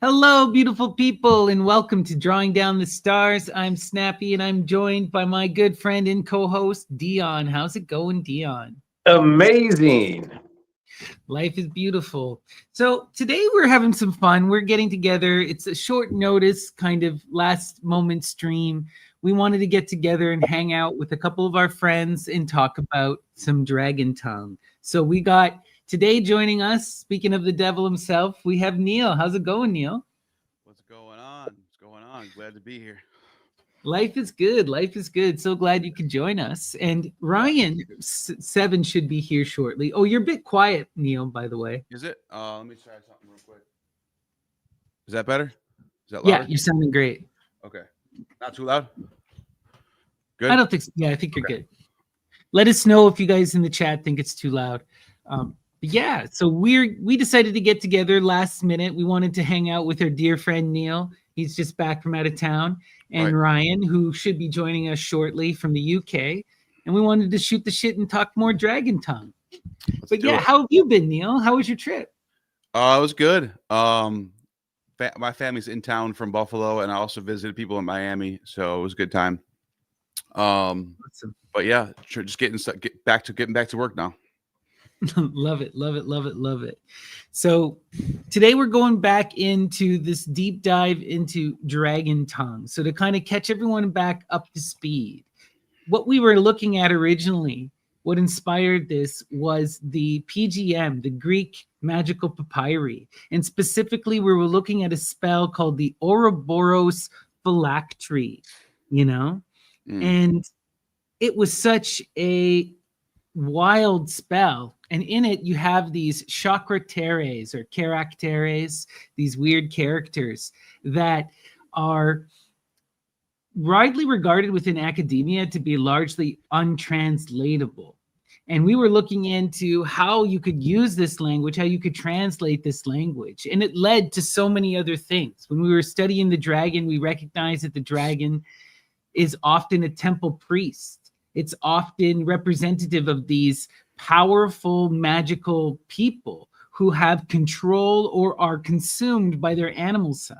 Hello, beautiful people, and welcome to Drawing Down the Stars. I'm Snappy, and I'm joined by my good friend and co-host, Dion. How's it going, Dion? Amazing. Life is beautiful. So today we're having some fun. We're getting together. It's a short notice, kind of last moment stream. We wanted to get together and hang out with a couple of our friends and talk about some dragon tongue. So we got today joining us, speaking of the devil himself, we have Neil. How's it going, Neil? What's going on? What's going on? Glad to be here. Life is good. Life is good. So glad you could join us. And Ryan, Seven, should be here shortly. Oh, you're a bit quiet, Neil, by the way. Is it? Let me try something real quick. Is that better? Is that Yeah, louder? you're sounding great. Okay. Not too loud? Good? I don't think so. Yeah, I think you're good. Let us know if you guys in the chat think it's too loud. But yeah, so we decided to get together last minute. We wanted to hang out with our dear friend Neil. He's just back from out of town. And Ryan, who should be joining us shortly from the UK. And we wanted to shoot the shit and talk more dragon tongue. But yeah, how have you been, Neil? How was your trip? It was good. My family's in town from Buffalo, and I also visited people in Miami, so it was a good time. Awesome. But yeah, just getting back to work now. Love it, love it, love it, love it. So today we're going back into this deep dive into dragon tongue. So to kind of catch everyone back up to speed, what we were looking at originally, what inspired this was the PGM, the Greek magical papyri. And specifically, we were looking at a spell called the Ouroboros phylactery, and it was such a wild spell. And in it, you have these chakrateres or characteres, these weird characters that are widely regarded within academia to be largely untranslatable. And we were looking into how you could use this language, how you could translate this language. And it led to so many other things. When we were studying the dragon, we recognized that the dragon is often a temple priest. It's often representative of these powerful, magical people who have control or are consumed by their animal side.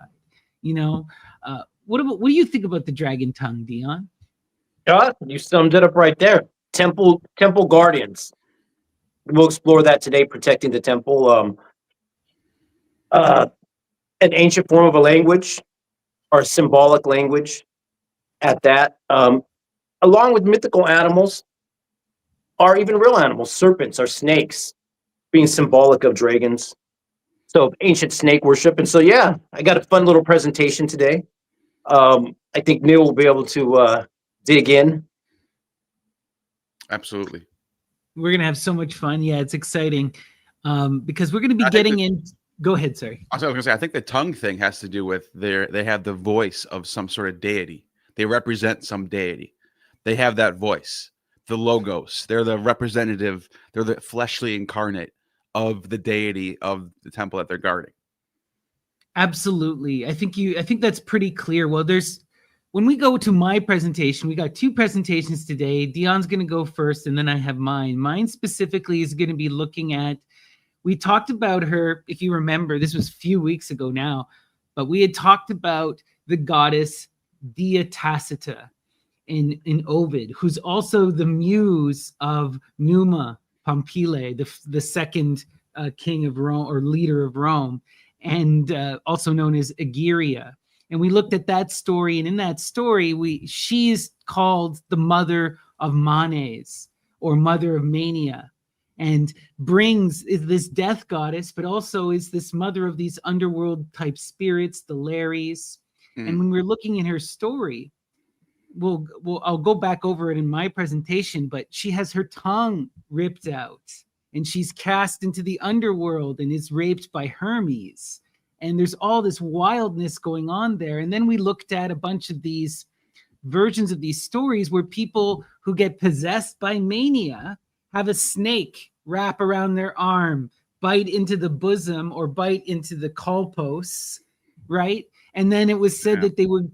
What do you think about the dragon tongue, Dion? You summed it up right there. Temple guardians. We'll explore that today, protecting the temple. An ancient form of a language, or symbolic language at that. Along with mythical animals, or even real animals, serpents or snakes, being symbolic of dragons. So ancient snake worship. And so, yeah, I got a fun little presentation today. I think Neil will be able to dig in. Absolutely. We're going to have so much fun. Yeah, it's exciting because we're going to be getting in. Go ahead, sorry. I was going to say, I think the tongue thing has to do with they have the voice of some sort of deity. They represent some deity. They have that voice, the logos. They're the representative. They're the fleshly incarnate of the deity of the temple that they're guarding. Absolutely. I think that's pretty clear. Well, when we go to my presentation, we got two presentations today. Dion's going to go first, and then I have mine. Mine specifically is going to be looking at, we talked about her, if you remember, this was a few weeks ago now, but we had talked about the goddess Diatacita in Ovid, who's also the muse of Numa Pompile, the second king of Rome or leader of Rome, and also known as Egeria. And we looked at that story, and in that story, she's called the mother of Manes, or mother of mania, and is this death goddess, but also is this mother of these underworld type spirits, the Lares. And when we're looking in her story, I'll go back over it in my presentation, but she has her tongue ripped out, and she's cast into the underworld and is raped by Hermes. And there's all this wildness going on there. And then we looked at a bunch of these versions of these stories where people who get possessed by mania have a snake wrap around their arm, bite into the bosom or bite into the colposts, right? And then it was said that they were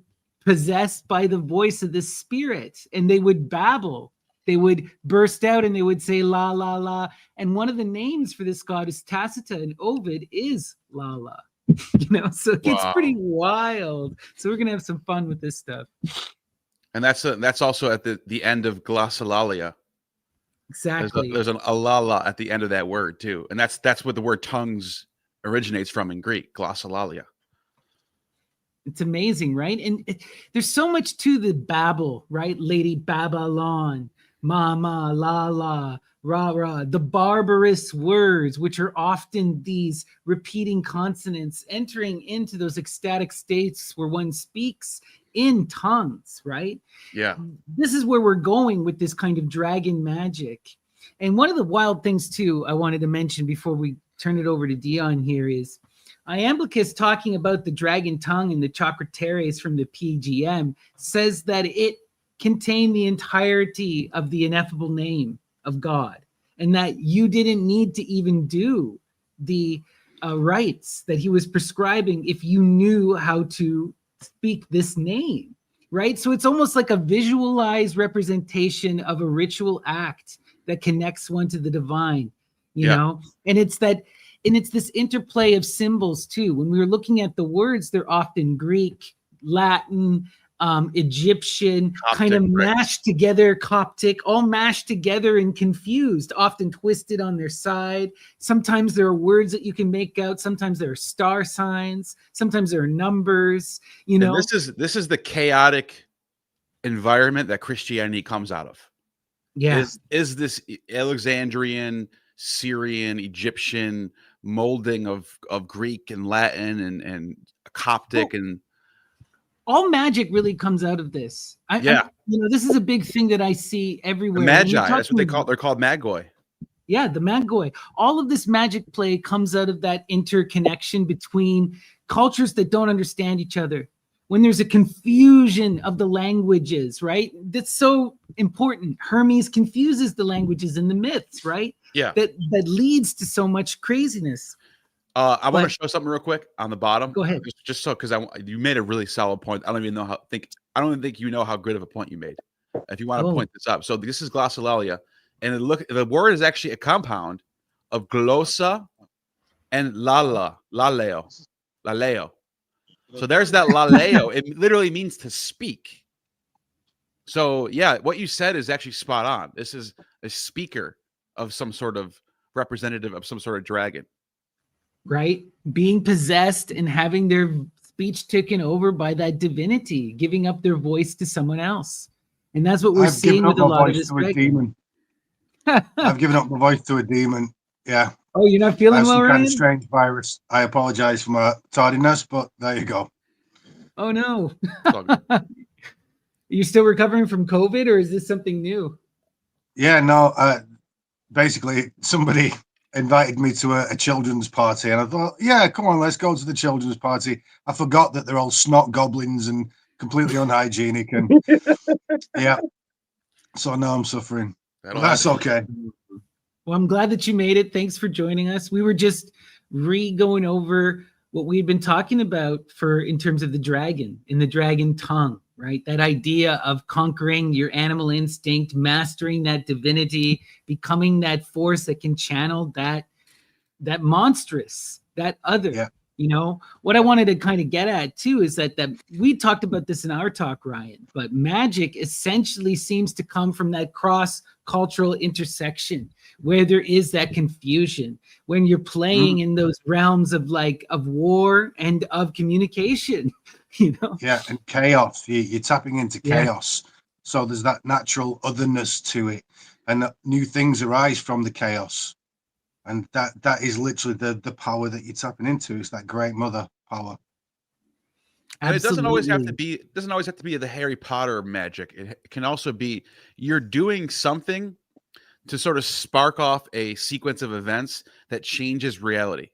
possessed by the voice of the spirit, and they would babble. They would burst out and they would say la, la, la. And one of the names for this goddess Tacita in Ovid is Lala. So it gets pretty Wow. wild. So we're gonna have some fun with this stuff. And that's also at the end of glossolalia. Exactly. There's an alala at the end of that word too, and that's what the word tongues originates from in Greek, glossolalia. It's amazing, right? And there's so much to the babble, right? Lady Babylon, mama, la la, rah rah, the barbarous words, which are often these repeating consonants entering into those ecstatic states where one speaks in tongues, right? Yeah. This is where we're going with this kind of dragon magic. And one of the wild things too I wanted to mention before we turn it over to Dion here is Iamblichus, talking about the dragon tongue and the chakra from the PGM, says that it contained the entirety of the ineffable name of God, and that you didn't need to even do the rites that he was prescribing if you knew how to speak this name, right? So it's almost like a visualized representation of a ritual act that connects one to the divine, you know? And it's this interplay of symbols too. When we were looking at the words, they're often Greek, Latin, Egyptian, Coptic, kind of right. mashed together, Coptic, all mashed together and confused, often twisted on their side. Sometimes there are words that you can make out. Sometimes there are star signs. Sometimes there are numbers, And this is the chaotic environment that Christianity comes out of. Yeah. Is this Alexandrian, Syrian, Egyptian molding of Greek and Latin and Coptic and all magic really comes out of this. This is a big thing that I see everywhere. the Magi. That's what they call. They're called Magoi. Yeah, the Magoi. All of this magic play comes out of that interconnection between cultures that don't understand each other. When there's a confusion of the languages, right? That's so important. Hermes confuses the languages and the myths, right? Yeah. That leads to so much craziness. I want to show something real quick on the bottom. Go ahead. Just so, because you made a really solid point. I don't even think you know how good of a point you made. If you want to point this up, so this is glossolalia, and the word is actually a compound of glossa and laleo. So there's that laleo. It literally means to speak. So yeah, what you said is actually spot on. This is a speaker of some sort of representative of some sort of dragon. Right? Being possessed and having their speech taken over by that divinity, giving up their voice to someone else. And that's what we're seeing with a lot of this demon. I've given up my voice to a demon. Yeah. Oh, you're not feeling well, Ryan? Kind of strange virus. I apologize for my tardiness, but there you go. Oh no. Are you still recovering from COVID, or is this something new? Yeah, no. Basically, somebody invited me to a children's party, and I thought, yeah, come on, let's go to the children's party. I forgot that they're all snot goblins and completely unhygienic, and yeah. So now I'm suffering. But that's okay. Well, I'm glad that you made it. Thanks for joining us. We were just going over what we've been talking about in terms of the dragon, in the dragon tongue, right? That idea of conquering your animal instinct, mastering that divinity, becoming that force that can channel that monstrous, that other. Yeah. What I wanted to kind of get at too is that we talked about this in our talk, Ryan, but magic essentially seems to come from that cross-cultural intersection where there is that confusion when you're playing in those realms of war and of communication, Yeah, and chaos. You're tapping into chaos. So there's that natural otherness to it, and new things arise from the chaos. And that is literally the power that you're tapping into. It's that great mother power. And it doesn't always have to be the Harry Potter magic. It can also be you're doing something to sort of spark off a sequence of events that changes reality.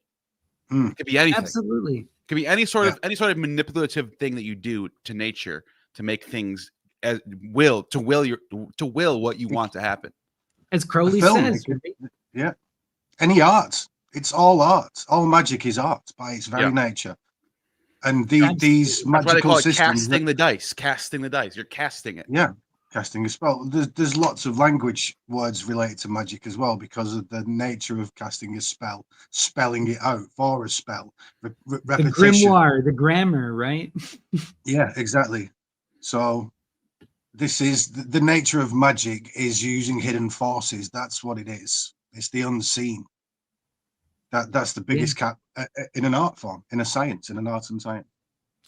It could be anything. Absolutely. It could be any sort of manipulative thing that you do to nature to make things will what you want to happen. As Crowley says. Yeah. Any art. It's all art. All magic is art by its very nature. And these magical systems. Casting the dice. You're casting it. Yeah. casting a spell. There's lots of language words related to magic as well because of the nature of casting a spell, spelling it out for a spell, The repetition. grimoire, the grammar, right? Yeah, exactly. So this is the nature of magic is using hidden forces. That's what it is. It's the unseen. That's the biggest cap in an art form, in a science, in an art and science.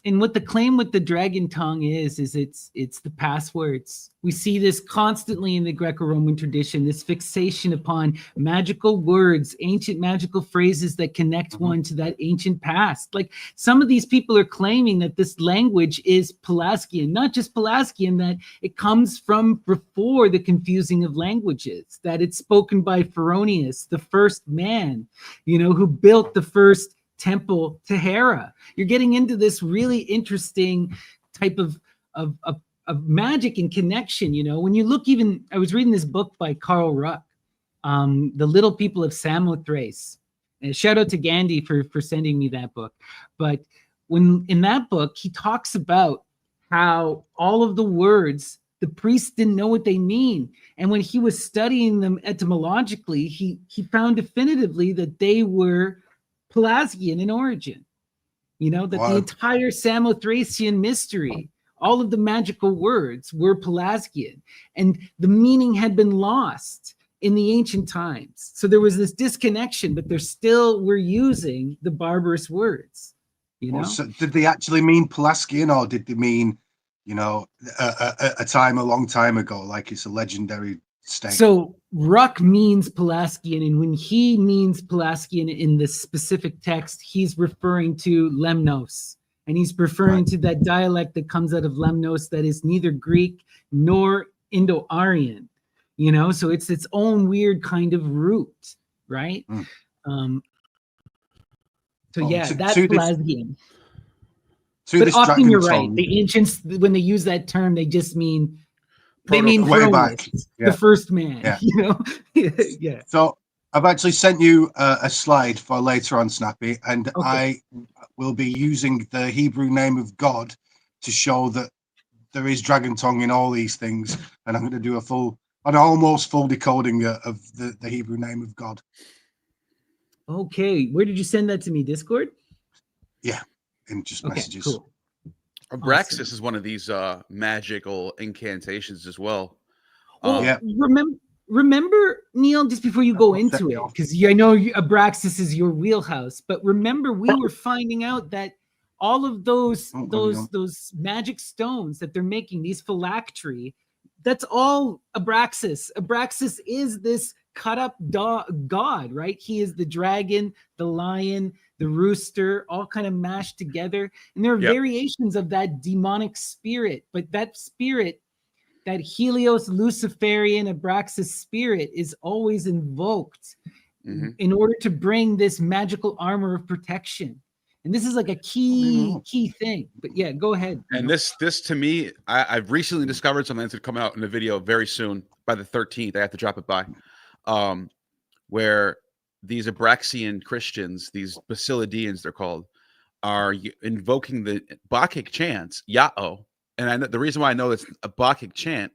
And what the claim with the dragon tongue is it's the passwords. We see this constantly in the Greco-Roman tradition, this fixation upon magical words, ancient magical phrases that connect one to that ancient past. Like some of these people are claiming that this language is Pelasgian, not just Pelasgian, that it comes from before the confusing of languages, that it's spoken by Pheronius, the first man, who built the first temple to Hera. You're getting into this really interesting type of magic and connection. When you look, even I was reading this book by Carl Ruck, The Little People of Samothrace. And shout out to Gandhi for sending me that book. But when in that book, he talks about how all of the words, the priests didn't know what they mean. And when he was studying them etymologically, he found definitively that they were Pelasgian in origin, that the entire Samothracian mystery, all of the magical words were Pelasgian, and the meaning had been lost in the ancient times. So there was this disconnection, but they're still were using the barbarous words. So did they actually mean Pelasgian, or did they mean, a time a long time ago, like it's a legendary state? So Ruck means Pelasgian, and when he means Pelasgian in this specific text, he's referring to Lemnos, and he's referring to that dialect that comes out of Lemnos that is neither Greek nor Indo-Aryan, so it's its own weird kind of root, right? That's Pelasgian. But often you're right. The ancients, when they use that term, they just mean way back, the first man. Yeah. So I've actually sent you a slide for later on, Snappy, and I will be using the Hebrew name of God to show that there is dragon tongue in all these things, and I'm going to do an almost full decoding of the Hebrew name of God. Okay, where did you send that to me? Discord? Yeah, in just messages. Cool. Abraxas is one of these magical incantations as well. Well, remember, Neil, just before you go into it, because I know Abraxas is your wheelhouse, but remember we were finding out that all of those magic stones that they're making, these phylactery, that's all Abraxas. Abraxas is this cut up god, right? He is the dragon, the lion, the rooster, all kind of mashed together. And there are variations of that demonic spirit, but that spirit, that Helios Luciferian Abraxas spirit, is always invoked in order to bring this magical armor of protection. And this is like a key thing. But yeah, go ahead. And this to me, I've recently discovered something that's going to come out in a video very soon, by the 13th. I have to drop it by. Where these Abraxian Christians, these Basilidians, they're called, are invoking the Bacchic chants, Yao. And the reason why I know it's a Bacchic chant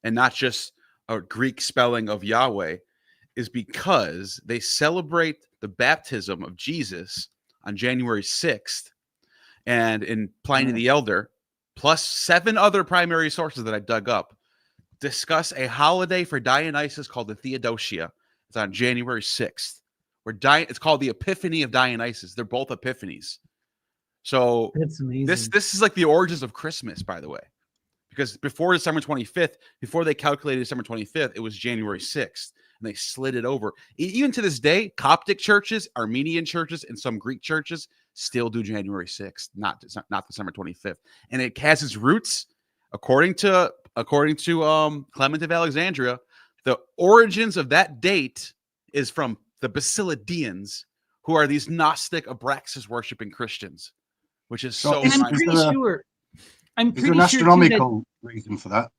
and not just a Greek spelling of Yahweh is because they celebrate the baptism of Jesus on January 6th. And in Pliny the Elder, plus 7 other primary sources that I dug up, discuss a holiday for Dionysus called the Theodosia. It's on January 6th. It's called the Epiphany of Dionysus. They're both epiphanies. So that's amazing. This is like the origins of Christmas, by the way. Because before December 25th, before they calculated December 25th, it was January 6th. And they slid it over. Even to this day, Coptic churches, Armenian churches, and some Greek churches still do January 6th, not December 25th. And it has its roots, according to Clement of Alexandria, the origins of that date is from the Basilidians, who are these Gnostic Abraxas worshiping Christians, which is so. And I'm pretty sure. Is there an astronomical reason for that?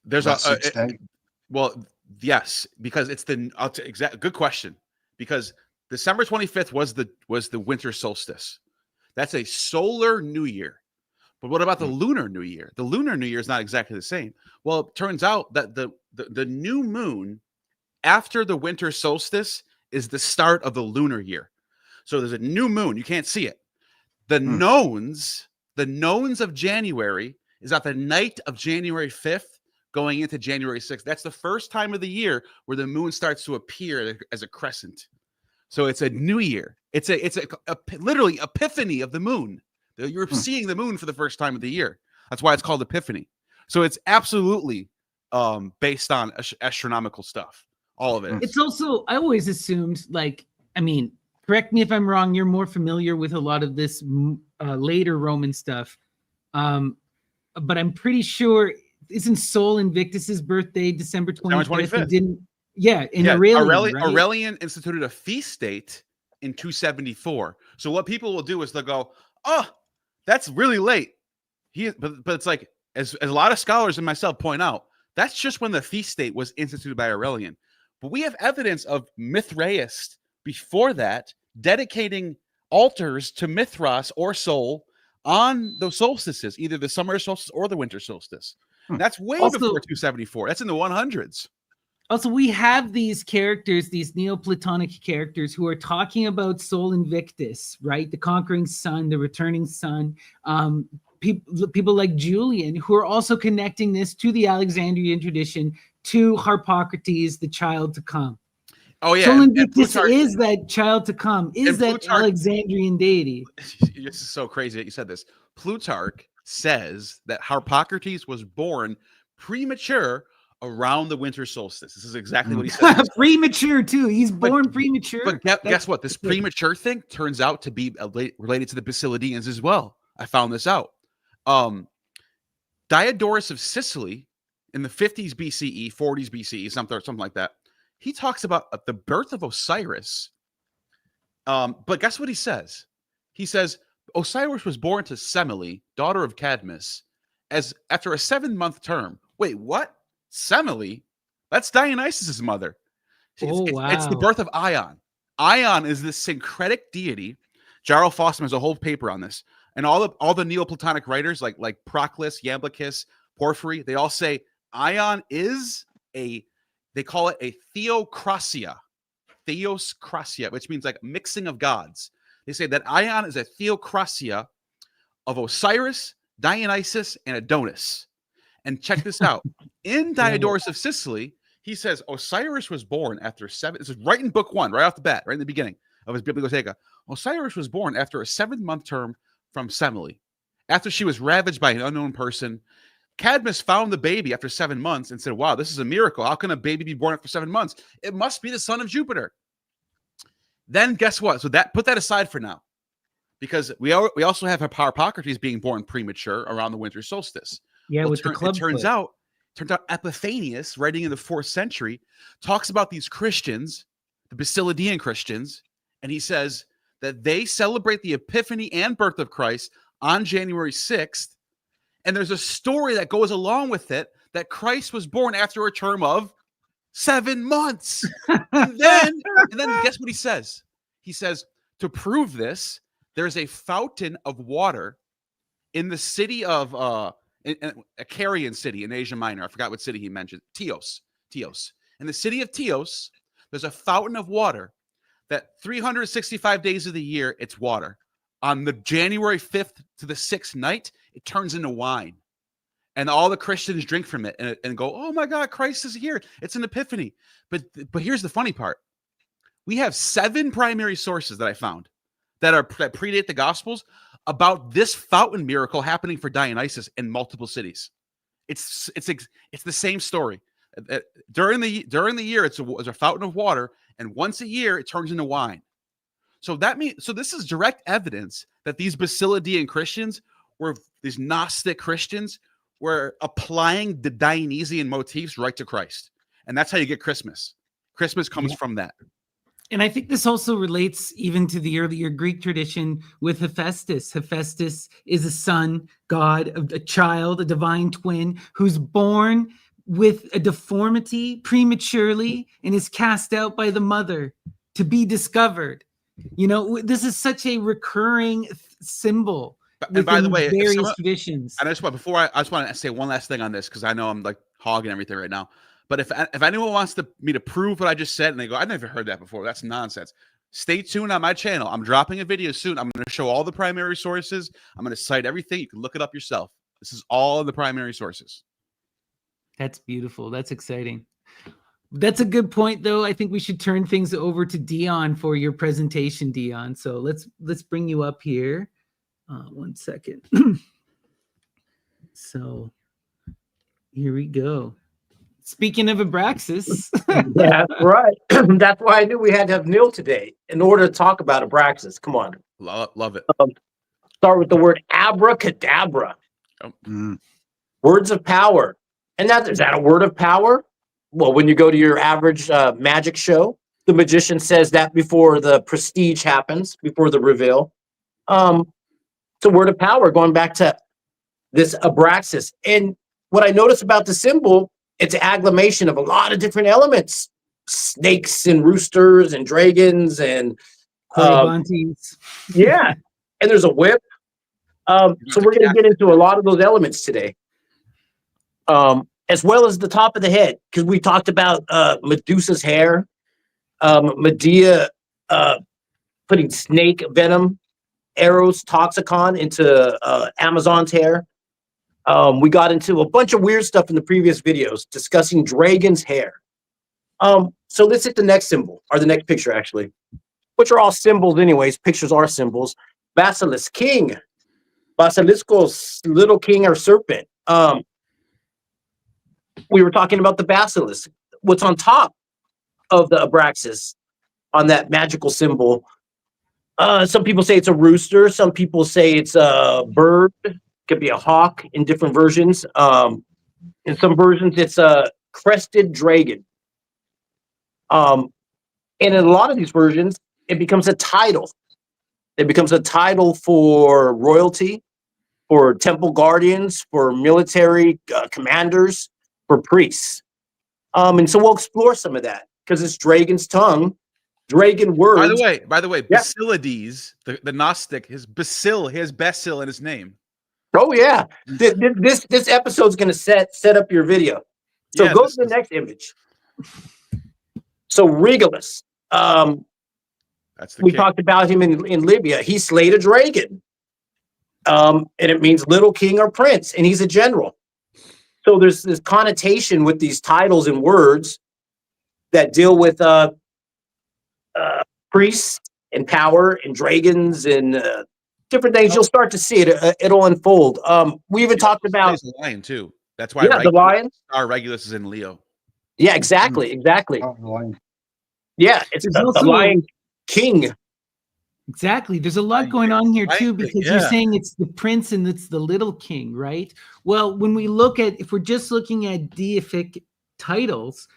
There's well, yes, because it's good question. Because December 25th was the winter solstice. That's a solar new year. But what about the Lunar New Year? The Lunar New Year is not exactly the same. Well, it turns out that the new moon after the winter solstice is the start of the lunar year. So there's a new moon. You can't see it. The nones of January is at the night of January 5th going into January 6th. That's the first time of the year where the moon starts to appear as a crescent. So it's a new year. It's a literally epiphany of the moon. You're seeing the moon for the first time of the year. That's why it's called Epiphany. So it's absolutely based on astronomical stuff. All of it. It's also, I always assumed, like, I mean, correct me if I'm wrong, you're more familiar with a lot of this later Roman stuff. But I'm pretty sure, isn't Sol Invictus's birthday December 25th? Aurelian instituted a feast date in 274. So what people will do is they'll go, oh, that's really late. But it's like, as a lot of scholars and myself point out, that's just when the feast date was instituted by Aurelian. But we have evidence of Mithraist before that dedicating altars to Mithras or Sol on the solstices, either the summer solstice or the winter solstice. That's way before 274. That's in the 100s. Also, we have these characters, these Neoplatonic characters who are talking about Sol Invictus, right? The conquering sun, the returning sun. People like Julian, who are also connecting this to the Alexandrian tradition, to Harpocrates, the child to come. Oh yeah, Sol Invictus is that child to come, is that Alexandrian deity. This is so crazy that you said this. Plutarch says that Harpocrates was born premature around the winter solstice. This is exactly what he said. Premature too. He's born premature. But guess what? This premature thing turns out to be related to the Basilidians as well. I found this out. Diodorus of Sicily in the 50s BCE, 40s BCE, something like that. He talks about the birth of Osiris. But guess what he says? He says Osiris was born to Semele, daughter of Cadmus, as after a 7-month term. Wait, what? Semele? That's Dionysus' mother. It's the birth of Ion. Ion is this syncretic deity. Jarl Fossum has a whole paper on this. And all the Neoplatonic writers like Proclus, Iamblichus, Porphyry, they all say Ion is they call it a theocracia, which means like mixing of gods. They say that Ion is a theocracia of Osiris, Dionysus, and Adonis. And check this out. In Diodorus of Sicily, he says Osiris was born after 7. This is right in book 1, right off the bat, right in the beginning of his Bibliotheca. Osiris was born after a 7-month term from Semele. After she was ravaged by an unknown person, Cadmus found the baby after 7 months and said, wow, this is a miracle. How can a baby be born after 7 months? It must be the son of Jupiter. Then guess what? So put that aside for now, because we also have Harpocrates being born premature around the winter solstice. Yeah, well, with the club. It turns out Epiphanius, writing in the 4th century, talks about these Christians, the Basilidian Christians, and he says that they celebrate the Epiphany and birth of Christ on January 6th. And there's a story that goes along with it that Christ was born after a term of 7 months. and then guess what he says? He says, to prove this, there's a fountain of water in the city of a Carian city in Asia Minor. I forgot what city he mentioned. Teos. In the city of Teos, there's a fountain of water that 365 days of the year, it's water. On the January 5th to the 6th night, it turns into wine. And all the Christians drink from it and go, oh my God, Christ is here. It's an epiphany. But here's the funny part. We have 7 primary sources that I found that predate the Gospels about this fountain miracle happening for Dionysus in multiple cities. It's the same story. During the year, it's a fountain of water, and once a year, it turns into wine. So this is direct evidence that these Basilidian Christians these Gnostic Christians were applying the Dionysian motifs right to Christ. And that's how you get Christmas. Christmas comes from that. And I think this also relates even to the earlier Greek tradition with Hephaestus. Hephaestus is a son, god, a child, a divine twin who's born with a deformity prematurely and is cast out by the mother to be discovered. You know, this is such a recurring symbol And by the within way, if various someone, traditions. and I just want to say one last thing on this because I know I'm like hogging everything right now. But if anyone wants me to prove what I just said and they go, I never heard that before, that's nonsense. Stay tuned on my channel. I'm dropping a video soon. I'm going to show all the primary sources. I'm going to cite everything. You can look it up yourself. This is all in the primary sources. That's beautiful. That's exciting. That's a good point, though. I think we should turn things over to Dion for your presentation, Dion. So let's bring you up here. 1 second. So here we go. Speaking of Abraxas. Yeah, right. That's why I knew we had to have Neil today in order to talk about Abraxas. Come on. Love it. Start with the word abracadabra. Oh. Words of power. And is that a word of power? Well, when you go to your average magic show, the magician says that before the prestige happens, before the reveal. It's a word of power going back to this Abraxas. And what I notice about the symbol, it's an agglomeration of a lot of different elements. Snakes and roosters and dragons and Corybantes. yeah. And there's a whip. So we're going to get into a lot of those elements today. As well as the top of the head, because we talked about Medusa's hair, Medea putting snake venom, arrows, toxicon into Amazon's hair. We got into a bunch of weird stuff in the previous videos discussing dragon's hair. So let's hit the next symbol, or the next picture actually, which are all symbols anyways. Pictures are symbols. Basilisk, king. Basiliscos, little king or serpent. We were talking about the basilisk. What's on top of the Abraxas on that magical symbol? Some people say it's a rooster. Some people say it's a bird. Could be a hawk in different versions. In some versions, it's a crested dragon. And in a lot of these versions, it becomes a title. It becomes a title for royalty, for temple guardians, for military commanders, for priests. And so we'll explore some of that because it's dragon's tongue, dragon words. By the way, Yeah. Basilides, the Gnostic, he has Basil in his name. Oh yeah, this episode's going to set up your video. So Yeah, go to the next image. So Regulus, That's the we king. talked about him in Libya. He slayed a dragon, and it means little king or prince, and he's a general. So there's this connotation with these titles and words that deal with priests and power and dragons and different things. You'll start to see it. It'll unfold. We even talked about the lion too. That's why the lion. Our Regulus is in Leo. Yeah, exactly. Oh, the lion. Yeah, it's There's the also- Lion King. Exactly. There's a lot going on here too, Right, because yeah. you're saying it's the prince and it's the little king, right? Well, when we look at, if we're just looking at deific titles,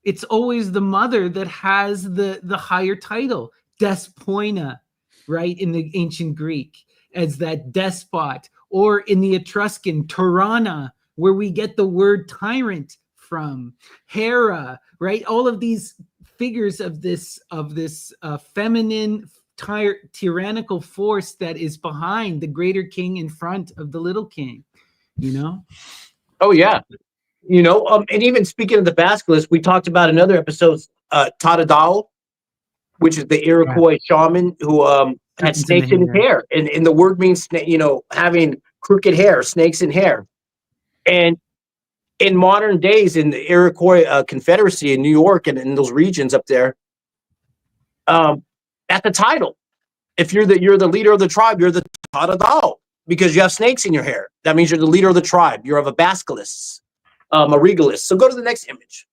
it's always the mother that has the higher title, despoina, right? In the ancient Greek, as that despot, or in the Etruscan, tyranna, where we get the word tyrant from, Hera, right? All of these figures of this feminine tyrannical force that is behind the greater king in front of the little king, you know? Oh yeah, and even speaking of the basilisk, we talked about another episode, Tadadao, which is the Iroquois shaman who had snakes in his hair, and the word means having crooked hair, snakes in hair, and in modern days in the Iroquois Confederacy in New York and in those regions up there, at the title, if you're the leader of the tribe, you're the Tadadao because you have snakes in your hair. That means you're the leader of the tribe. You're of a basilisk, a regalis. So go to the next image.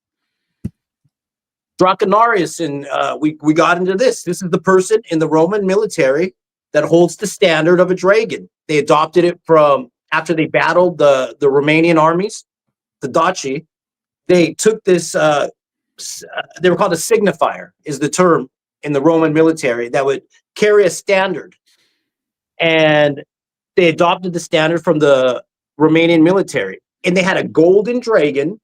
Draconarius, and we got into this. This is the person in the Roman military that holds the standard of a dragon. They adopted it from after they battled the Romanian armies, the Daci. They took this. They were called a signifier, is the term in the Roman military that would carry a standard, and they adopted the standard from the Romanian military. And they had a golden dragon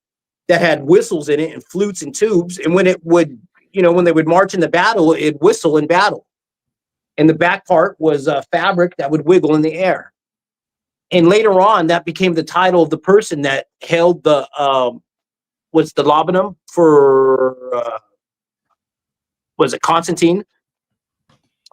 that had whistles in it and flutes and tubes. And when it would, when they would march in the battle, it'd whistle in battle. And the back part was fabric that would wiggle in the air. And later on, that became the title of the person that held the what's the laudanum for was it Constantine?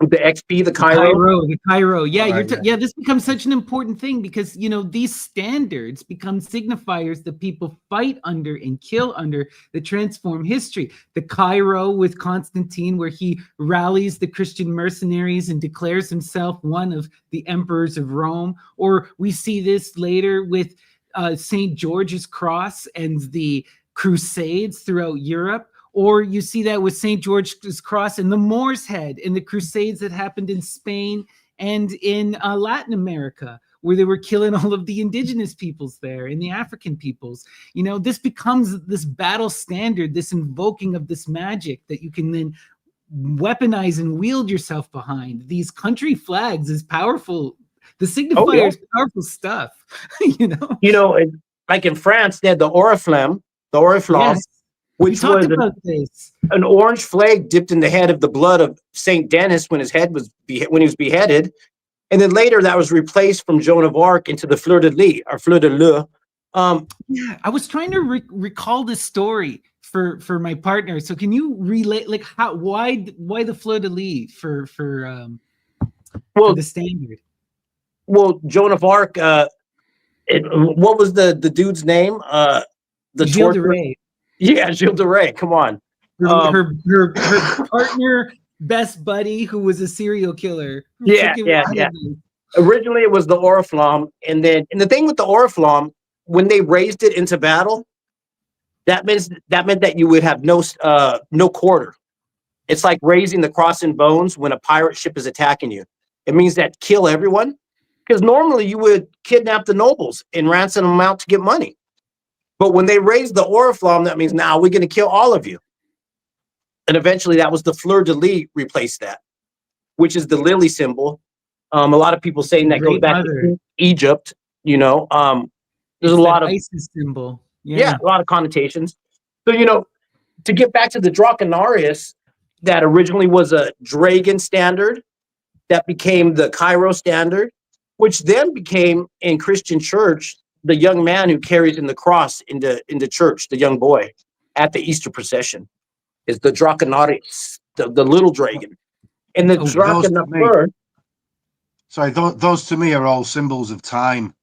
The XP, the Cairo. The Cairo. Yeah, Right, yeah. This becomes such an important thing because these standards become signifiers that people fight under and kill under that transform history. The Cairo with Constantine, where he rallies the Christian mercenaries and declares himself one of the emperors of Rome. Or we see this later with St. George's Cross and the Crusades throughout Europe. Or you see that with St. George's Cross and the Moor's Head in the Crusades that happened in Spain and in Latin America, where they were killing all of the indigenous peoples there and the African peoples. This becomes this battle standard, this invoking of this magic that you can then weaponize and wield yourself behind. These country flags is powerful. The signifier is powerful stuff, Like in France, they had the Oriflamme, Yes. which was an orange flag dipped in the head of the blood of Saint Denis when he was beheaded, and then later that was replaced from Joan of Arc into the fleur de lis or fleur de lis. Yeah, I was trying to recall this story for my partner. So can you relate why the fleur de lis for the standard? Well, Joan of Arc. What was the dude's name? The Gilles de torture. Rais. Yeah, Gilles de Rais. Come on. Her partner, best buddy, who was a serial killer. Yeah. Originally, it was the Oriflamme, and the thing with the Oriflamme, when they raised it into battle, that meant that you would have no quarter. It's like raising the cross and bones when a pirate ship is attacking you. It means that kill everyone, because normally you would kidnap the nobles and ransom them out to get money. But when they raised the Oriflamme, that means now we're going to kill all of you. And eventually that was the fleur de lis replaced that, which is the lily symbol. A lot of people saying that goes back to Egypt, There's a lot of ISIS symbol. Yeah, a lot of connotations. So, to get back to the Draconiarius, that originally was a dragon standard that became the Cairo standard, which then became in Christian church the young man who carries in the cross into church, the young boy at the Easter procession, is the Draconiarius, the little dragon. And the Draconiarius. Sorry, those to me are all symbols of time.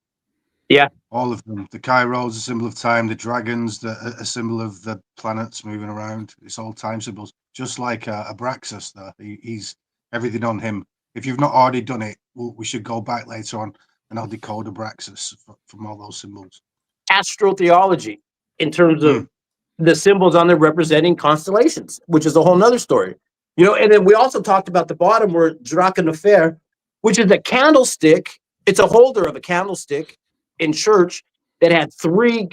Yeah. All of them. The Cairo is a symbol of time. The dragons, a symbol of the planets moving around. It's all time symbols. Just like Abraxas, though. He's everything on him. If you've not already done it, we should go back later on and I'll decode Abraxas from all those symbols. Astrotheology, in terms of the symbols on there representing constellations, which is a whole nother story. And then we also talked about the bottom where Draconifer, which is a candlestick. It's a holder of a candlestick in church that had three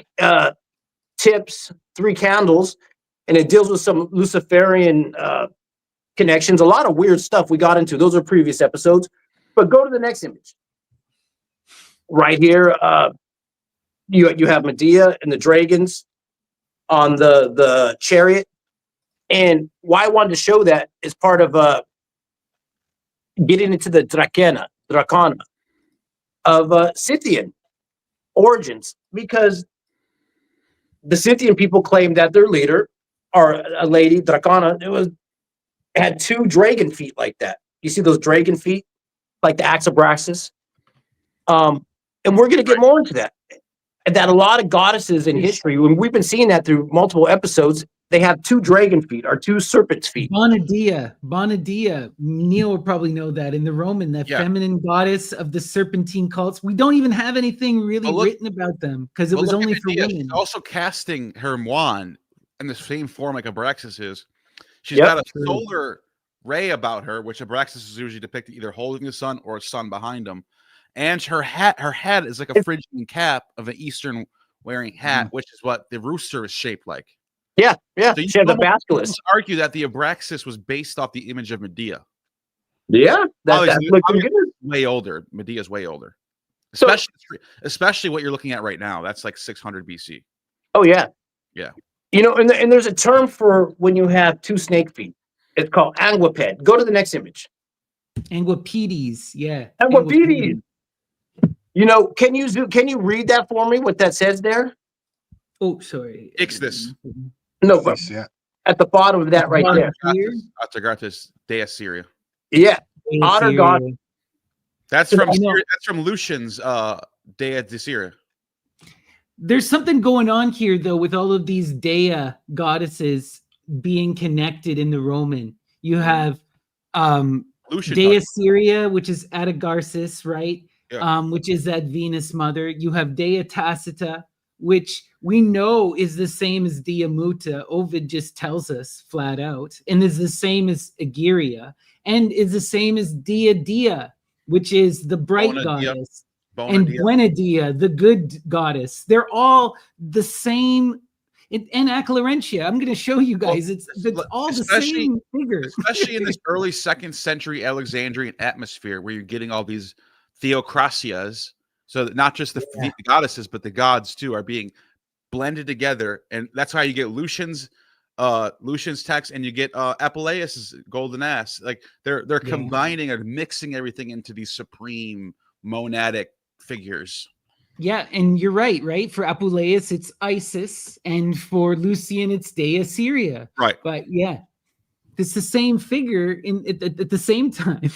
tips, 3 candles, and it deals with some Luciferian connections, a lot of weird stuff we got into. Those are previous episodes. But go to the next image. Right here, you have Medea and the dragons on the chariot. And why I wanted to show that is part of getting into the Dracana of Scythian origins, because the Scythian people claim that their leader, or a lady, Dracana, had 2 dragon feet like that. You see those dragon feet, like the axe of Abraxas? And we're going to get more into that. And that a lot of goddesses in history, when we've been seeing that through multiple episodes, they have 2 dragon feet or 2 serpent's feet. Bona. Neil will probably know that in the Roman, that feminine goddess of the serpentine cults. We don't even have anything really written about them because it was only for women. She's also casting her wand in the same form like Abraxas is. She's got a solar ray about her, which Abraxas is usually depicted either holding the sun or a sun behind him. And her head is like a Phrygian cap of an Eastern wearing hat, which is what the rooster is shaped like. Yeah. So she had the basilisk. Argue that the Abraxas was based off the image of Medea. Yeah, that's way older. Medea's way older. Especially what you're looking at right now. That's like 600 BC. Oh yeah. Yeah. And there's a term for when you have 2 snake feet. It's called anguiped. Go to the next image. Anguipedes, yeah. Anguipedes. You know, can you read that for me? What that says there? Oh, sorry. Ixtis. No, but Yeah. at the bottom of that right there. Here. Atragratis, Dea Syria. Yeah, Otter God. That's So from I know. that's from Lucian's Dea de Syria. There's something going on here, though, with all of these Dea goddesses being connected in the Roman. You have Lucian Dea talks- Syria, which is Abraxas, right? Yeah. Which is that Venus mother. You have Dea Tacita, which we know is the same as Dea Muta. Ovid just tells us flat out, and is the same as Egeria, and is the same as Dea, which is the bright Bona Dea. goddess. Bona And Dea. Buena Dea, the good goddess. They're all the same. And Aclarentia, I'm going to show you guys. It's all the same figure. Especially in this early 2nd century Alexandrian atmosphere where you're getting all these theocrasias, so that not just the goddesses, but the gods too are being blended together. And that's how you get Lucian's text, and you get Apuleius' golden ass. Like they're combining and mixing everything into these supreme monadic figures. Yeah, and you're right? For Apuleius, it's Isis, and for Lucian, it's Dea Syria. Right. But yeah, it's the same figure at the same time.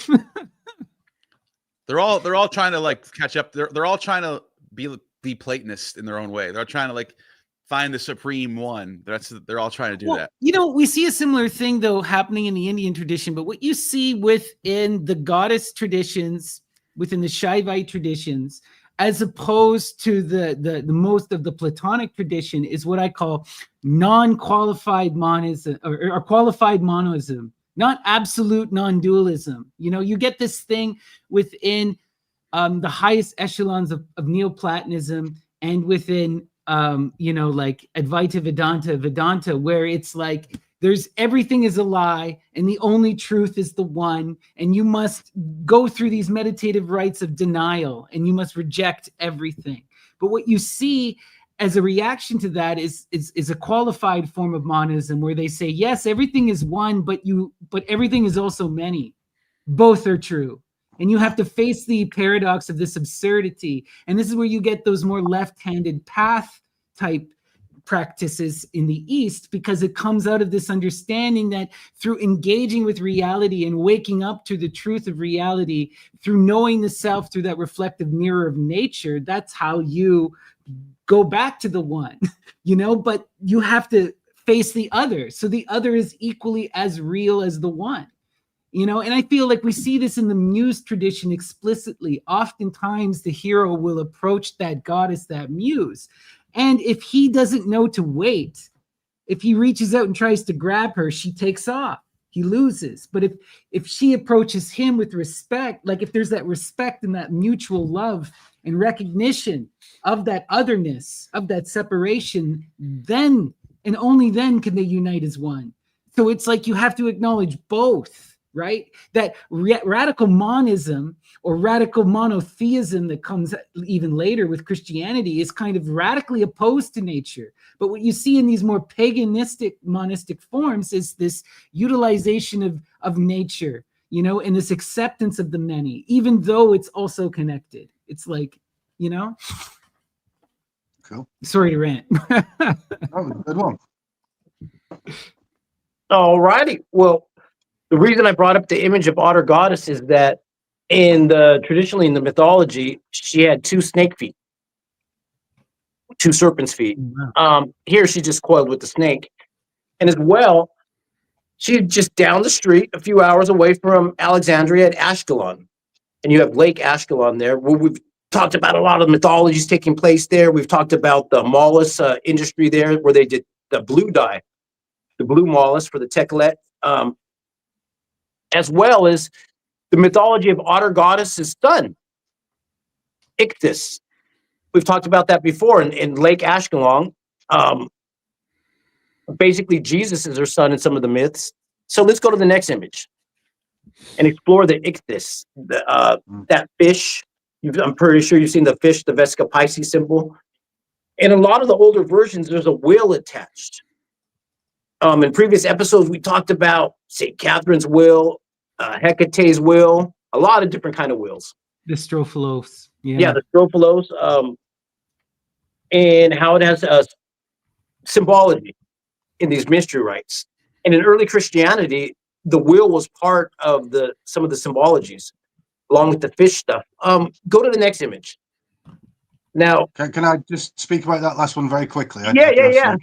They're all trying to like catch up. They're all trying to be Platonist in their own way. They're trying to like find the supreme one. They're all trying to do that. You know, we see a similar thing though happening in the Indian tradition, but what you see within the goddess traditions, within the Shaivite traditions, as opposed to the most of the Platonic tradition, is what I call non-qualified monism or qualified monism, not absolute non-dualism. You know, you get this thing within the highest echelons of Neoplatonism and within like Advaita Vedanta, where it's like there's everything is a lie and the only truth is the one, and you must go through these meditative rites of denial and you must reject everything. But what you see as a reaction to that is a qualified form of monism, where they say, yes, everything is one, but everything is also many. Both are true. And you have to face the paradox of this absurdity. And this is where you get those more left-handed path type practices in the East, because it comes out of this understanding that through engaging with reality and waking up to the truth of reality, through knowing the self through that reflective mirror of nature, that's how you go back to the one, but you have to face the other. So the other is equally as real as the one. And I feel like we see this in the muse tradition explicitly. Oftentimes the hero will approach that goddess, that muse. And if he doesn't know to wait, if he reaches out and tries to grab her, she takes off. He loses. But if she approaches him with respect, like if there's that respect and that mutual love and recognition of that otherness, of that separation, then and only then can they unite as one. So it's like you have to acknowledge both, right? That radical monism or radical monotheism that comes even later with Christianity is kind of radically opposed to nature. But what you see in these more paganistic monistic forms is this utilization of nature, and this acceptance of the many, even though it's also connected. It's like, Cool. Sorry to rant. That was a good one. All righty. Well, the reason I brought up the image of Otter Goddess is that traditionally in the mythology, she had 2 snake feet, 2 serpent's feet. Wow. Here she's just coiled with the snake. And as well, she's just down the street, a few hours away from Alexandria at Ashkelon. And you have Lake Ashkelon there, where we've talked about a lot of mythologies taking place there. We've talked about the mollusk industry there, where they did the blue dye, the blue mollusk for the Teklet, as well as the mythology of Otter Goddess's son, Ichthys. We've talked about that before in Lake Ashkelon. Basically, Jesus is her son in some of the myths. So let's go to the next image and explore the Ichthys, that fish. I'm pretty sure you've seen the fish, the Vesica Pisces symbol. In a lot of the older versions, there's a will attached. In previous episodes, we talked about St. Catherine's will, Hecate's will, a lot of different kind of wills. The Strophilos. Yeah, the strophalos, and how it has symbology in these mystery rites. And in early Christianity, the wheel was part of some of the symbologies, along with the fish stuff. Go to the next image. Now, Can I just speak about that last one very quickly? Yeah.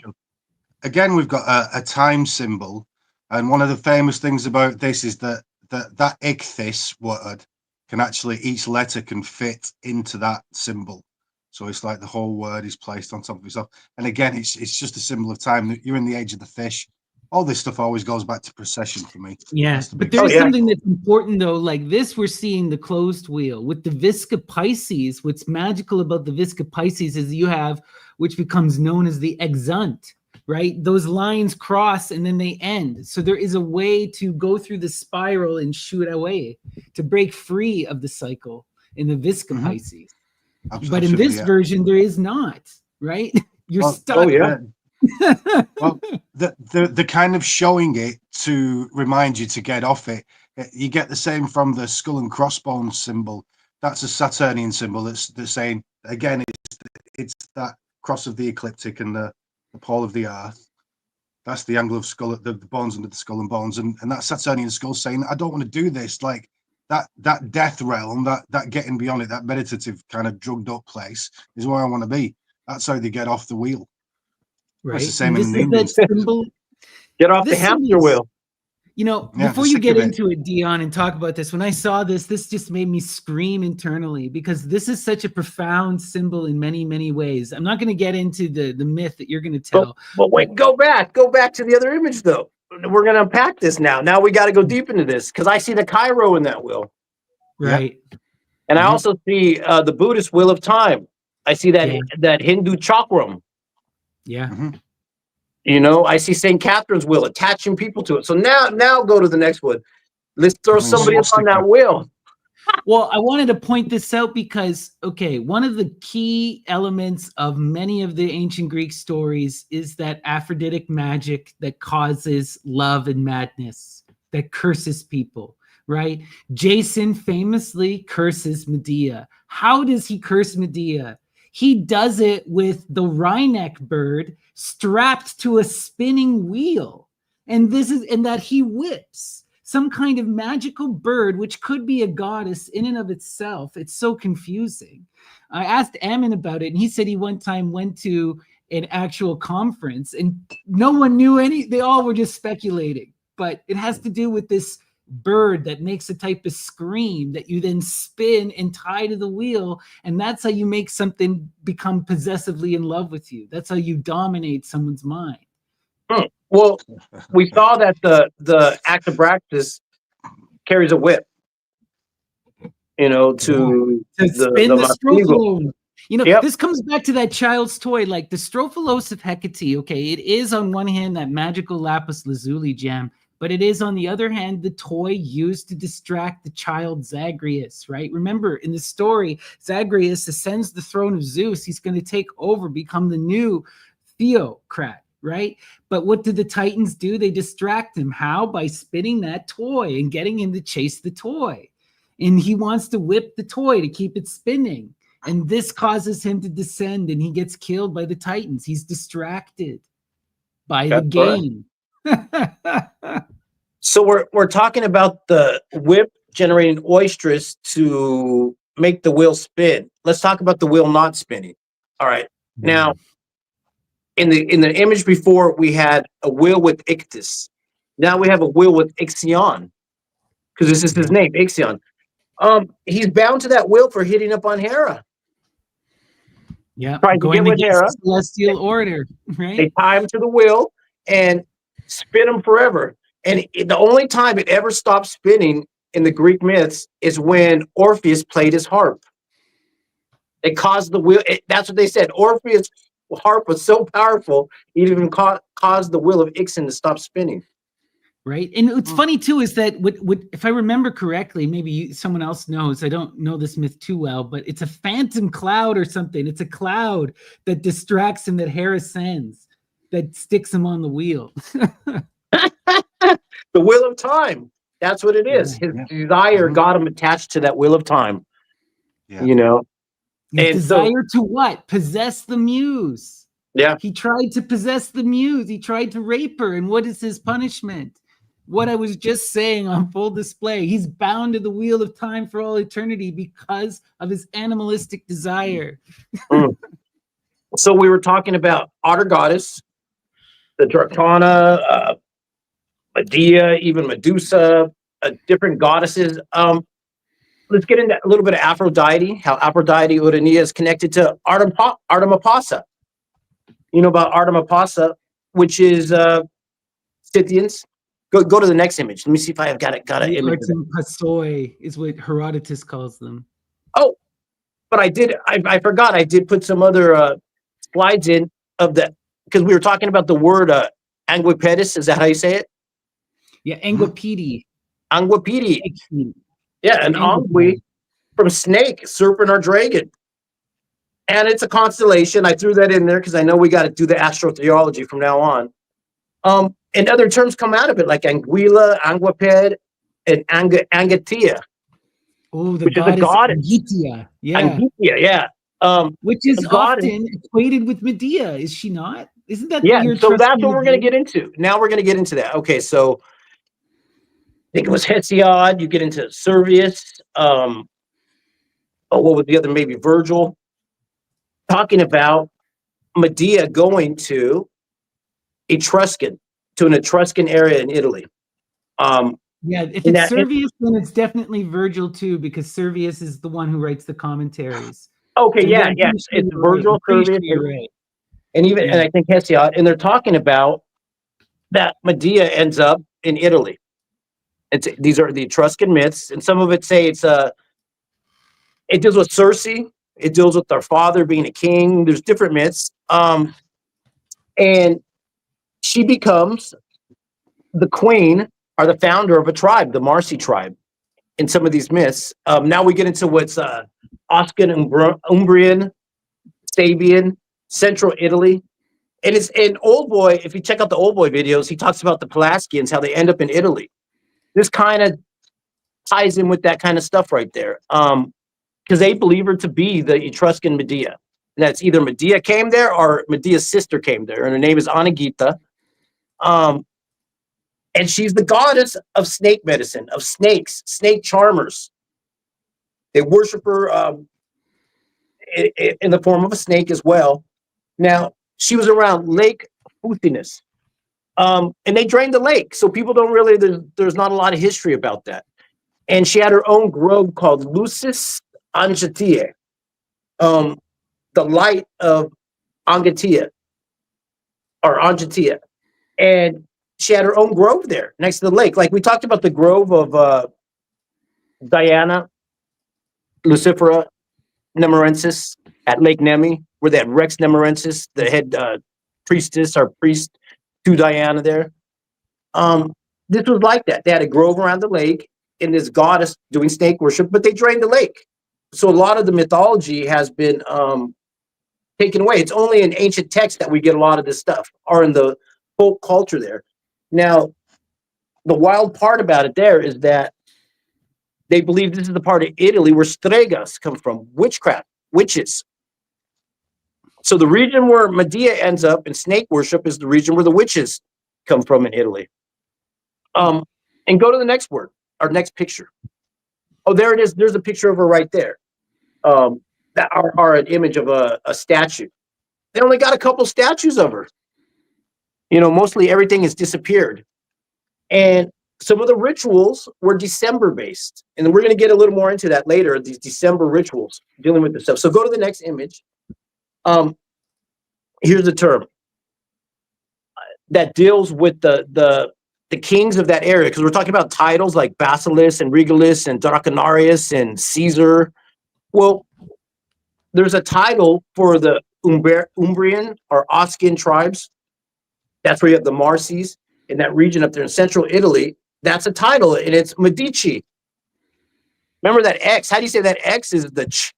Again, we've got a time symbol, and one of the famous things about this is that ichthys word can actually, each letter can fit into that symbol. So it's like the whole word is placed on top of itself. And again, it's just a symbol of time. You're in the age of the fish. All this stuff always goes back to procession for me. Yeah, but there's something that's important though. Like this, we're seeing the closed wheel with the Visca Pisces. What's magical about the Visca Pisces is you have, which becomes known as the exunt, right? Those lines cross and then they end. So there is a way to go through the spiral and shoot away, to break free of the cycle in the Visca Pisces. But in this version, there is not, right? You're stuck. Oh, yeah. Well, the kind of showing it to remind you to get off it. You get the same from the skull and crossbones symbol. That's a Saturnian symbol. That's saying, again, it's that cross of the ecliptic and the pole of the earth. That's the angle of skull, the bones under the skull and bones, and that Saturnian skull saying, I don't want to do this. Like that death realm, that getting beyond it, that meditative kind of drugged up place is where I want to be. That's how they get off the wheel. Right. It's the same in the Indians. symbol. Get off the hamster wheel. You know, before you get into it, Dion, and talk about this, when I saw this just made me scream internally, because this is such a profound symbol in many, many ways. I'm not going to get into the myth that you're going to tell. But wait, go back to the other image, though. We're going to unpack this now. Now we got to go deep into this, because I see the Cairo in that wheel. Right. And I also see the Buddhist wheel of time. I see that Hindu chakram. Yeah. You know, I see St. Catherine's wheel attaching people to it. So now go to the next one. Let's throw somebody else on that wheel. Well, I wanted to point this out because, okay, one of the key elements of many of the ancient Greek stories is that Aphroditic magic that causes love and madness, that curses people, right? Jason famously curses Medea. How does he curse Medea? He does it with the wryneck bird strapped to a spinning wheel. And that he whips some kind of magical bird, which could be a goddess in and of itself. It's so confusing. I asked Ammon about it, and he said he one time went to an actual conference and no one knew they all were just speculating. But it has to do with this bird that makes a type of scream that you then spin and tie to the wheel, and that's how you make something become possessively in love with you. That's how you dominate someone's mind. Well, we saw that the act of Abraxas carries a whip, you know, to spin the strophalos. You know, Yep. This comes back to that child's toy, like the strophalos of Hecate. Okay, it is on one hand that magical lapis lazuli gem, but it is on the other hand the toy used to distract the child Zagreus, right? Remember, in the story, Zagreus ascends the throne of Zeus. He's going to take over, become the new theocrat, right? But what did the Titans do? They distract him. How? By spinning that toy and getting him to chase the toy. And he wants to whip the toy to keep it spinning. And this causes him to descend, and he gets killed by the Titans. He's distracted by the game. So we're talking about the whip generating oestrus to make the wheel spin. Let's talk about the wheel not spinning. All right. Now, in the image before, we had a wheel with Ichthys. Now we have a wheel with Ixion, because this is his name, Ixion. He's bound to that wheel for hitting up on Hera. Yeah, trying to get with Hera. Celestial order, right? They tie him to the wheel and spin him forever. And the only time it ever stopped spinning in the Greek myths is when Orpheus played his harp. It caused the wheel. That's what they said. Orpheus' harp was so powerful, it even caused the wheel of Ixion to stop spinning. Right. And what's funny too is that if I remember correctly, maybe someone else knows, I don't know this myth too well, but it's a phantom cloud or something. It's a cloud that distracts him, that Hera sends, that sticks him on the wheel. The wheel of time. That's what it is. His desire got him attached to that wheel of time. Yeah. You know, His And so, desire to what? Possess the muse. yeah, He tried to possess the muse. He tried to rape her. And what is his punishment? What I was just saying on full display. He's bound to the wheel of time for all eternity because of his animalistic desire. so we were talking about otter goddess, the Dracana, Medea, even Medusa, different goddesses. Let's get into a little bit of Aphrodite, how Aphrodite Urania is connected to Artemipasa. You know about Artemipasa, which is Scythians. Go to the next image. Let me see if I have got an image. Artempasoi is what Herodotus calls them. Oh, but I forgot. I did put some other slides in of that because we were talking about the word anguipedis. Is that how you say it? Yeah, Anguipede. Anguipede. Yeah, an angui from snake, serpent, or dragon. And it's a constellation. I threw that in there because I know we got to do the astrotheology from now on. And other terms come out of it, like anguilla, anguiped, and angatia. Oh, the which is a goddess goddess. Angitia. Yeah. Angitia, yeah. Which is a goddess. often equated with Medea, is she not? Isn't that Yeah, your so that's trusting what we're going to Medea? get into. Now we're going to get into that. Okay, so I think it was Hesiod. You get into Servius. What was the other? Maybe Virgil. Talking about Medea going to an Etruscan area in Italy. Yeah, if it's Servius, then it's definitely Virgil too, because Servius is the one who writes the commentaries. Okay, So yeah, it's Virgil, Servius, and I think Hesiod, and they're talking about that Medea ends up in Italy. These are the Etruscan myths, and some of it say it deals with Circe, it deals with their father being a king. There's different myths, and she becomes the queen or the founder of a tribe, the Marsi tribe, in some of these myths. Now we get into what's Oscan, Umbrian, Sabian, Central Italy. And it's in Old Boy, if you check out the Old Boy videos, he talks about the Pelasgians, how they end up in Italy. This kind of ties in with that kind of stuff right there. Because they believe her to be the Etruscan Medea. And that's either Medea came there or Medea's sister came there, and her name is Anagita. And she's the goddess of snake medicine, of snakes, snake charmers. They worship her in the form of a snake as well. Now, she was around Lake Fucinus, and they drained the lake, so people don't really, there's not a lot of history about that. And she had her own grove called Lucis Angatia, the light of Angatia, or Angatia. And she had her own grove there next to the lake. Like we talked about the grove of Diana, Lucifera, Nemorensis at Lake Nemi, where they had Rex Nemorensis, the head priestess or priest to Diana there. This was like that. They had a grove around the lake and this goddess doing snake worship, but they drained the lake. So a lot of the mythology has been taken away. It's only in ancient texts that we get a lot of this stuff, or in the folk culture there. Now, the wild part about it there is that they believe this is the part of Italy where stregas come from, witchcraft, witches. So the region where Medea ends up in snake worship is the region where the witches come from in Italy. And go to the next word, our next picture. Oh, there it is. There's a picture of her right there. That are an image of a statue. They only got a couple statues of her. You know, mostly everything has disappeared. And some of the rituals were December based. And we're going to get a little more into that later, these December rituals dealing with this stuff. So go to the next image. Here's the term that deals with the kings of that area, because we're talking about titles like Basilis and Regalis and Draconarius and Caesar. Well, there's a title for the Umbrian or Oscan tribes. That's where you have the Marsis in that region up there in central Italy. That's a title, and it's Medici. Remember that X? How do you say that X is the ch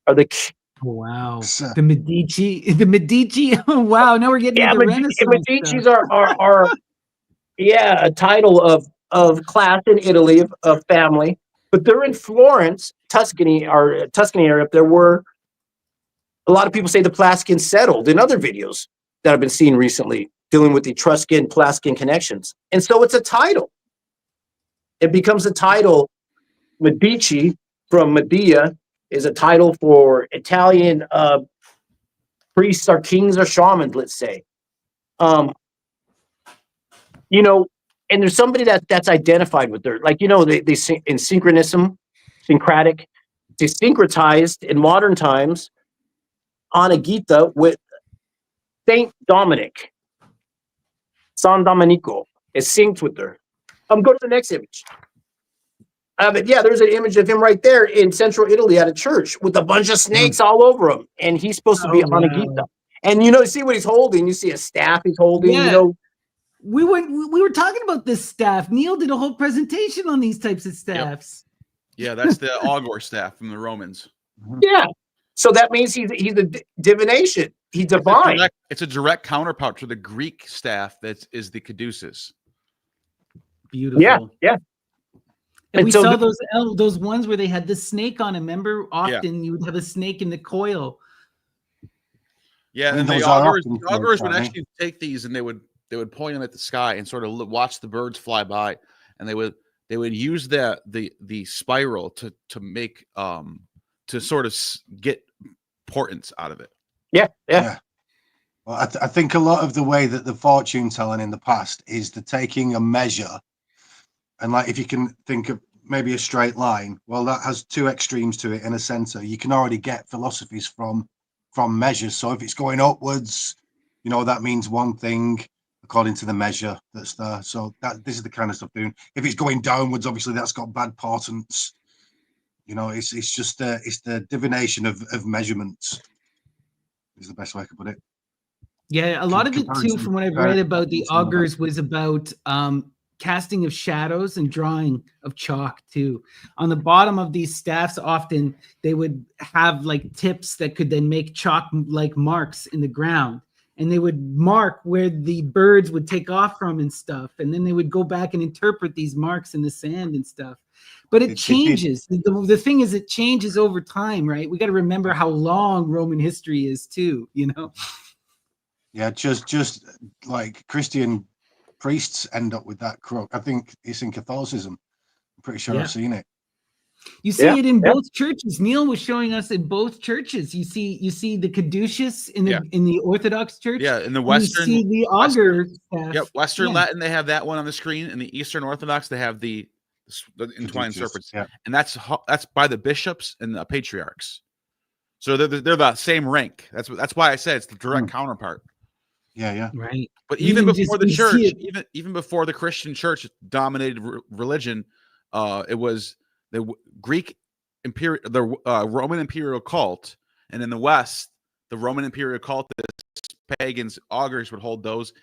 or the k? Wow. The Medici. The Medici. Oh, wow. Now we're getting into the Renaissance. Medicis are a title of class in Italy, of family. But they're in Florence Tuscany or Tuscany area up there, where a lot of people say the Plaskin settled in other videos that I've been seeing recently, dealing with the Etruscan Plaskin connections. And so it's a title. It becomes a title. Medici from Medea is a title for Italian priests or kings or shamans, let's say. You know, and there's somebody that's identified with their, like, you know, they in syncretic, they syncretized in modern times Anagita with Saint Dominic. San Domenico is synced with her. Go to the next image. But yeah, there's an image of him right there in central Italy at a church with a bunch of snakes all over him, and he's supposed to be Anagita. And you know, see what he's holding. You see a staff he's holding. Yeah. You know, We were talking about this staff. Neil did a whole presentation on these types of staffs. Yeah, that's the augur staff from the Romans. yeah. So that means he's a divination. He's divine. It's a direct counterpart to the Greek staff that is the caduceus. Beautiful. Yeah, yeah. And we so saw those ones where they had the snake on it. Remember, often you would have a snake in the coil. Yeah, and the augurs would actually take these and they would point them at the sky and sort of watch the birds fly by, and they would use the spiral to make to sort of get portents out of it. Yeah. Well, I think a lot of the way that the fortune telling in the past is the taking a measure, and like if you can think of maybe a straight line, well, that has two extremes to it in a center. You can already get philosophies from measures. So if it's going upwards, you know, that means one thing according to the measure that's there. So this is the kind of stuff doing. If it's going downwards, obviously that's got bad portents. You know, it's just it's the divination of measurements is the best way I could put it. Yeah, a lot of it too, from what I've read about the augurs, was about casting of shadows and drawing of chalk too. On the bottom of these staffs, often they would have like tips that could then make chalk like marks in the ground, and they would mark where the birds would take off from and stuff, and then they would go back and interpret these marks in the sand and stuff. But it changes. The thing is, it changes over time, right? We got to remember how long Roman history is too, you know. Yeah, just like Christian priests end up with that crook. I think it's in Catholicism. I'm pretty sure I've seen it. You see it in both churches. Neil was showing us in both churches. You see the caduceus in the Orthodox Church. Yeah, in the Western. You see the augur staff. Yep, Western Latin, they have that one on the screen. In the Eastern Orthodox, they have the entwined serpents, and that's by the bishops and the patriarchs. So they're the same rank. That's why I said it's the direct counterpart. Yeah, right. But even before the church, even before the Christian church dominated religion, it was the Greek imperial, the Roman imperial cult, and in the West, the Roman imperial cultists, pagans, augurs would hold those.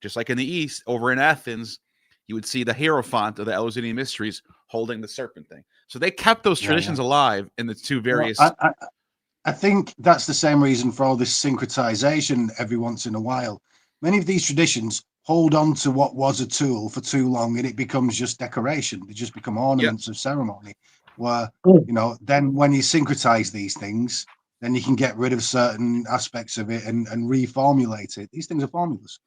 Just like in the East, over in Athens, you would see the Hierophant of the Eleusinian Mysteries holding the serpent thing. So they kept those traditions alive in the two various. Well, I think that's the same reason for all this syncretization every once in a while. Many of these traditions hold on to what was a tool for too long, and it becomes just decoration. They just become ornaments of ceremony. Where, you know, then when you syncretize these things, then you can get rid of certain aspects of it and reformulate it. These things are formulas.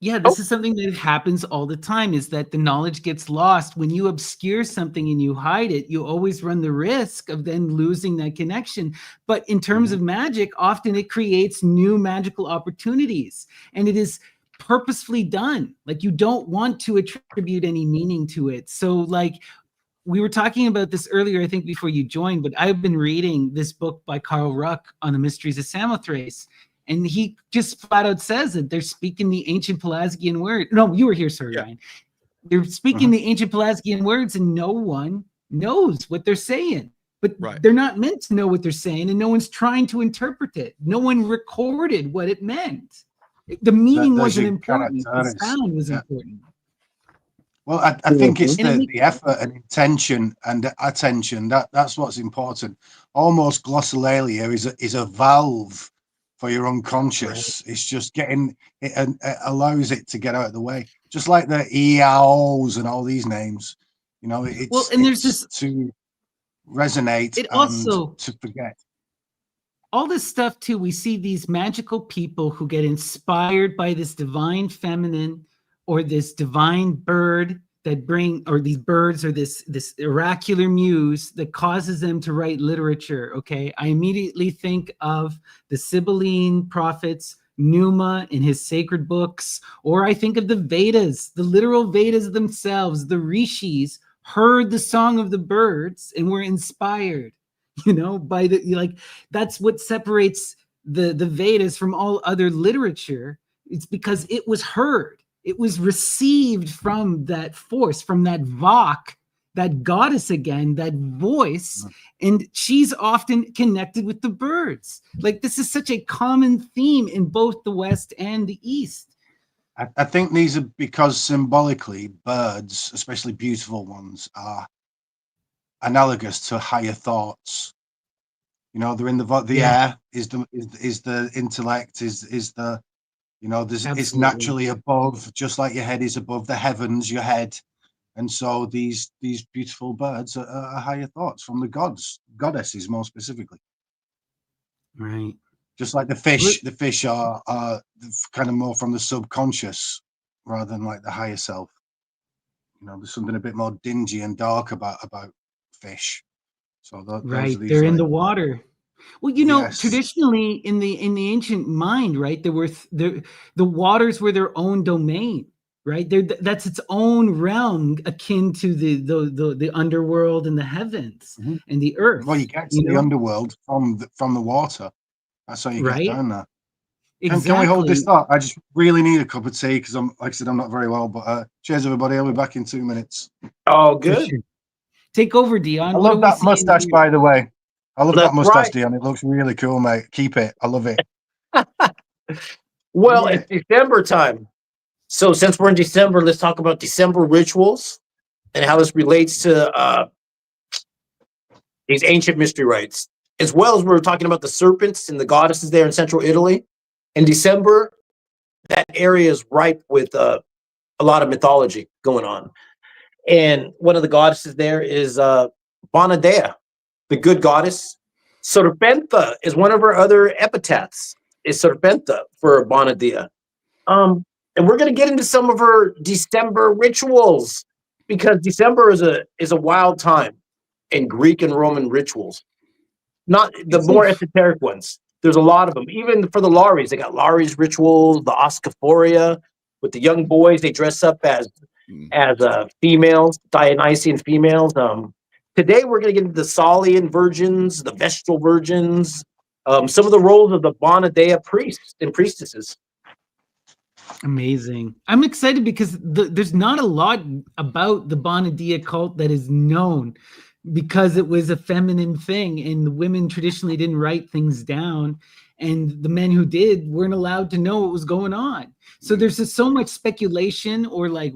Yeah, this is something that happens all the time, is that the knowledge gets lost. When you obscure something and you hide it, you always run the risk of then losing that connection. But in terms of magic, often it creates new magical opportunities, and it is purposefully done. Like, you don't want to attribute any meaning to it. So like, we were talking about this earlier, I think before you joined, but I've been reading this book by Carl Ruck on the mysteries of Samothrace. And he just flat out says that they're speaking the ancient Pelasgian word. No, you were here, sir, Ryan. They're speaking the ancient Pelasgian words, and no one knows what they're saying. But they're not meant to know what they're saying, and no one's trying to interpret it. No one recorded what it meant. The meaning wasn't important. The sound was important. Well, I think it's the effort and intention and attention. That's what's important. Almost glossolalia is a valve for your unconscious. It's just getting it, and it allows it to get out of the way, just like the EAOs and all these names, you know. It's there's this resonate It and also, to forget. all this stuff too, we see these magical people who get inspired by this divine feminine or this divine bird that bring, or these birds, or this oracular muse that causes them to write literature. Okay, I immediately think of the Sibylline prophets, Numa in his sacred books, or I think of the Vedas, the literal Vedas themselves. The rishis heard the song of the birds and were inspired, by the, like, that's what separates the Vedas from all other literature. It's because it was heard. It was received from that force, from that Vak, that goddess again, that voice, and she's often connected with the birds. Like, this is such a common theme in both the West and the East. I think these are because symbolically birds, especially beautiful ones, are analogous to higher thoughts. They're in the air is the intellect, is the it's Absolutely. naturally above, just like your head is above the heavens, your head. And so these beautiful birds are higher thoughts from the goddesses more specifically. Right. Just like the fish are kind of more from the subconscious rather than like the higher self. There's something a bit more dingy and dark about fish. So those Right, are these, they're in like, the water. Well, Yes. traditionally in the ancient mind, right, there were the waters were their own domain, right? That's its own realm, akin to the underworld and the heavens and the earth. Well, you get to the underworld from the water. That's how you get Right? down there. Exactly. Can we hold this thought? I just really need a cup of tea because like I said, I'm not very well. But cheers, everybody. I'll be back in 2 minutes. Oh, For good. sure. Take over, Dion. I What are love we that seeing mustache, here? by the way. I love That's that mustache, right. Dion. It looks really cool, mate. Keep it. I love it. Well, Yeah. it's December time. So since we're in December, let's talk about December rituals and how this relates to these ancient mystery rites, as well as we were talking about the serpents and the goddesses there in central Italy. In December, that area is ripe with a lot of mythology going on. And one of the goddesses there is Bona, the good goddess. Serpenta is one of her other epithets, is Serpenta for Bona. And we're going to get into some of her December rituals, because December is a wild time in Greek and Roman rituals. Not the more esoteric ones. There's a lot of them. Even for the Lares, they got Lares rituals, the Oscophoria with the young boys. They dress up as females, Dionysian females. Today we're going to get into the Salian virgins, the Vestal virgins, some of the roles of the Bona priests and priestesses. Amazing. I'm excited because there's not a lot about the Bona cult that is known, because it was a feminine thing and the women traditionally didn't write things down, and the men who did weren't allowed to know what was going on. So there's just so much speculation, or like,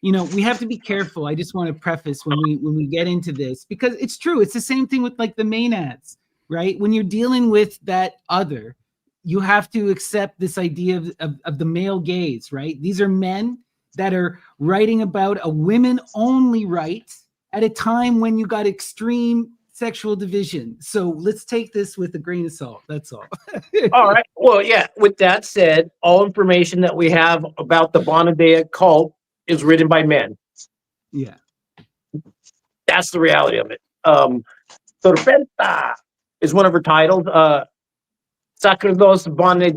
we have to be careful. I just want to preface when we get into this, because it's true. It's the same thing with like the Maenads, right? When you're dealing with that other, you have to accept this idea of the male gaze, right? These are men that are writing about a women-only right at a time when you got extreme sexual division. So let's take this with a grain of salt. That's all. All right. Well, yeah. With that said, all information that we have about the Bona cult is written by men. Yeah. That's the reality of it. Serpenta is one of her titles. Sacerdos Bona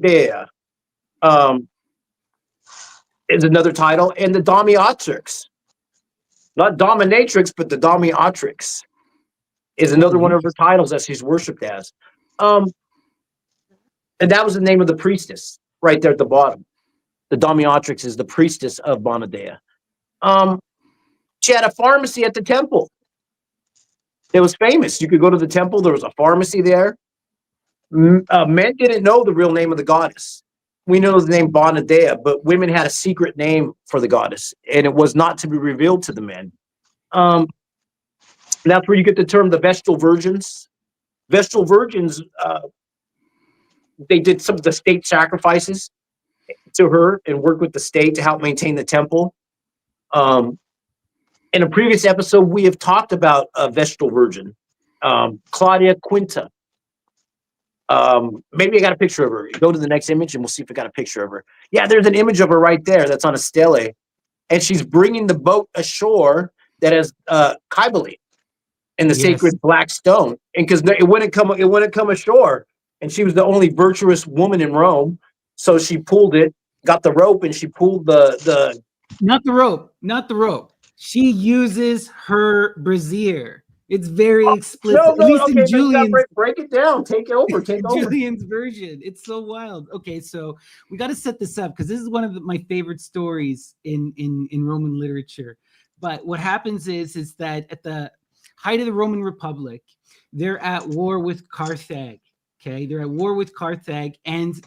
is another title, and the Dominatrix, not dominatrix, but the Dominatrix is another one of her titles that she's worshipped as. And that was the name of the priestess right there at the bottom. The Dominatrix is the priestess of Bona. She had a pharmacy at the temple. It was famous. You could go to the temple. There was a pharmacy there. Men didn't know the real name of the goddess. We know the name Bona, but women had a secret name for the goddess, and it was not to be revealed to the men. That's where you get the term the Vestal virgins. Vestal virgins, they did some of the state sacrifices to her and worked with the state to help maintain the temple. In a previous episode, we have talked about a Vestal virgin. Claudia Quinta. Maybe I got a picture of her. Go to the next image and we'll see if I got a picture of her. Yeah, there's an image of her right there that's on a stele. And she's bringing the boat ashore that has Kybele and the sacred black stone. And because it wouldn't come ashore. And she was the only virtuous woman in Rome. So she pulled it, got the rope, and she pulled the not the rope. She uses her brassiere. It's very explicit. No, At least okay, in Julian's break it down. Take over. Take over. Julian's version. It's so wild. Okay, so we got to set this up because this is one of my favorite stories in Roman literature. But what happens is that at the height of the Roman Republic, they're at war with Carthage. Okay, they're at war with Carthage, and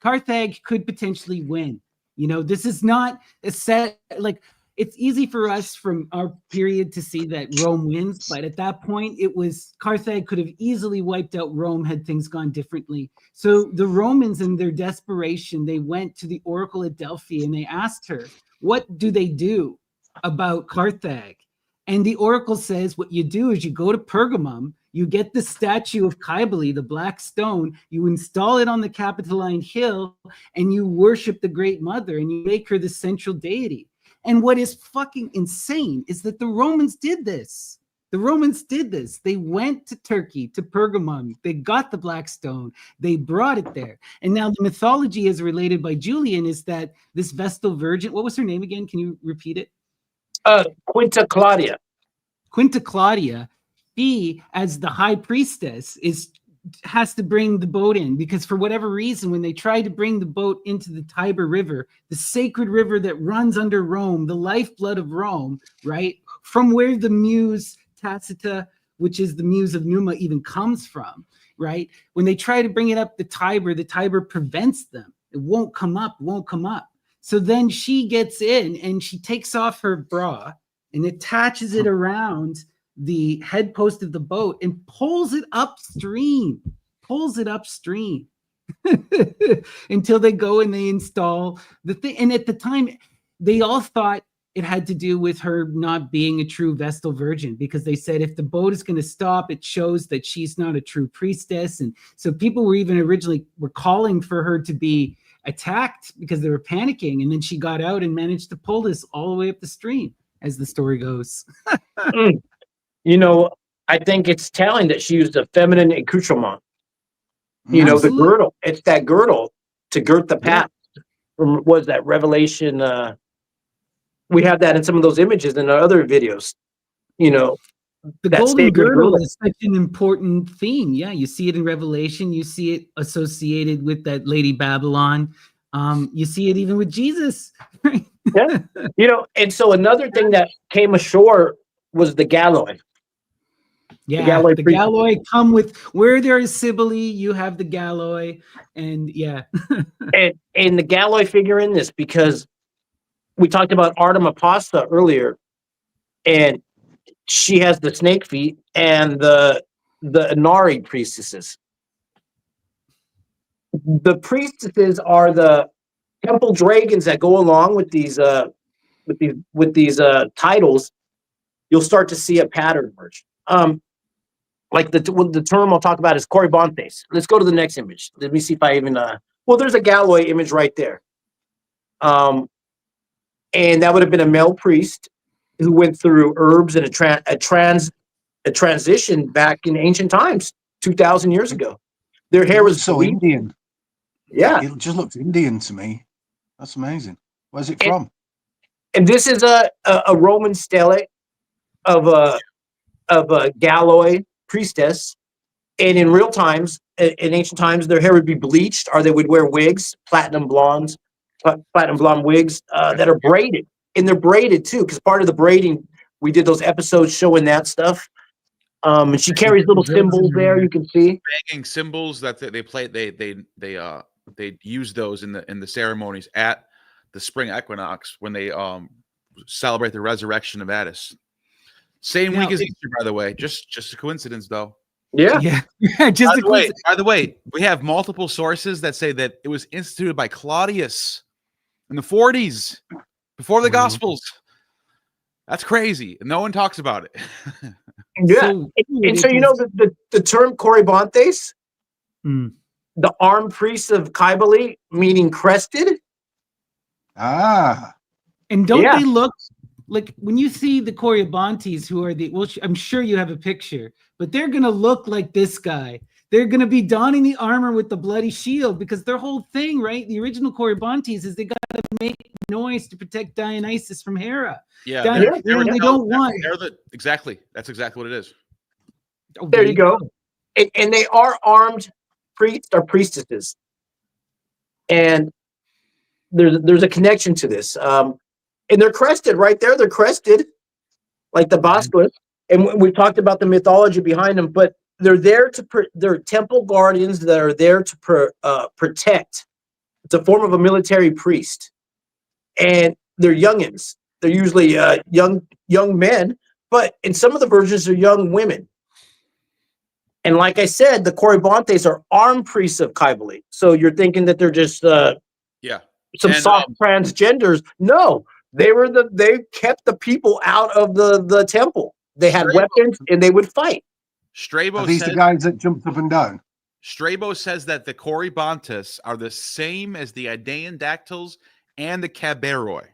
Carthage could potentially win. You know, this is not a set like. It's easy for us from our period to see that Rome wins, but at that point, it was Carthage could have easily wiped out Rome had things gone differently. So the Romans, in their desperation, they went to the Oracle at Delphi and they asked her, what do they do about Carthage? And the Oracle says, what you do is you go to Pergamum, you get the statue of Kybele, the black stone, you install it on the Capitoline Hill, and you worship the Great Mother, and you make her the central deity. And what is fucking insane is that the Romans did this. The Romans did this. They went to Turkey, to Pergamum. They got the black stone. They brought it there. And now the mythology as related by Julian is that this Vestal Virgin, what was her name again? Can you repeat it? Quinta Claudia. Quinta Claudia, she, as the high priestess, has to bring the boat in because for whatever reason, when they tried to bring the boat into the Tiber River, the sacred river that runs under Rome, the lifeblood of Rome, right? From where the muse Tacita, which is the muse of Numa, even comes from, right? When they try to bring it up the Tiber prevents them. It won't come up. So then she gets in and she takes off her bra and attaches it around the head post of the boat and pulls it upstream until they go and they install the thing. And at the time, they all thought it had to do with her not being a true Vestal Virgin because they said if the boat is going to stop, it shows that she's not a true priestess. And so people were even originally were calling for her to be attacked because they were panicking. And then she got out and managed to pull this all the way up the stream, as the story goes. You know, I think it's telling that she used a feminine accoutrement. You know, the girdle. It's that girdle to girt the path. From was that Revelation? We have that in some of those images in our other videos. You know, the golden girdle is such an important theme. Yeah, you see it in Revelation. You see it associated with that Lady Babylon. You see it even with Jesus. Yeah, you know, and so another thing that came ashore was the galloi. Yeah, the galloi come with where there is Cybele, you have the galloi, and yeah. and the galloi figure in this because we talked about Artem Apasta earlier, and she has the snake feet and the Inari priestesses. The priestesses are the temple dragons that go along with these titles. You'll start to see a pattern emerge. Like the term I'll talk about is Corybantes. Let's go to the next image. Let me see if I even well, there's a galloi image right there. And that would have been a male priest who went through herbs and a transition back in ancient times, 2,000 years ago. Their hair was so Indian. Yeah, it just looked Indian to me. That's amazing. Where's it from? And this is a Roman stele of a galloi priestess, and in real times, in ancient times, their hair would be bleached, or they would wear wigs, platinum blonde wigs that are braided, and they're braided too, because part of the braiding, we did those episodes showing that stuff. And she carries little symbols there. You can see banging symbols that they play. They use those in the ceremonies at the spring equinox when they celebrate the resurrection of Attis. Same week as Easter, by the way. Just a coincidence, though. Yeah. Just by the way, we have multiple sources that say that it was instituted by Claudius in the 40s, before the Gospels. That's crazy. No one talks about it. Yeah. So And so, you know, the term Corybantes, Hmm. the armed priests of Kybele, meaning crested. Ah, And don't Yeah. they look like when you see the Corybantes, who are the, well, I'm sure you have a picture, but they're going to look like this guy. They're going to be donning the armor with the bloody shield because their whole thing, right? The original Corybantes is they got to make noise to protect Dionysus from Hera. Yeah, They don't want. Exactly. That's exactly what it is. Oh, There you go. And they are armed priests or priestesses. And there's a connection to this. And they're crested right there. They're crested like the basilisk. And we've talked about the mythology behind them, but they're there they're temple guardians that are there to protect. It's a form of a military priest. And they're youngins. They're usually young men, but in some of the versions, they're young women. And like I said, the Corybantes are armed priests of Kybele. So you're thinking that they're just some soft transgenders. No, they kept the people out of the temple. They had weapons and they would fight. are these the guys that jumped up and down? Strabo says that the Corybantes are the same as the Idaean dactyls and the Caberoi.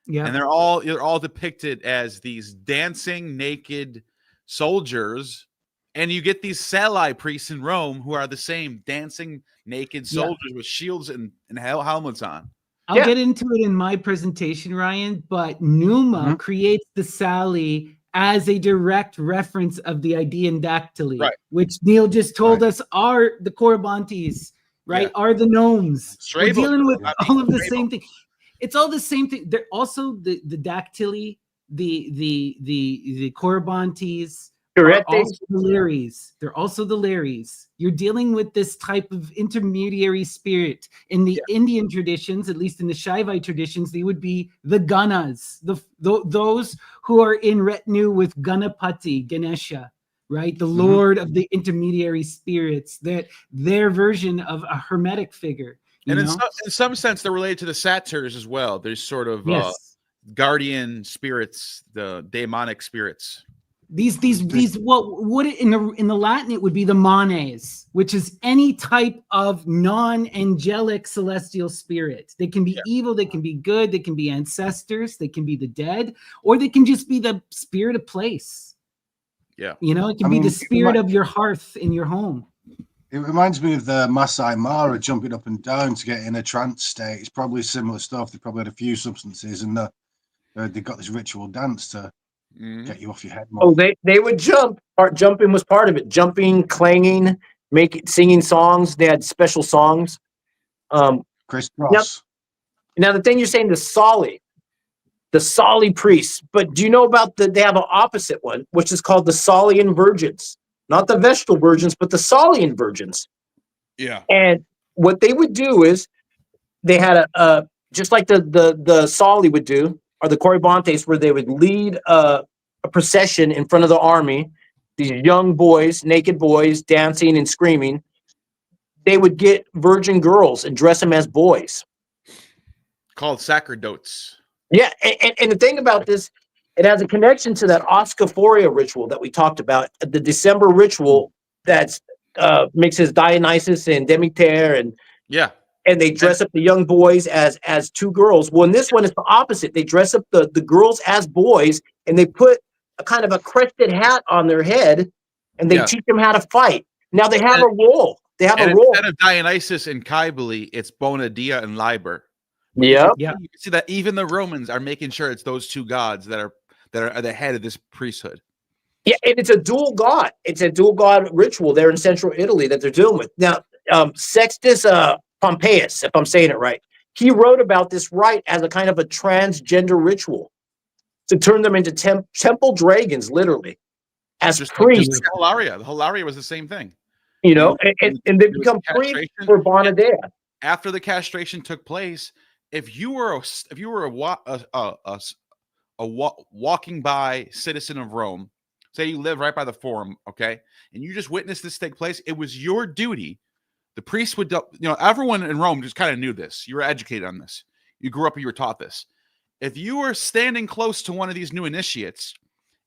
Yeah. And they're all depicted as these dancing naked soldiers. And you get these Salii priests in Rome who are the same dancing naked soldiers with shields and helmets on. I'll get into it in my presentation, Ryan, but Numa creates the Sali as a direct reference of the Idaean dactyli, which Neil just told us are the Corybantes, right? Are the gnomes. We're dealing with all of the same thing. It's all the same thing. They're also the dactyli, the Corybantes, are also the Lares. They're also the Lares. You're dealing with this type of intermediary spirit. In the Indian traditions, at least in the Shaivite traditions, they would be the Ganas, those who are in retinue with Ganapati, Ganesha, right? The Lord of the intermediary spirits, that their version of a hermetic figure. And in some sense, they're related to the satyrs as well. There's sort of guardian spirits, the demonic spirits. These what in the Latin it would be the manes, which is any type of non-angelic celestial spirit. They can be evil, they can be good, they can be ancestors, they can be the dead, or they can just be the spirit of place. Yeah. You know, it can be the spirit of your hearth in your home. It reminds me of the Masai Mara jumping up and down to get in a trance state. It's probably similar stuff. They probably had a few substances and they got this ritual dance to get you off your head more. Oh, they would jump. Jumping was part of it. Jumping, clanging, singing songs. They had special songs. Crisscross. Now the thing you're saying, the Sali priests. But do you know about they have an opposite one, which is called the Salian virgins. Not the Vestal virgins, but the Salian virgins. Yeah. And what they would do is they had a just like the Sali would do, or the Corybantes, where they would lead a procession in front of the army, these young boys, naked boys, dancing and screaming. They would get virgin girls and dress them as boys. Called sacerdotes. Yeah, and the thing about this, it has a connection to that Oscophoria ritual that we talked about, the December ritual that's mixes Dionysus and Demeter and they dress up the young boys as two girls. Well, in this one, it's the opposite. They dress up the girls as boys, and they put a kind of a crested hat on their head, and they teach them how to fight. Now they have a role. They have a role. Instead of Dionysus and Kybele, it's Bona, Dia, and Liber. Yeah. You can see that even the Romans are making sure it's those two gods that are at the head of this priesthood. Yeah, and it's a dual god. It's a dual god ritual there in central Italy that they're dealing with. Now, Sextus Pompeius, if I'm saying it right, he wrote about this rite as a kind of a transgender ritual to turn them into temple dragons, literally, as priests. Like the Hilaria was the same thing. You know, and they become priests for Bona Dea. After the castration took place, if you were a walking by citizen of Rome, say you live right by the Forum, okay, and you just witnessed this take place, it was your duty. The priest would, everyone in Rome just kind of knew this. You were educated on this. You grew up and you were taught this. If you were standing close to one of these new initiates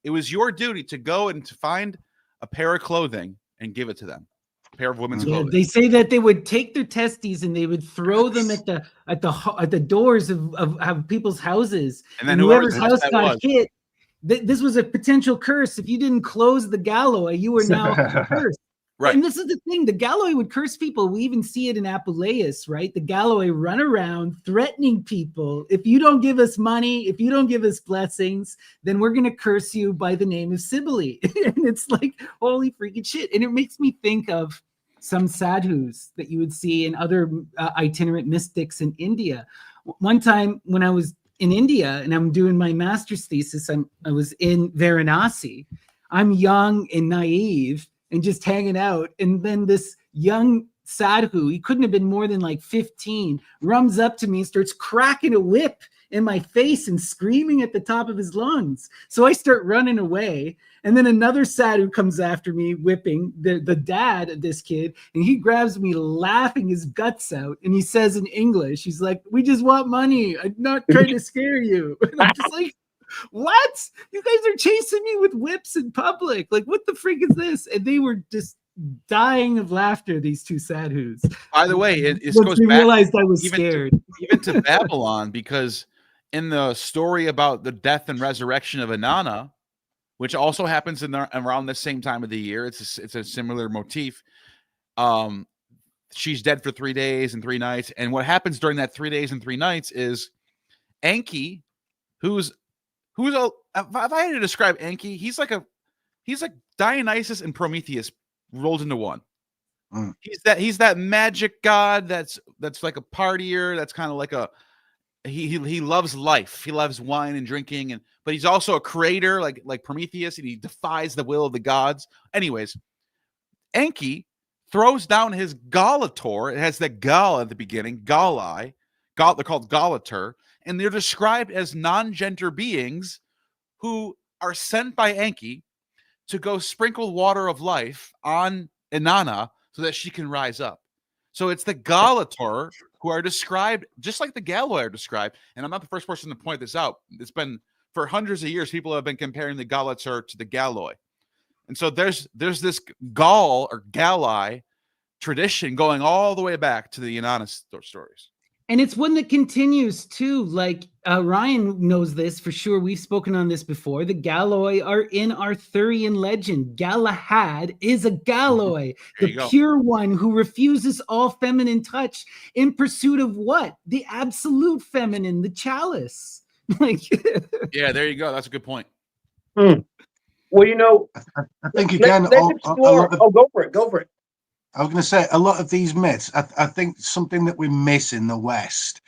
It was your duty to go and to find a pair of clothing and give it to them. A pair of women's Yeah, clothing. they say that they would take their testes and they would throw them at the doors of people's houses, And then whoever's whoever's house that got was. hit. This was a potential curse. If you didn't close the galloi, you were now cursed. Right. And this is the thing: the galloi would curse people. We even see it in Apuleius, right? The galloi run around threatening people. If you don't give us money, if you don't give us blessings, then we're going to curse you by the name of Cybele. And it's like, holy freaking shit. And it makes me think of some sadhus that you would see in other itinerant mystics in India. One time when I was in India and I'm doing my master's thesis, I was in Varanasi. I'm young and naive and just hanging out. And then this young sadhu, he couldn't have been more than like 15, runs up to me and starts cracking a whip in my face and screaming at the top of his lungs. So I start running away. And then another sadhu comes after me, whipping the dad of this kid. And he grabs me laughing his guts out. And he says in English, he's like, "We just want money. I'm not trying to scare you." And I'm just like, what? You guys are chasing me with whips in public. Like, what the freak is this? And they were just dying of laughter, these two sadhus. By the way, it Once goes we back realized I was even scared. even to Babylon, because in the story about the death and resurrection of Inanna, which also happens around the same time of the year, it's a similar motif. She's dead for 3 days and 3 nights, and what happens during that 3 days and 3 nights is Enki, who's if I had to describe Enki, he's like Dionysus and Prometheus rolled into one. He's that magic god that's like a partier, that's kind of like a he loves life, he loves wine and drinking, but he's also a creator like Prometheus, and he defies the will of the gods. Anyways, Enki throws down his Gallator. It has the Gal at the beginning, galloi. They're called gallator, and they're described as non-gender beings who are sent by Enki to go sprinkle water of life on Inanna so that she can rise up. So it's the gallator who are described just like the galloi are described. And I'm not the first person to point this out. It's been for hundreds of years, people have been comparing the gallator to the galloi. And so there's this Gaul or galloi tradition going all the way back to the Inanna stories. And it's one that continues too. Like Ryan knows this for sure. We've spoken on this before. The galloi are in Arthurian legend. Galahad is a galloi, the pure one who refuses all feminine touch in pursuit of what? The absolute feminine, the chalice. Like, yeah, there you go. That's a good point. Well, you know, I think again, go for it. Go for it. I was going to say a lot of these myths. I think something that we miss in the West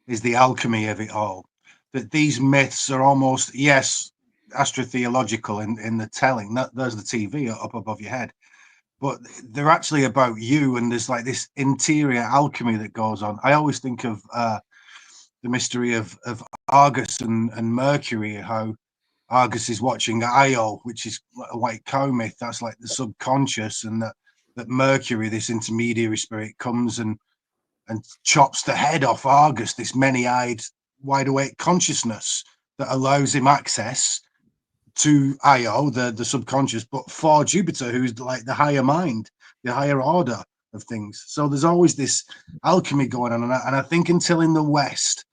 is the alchemy of it all. That these myths are almost, yes, astrotheological in the telling. There's the TV up above your head, but they're actually about you. And there's like this interior alchemy that goes on. I always think of the mystery of Argus and Mercury. How Argus is watching Io, which is a white cow myth. That's like the subconscious, and that Mercury, this intermediary spirit, comes and chops the head off Argus, this many-eyed, wide-awake consciousness that allows him access to Io, the subconscious, but for Jupiter, who's like the higher mind, the higher order of things. So there's always this alchemy going on, and I think until in the West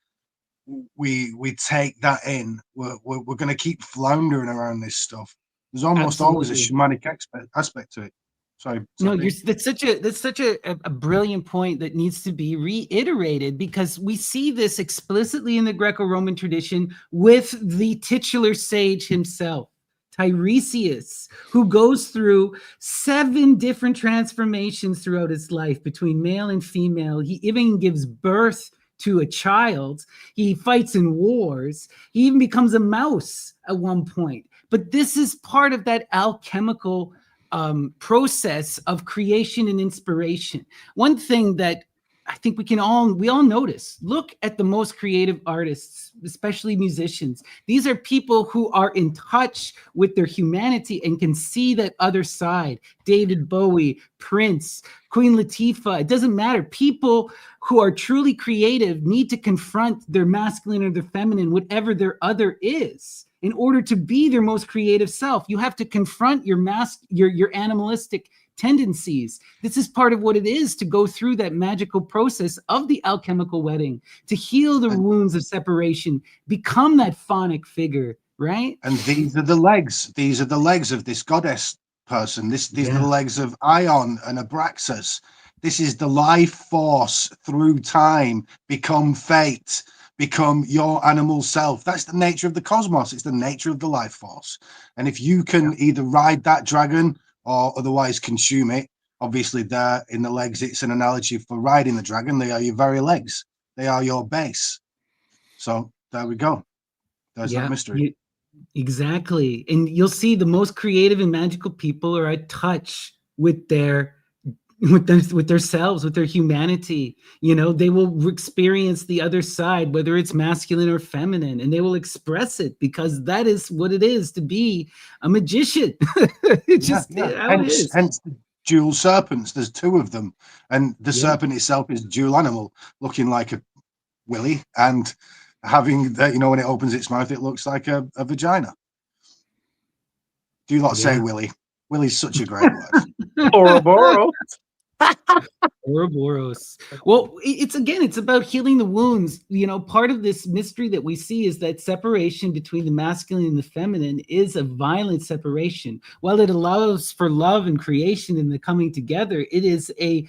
we take that in, we're going to keep floundering around this stuff. There's almost always a shamanic aspect to it. Sorry. No, that's such a brilliant point that needs to be reiterated, because we see this explicitly in the Greco-Roman tradition with the titular sage himself, Tiresias, who goes through 7 different transformations throughout his life between male and female. He even gives birth to a child. He fights in wars. He even becomes a mouse at one point. But this is part of that alchemical process of creation and inspiration. One thing that I think we all notice, look at the most creative artists, especially musicians. These are people who are in touch with their humanity and can see that other side. David Bowie, Prince, Queen Latifah, it doesn't matter. People who are truly creative need to confront their masculine or their feminine, whatever their other is. in order to be their most creative self. You have to confront your your animalistic tendencies. This is part of what it is to go through that magical process of the alchemical wedding, to heal the wounds of separation, become that phonic figure, right? And these are the legs. These are the legs of this goddess person. These are the legs of Ion and Abraxas. This is the life force through time, become fate, become your animal self. That's the nature of the cosmos. It's the nature of the life force. And if you can either ride that dragon or otherwise consume it, obviously there in the legs, it's an analogy for riding the dragon. They are your very legs. They are your base. So there we go. There's that mystery. Exactly. And you'll see the most creative and magical people are at touch with their selves, with their humanity. You know, they will experience the other side, whether it's masculine or feminine, and they will express it, because that is what it is to be a magician. It's just how it is. Hence the dual serpents. There's two of them, and the serpent itself is dual animal, looking like a willy, and having that, you know, when it opens its mouth, it looks like a vagina. Do you not say willy? Willy's such a great word. Ouroboros. Ouroboros. Well, it's about healing the wounds. You know, part of this mystery that we see is that separation between the masculine and the feminine is a violent separation. While it allows for love and creation and the coming together, it is a,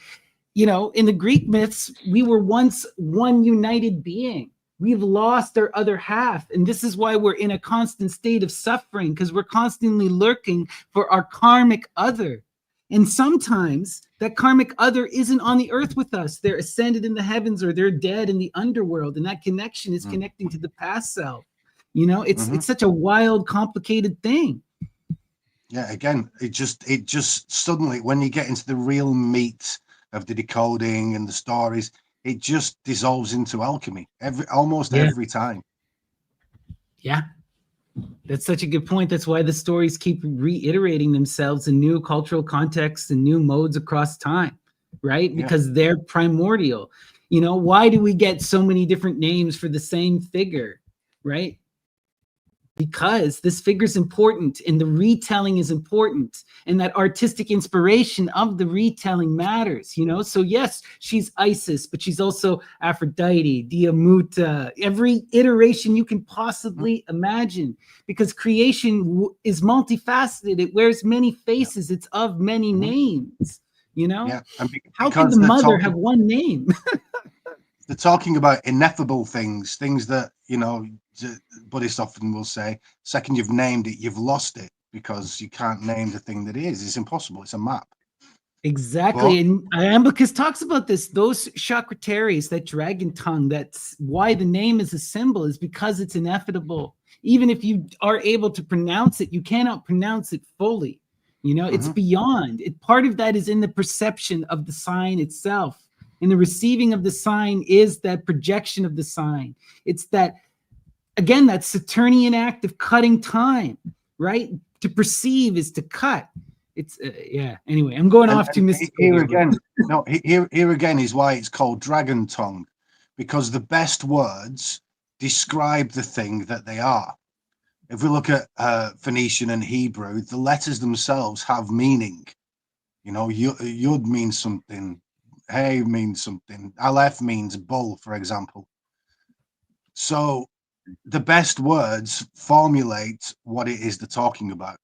you know, in the Greek myths, we were once one united being. We've lost our other half. And this is why we're in a constant state of suffering, because we're constantly lurking for our karmic other. And sometimes that karmic other isn't on the earth with us. They're ascended in the heavens, or they're dead in the underworld. And that connection is connecting to the past self. You know, it's such a wild, complicated thing. Yeah, again, it just suddenly, when you get into the real meat of the decoding and the stories, it just dissolves into alchemy almost every time. Yeah. That's such a good point. That's why the stories keep reiterating themselves in new cultural contexts and new modes across time, right? Because they're primordial. You know, why do we get so many different names for the same figure, right? Because this figure is important, and the retelling is important, and that artistic inspiration of the retelling matters, you know? So yes, she's Isis, but she's also Aphrodite, Diamuta, every iteration you can possibly imagine, because creation is multifaceted. It wears many faces. It's of many names, you know? Yeah. How can the mother have one name? They're talking about ineffable things that, you know, Buddhists often will say, second you've named it, you've lost it, because you can't name the thing that is. It's impossible. It's a map. Exactly. And Iamblichus talks about this. Those chakra-teres, that dragon tongue, that's why the name is a symbol, is because it's ineffable. Even if you are able to pronounce it, you cannot pronounce it fully. You know, it's beyond. Part of that is in the perception of the sign itself. And the receiving of the sign is that projection of the sign. It's that, again, that Saturnian act of cutting time, right? To perceive is to cut. It's anyway, I'm going off too mystical. Here again is why it's called dragon tongue, because the best words describe the thing that they are. If we look at Phoenician and Hebrew, the letters themselves have meaning. You know, Yud means something, Hey means something, Aleph means bull, for example. So the best words formulate what it is they're talking about.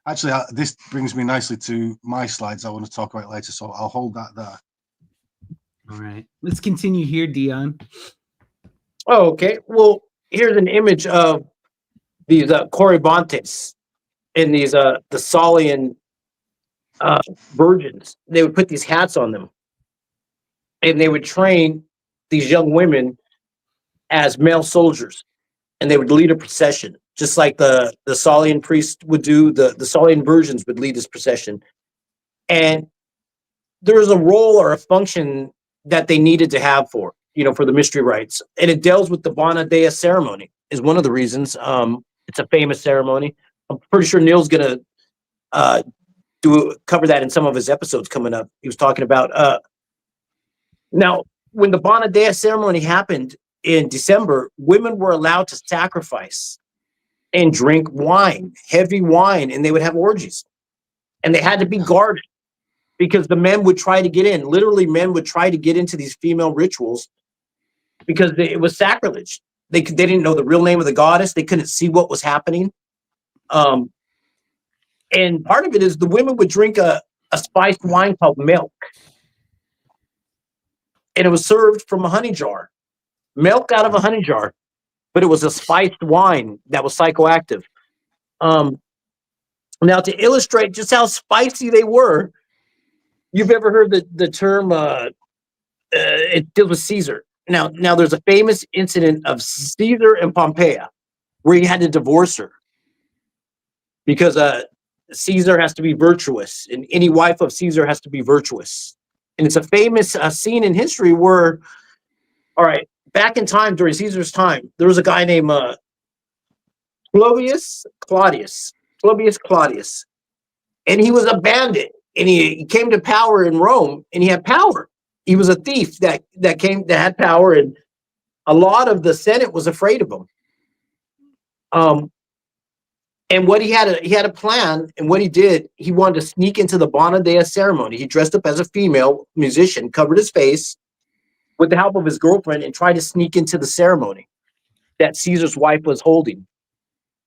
Actually, this brings me nicely to my slides I want to talk about later, so I'll hold that there. All right, let's continue here, Dion. Oh, okay. Well, here's an image of these Corybantes and these the Salian virgins. They would put these hats on them, and they would train these young women as male soldiers, and they would lead a procession, just like the Salian priest would do. The Salian virgins would lead this procession, and there's a role or a function that they needed to have for the mystery rites, and it deals with the Bona ceremony. Is one of the reasons. It's a famous ceremony. I'm pretty sure Neil's gonna cover that in some of his episodes coming up. He was talking about now when the Bona ceremony happened in December, women were allowed to sacrifice and drink wine, heavy wine, and they would have orgies. And they had to be guarded because the men would try to get in. Literally, men would try to get into these female rituals because it was sacrilege. They didn't know the real name of the goddess. They couldn't see what was happening. And part of it is the women would drink a spiced wine called milk. And it was served from a honey jar. Milk out of a honey jar. But it was a spiced wine that was psychoactive. Now, to illustrate just how spicy they were, you've ever heard the term, it deals with Caesar. Now, there's a famous incident of Caesar and Pompeia where he had to divorce her because Caesar has to be virtuous, and any wife of Caesar has to be virtuous. And it's a famous scene in history where, all right, back in time, during Caesar's time, there was a guy named Claudius, and he was a bandit, and he came to power in Rome, and he had power. He was a thief that had power, and a lot of the Senate was afraid of him. And what he had a plan, and what he did, he wanted to sneak into the Bona ceremony. He dressed up as a female musician, covered his face with the help of his girlfriend, and tried to sneak into the ceremony that Caesar's wife was holding,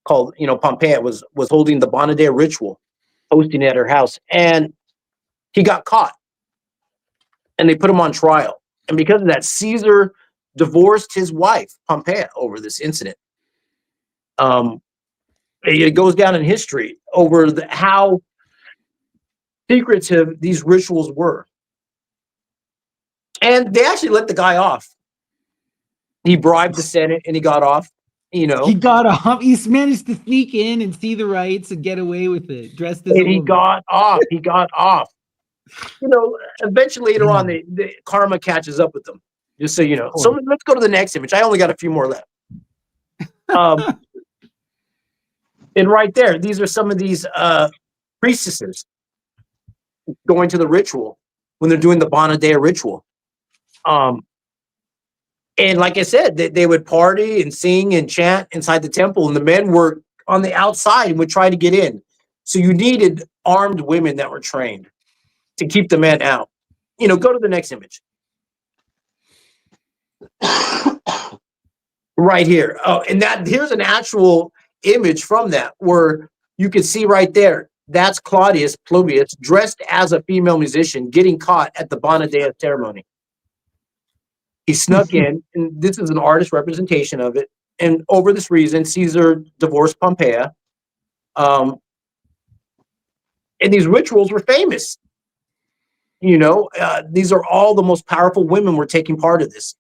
called, Pompeia was holding the Bona ritual, hosting it at her house. And he got caught, and they put him on trial. And because of that, Caesar divorced his wife, Pompeia, over this incident. It goes down in history over how secretive these rituals were. And they actually let the guy off. He bribed the Senate and he got off. He got off. He managed to sneak in and see the rights and get away with it. Dressed as and a he woman. got off. He got off. Eventually later on, the karma catches up with them. Just so you know. So let's go to the next image. I only got a few more left. And right there, these are some of these priestesses going to the ritual when they're doing the Bona ritual. And like I said, they would party and sing and chant inside the temple, and the men were on the outside and would try to get in. So you needed armed women that were trained to keep the men out. Go to the next image. Right here. Oh, and here's an actual image from that where you can see right there. That's Claudius Pluvius dressed as a female musician getting caught at the Bona ceremony. He snuck in, and this is an artist representation of it. And over this reason, Caesar divorced Pompeia. And these rituals were famous. These are all the most powerful women were taking part of this.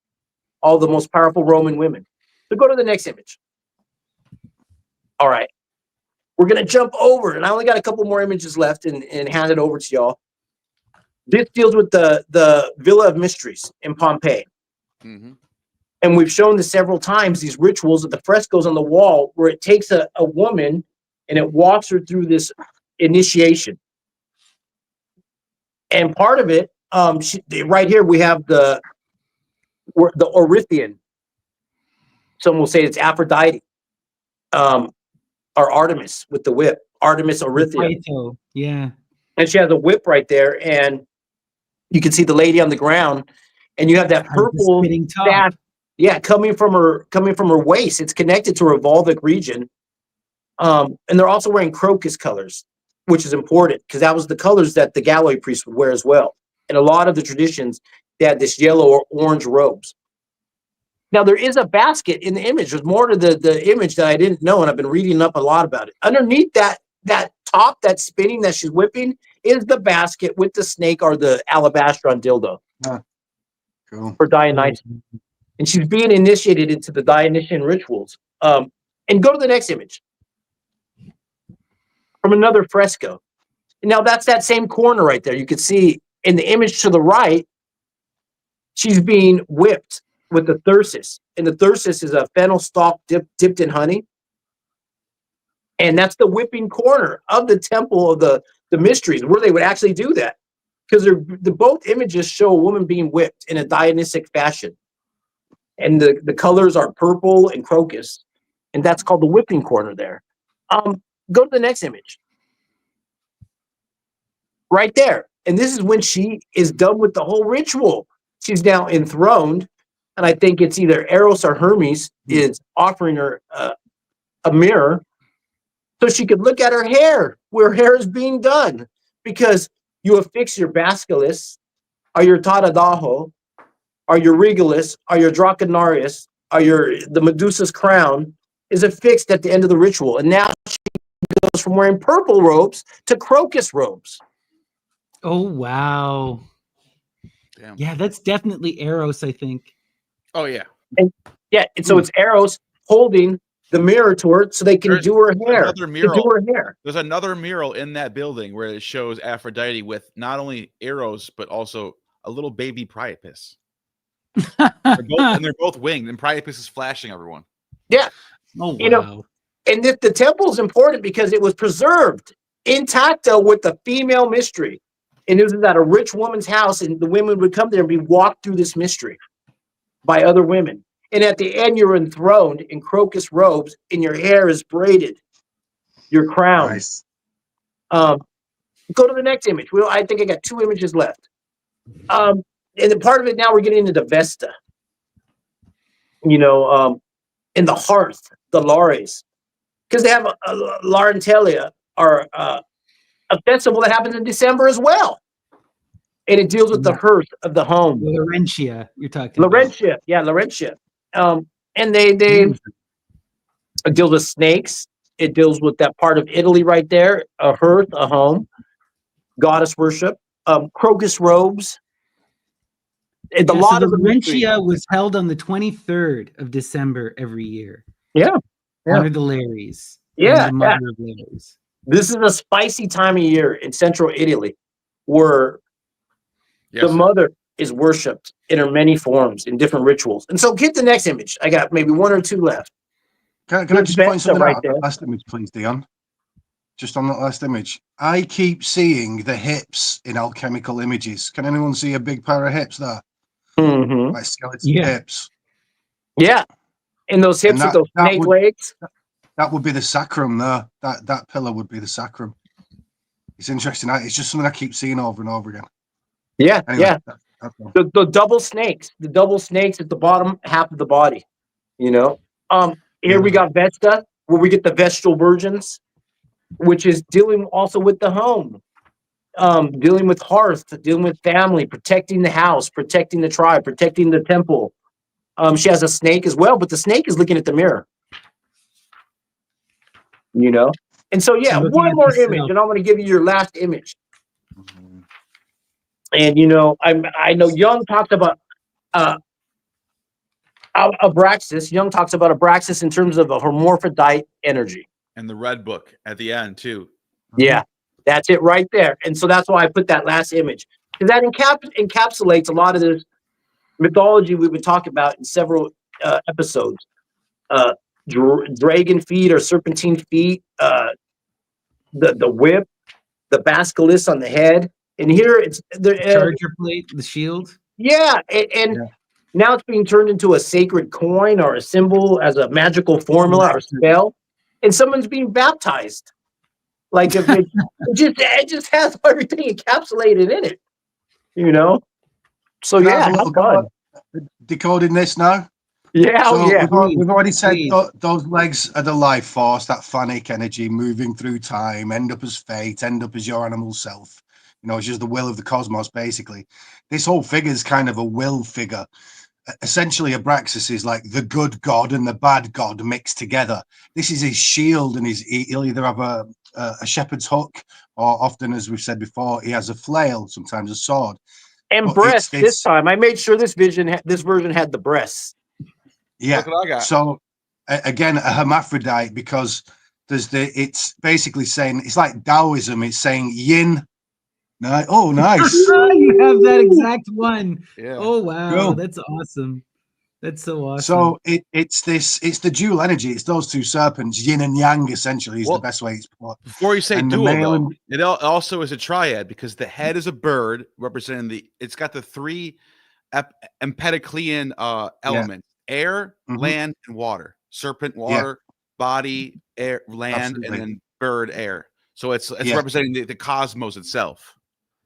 All the most powerful Roman women. So go to the next image. All right. We're going to jump over, and I only got a couple more images left and hand it over to y'all. This deals with the Villa of Mysteries in Pompeii. Mm-hmm. And we've shown this several times, these rituals of the frescoes on the wall where it takes a woman and it walks her through this initiation. And part of it, right here, we have the Orythian. Some will say it's Aphrodite. Or Artemis with the whip, Artemis Orythia. Yeah. And she has a whip right there, and you can see the lady on the ground, and you have that purple staff, coming from her waist. It's connected to her vulvic region. And they're also wearing crocus colors, which is important because that was the colors that the galloi priests would wear as well. And a lot of the traditions, they had this yellow or orange robes. Now, there is a basket in the image. There's more to the image that I didn't know, and I've been reading up a lot about it. Underneath that top that's spinning that she's whipping is the basket with the snake or the alabastron dildo. Cool. For Dionysus. And she's being initiated into the Dionysian rituals. And go to the next image. From another fresco. Now, that's that same corner right there. You can see in the image to the right, she's being whipped with the thyrsus. And the thyrsus is a fennel stalk dipped in honey. And that's the whipping corner of the temple of the mysteries where they would actually do that. Because both images show a woman being whipped in a Dionysic fashion. And the colors are purple and crocus. and that's called the whipping corner there. Go to the next image. Right there. And this is when she is done with the whole ritual. She's now enthroned, and I think it's either Eros or Hermes is offering her a mirror so she could look at her hair, where her hair is being done, because you affix your basilis, or your taradajo, or your regalis, or your draconarius, or the Medusa's crown is affixed at the end of the ritual. And now she goes from wearing purple robes to crocus robes. Oh, wow. Damn. Yeah, that's definitely Eros, I think. Oh yeah. Yeah, and so it's Eros holding the mirror to her so they can There's do her hair. another mural. To do her hair. There's another mural in that building where it shows Aphrodite with not only Eros but also a little baby Priapus. They're both winged, and Priapus is flashing everyone. Yeah. Oh, wow. You know, and the temple is important because it was preserved intacto with the female mystery. And it was at a rich woman's house, and the women would come there and be walked through this mystery by other women. And at the end, you're enthroned in crocus robes, and your hair is braided. Your crown. Nice. Go to the next image. I think I got 2 images left. And the part of it now we're getting into Vesta. You know, in the hearth, the Lares, because they have a Larentelia, or a festival that happens in December as well, and it deals with the hearth of the home. Laurentia, you're talking Laurentia, yeah, Laurentia. And they it deals with snakes. It deals with that part of Italy right there, a hearth, a home, goddess worship, crocus robes. And about. a Yeah, lot so of the the mystery. Laurentia was held on the 23rd of December every year. Yeah, yeah. One of the Lares. Yeah, and the mother of Lares. This is a spicy time of year in central Italy where Yes, the sir. mother is worshipped in her many forms, in different rituals. And so get the next image. I got maybe 1 or 2 left. Can I There's just point Vesta something right out there. on that last image, please, Dion? Just on that last image. I keep seeing the hips in alchemical images. Can anyone see a big pair of hips there? Mm-hmm. Like skeleton Yeah. hips. Yeah. And those hips with those snake legs. That would be the sacrum there. That pillar would be the sacrum. It's interesting. It's just something I keep seeing over and over again. Yeah, Anyway, yeah. that's all. The double snakes. The double snakes at the bottom half of the body. You know? Here we got Vesta, where we get the Vestal Virgins, which is dealing also with the home. Dealing with hearth, dealing with family, protecting the house, protecting the tribe, protecting the temple. She has a snake as well, but the snake is looking at the mirror. You know? And so, yeah, So looking one at more the image, self. and I'm going to give you your last image. And, you know, I know Jung talked about Abraxas. Jung talks about Abraxas in terms of a hermaphrodite energy. And the red book at the end too. Yeah, that's it right there. And so that's why I put that last image, because that encapsulates a lot of this mythology we've been talking about in several episodes. Dragon feet or serpentine feet, the whip, the basilis on the head, and here it's the Charger plate, the shield. yeah, and now it's being turned into a sacred coin or a symbol as a magical formula or spell, and someone's being baptized. Like if it just has everything encapsulated in it, you know. So Can I have yeah, a little how go fun. at decoding this now. Yeah, So oh, yeah. we've already said Please. those legs are the life force, that phanic energy moving through time, end up as fate, end up as your animal self. You know, it's just the will of the cosmos, basically. This whole figure is kind of a will figure. Essentially, Abraxas is like the good god and the bad god mixed together. This is his shield, and he'll either have a shepherd's hook, or often, as we've said before, he has a flail, sometimes a sword. And But breasts it's- this time. I made sure this version had the breasts. Yeah. Look what I got. So again, a hermaphrodite, because it's basically saying it's like Taoism. It's saying yin. Oh, nice. You have that exact one. Yeah. Oh wow, Cool. that's awesome. That's so awesome. So it's the dual energy. It's those two serpents, yin and yang. Essentially, is Well, the best way it's put. Before you say And the dual, male though, and- it also is a triad because the head is a bird representing it's got the 3 Empedoclean elements: air, Mhm. land, and water. Serpent, water, body, air, land, Absolutely. and then bird, air. So it's Yeah. representing the cosmos itself.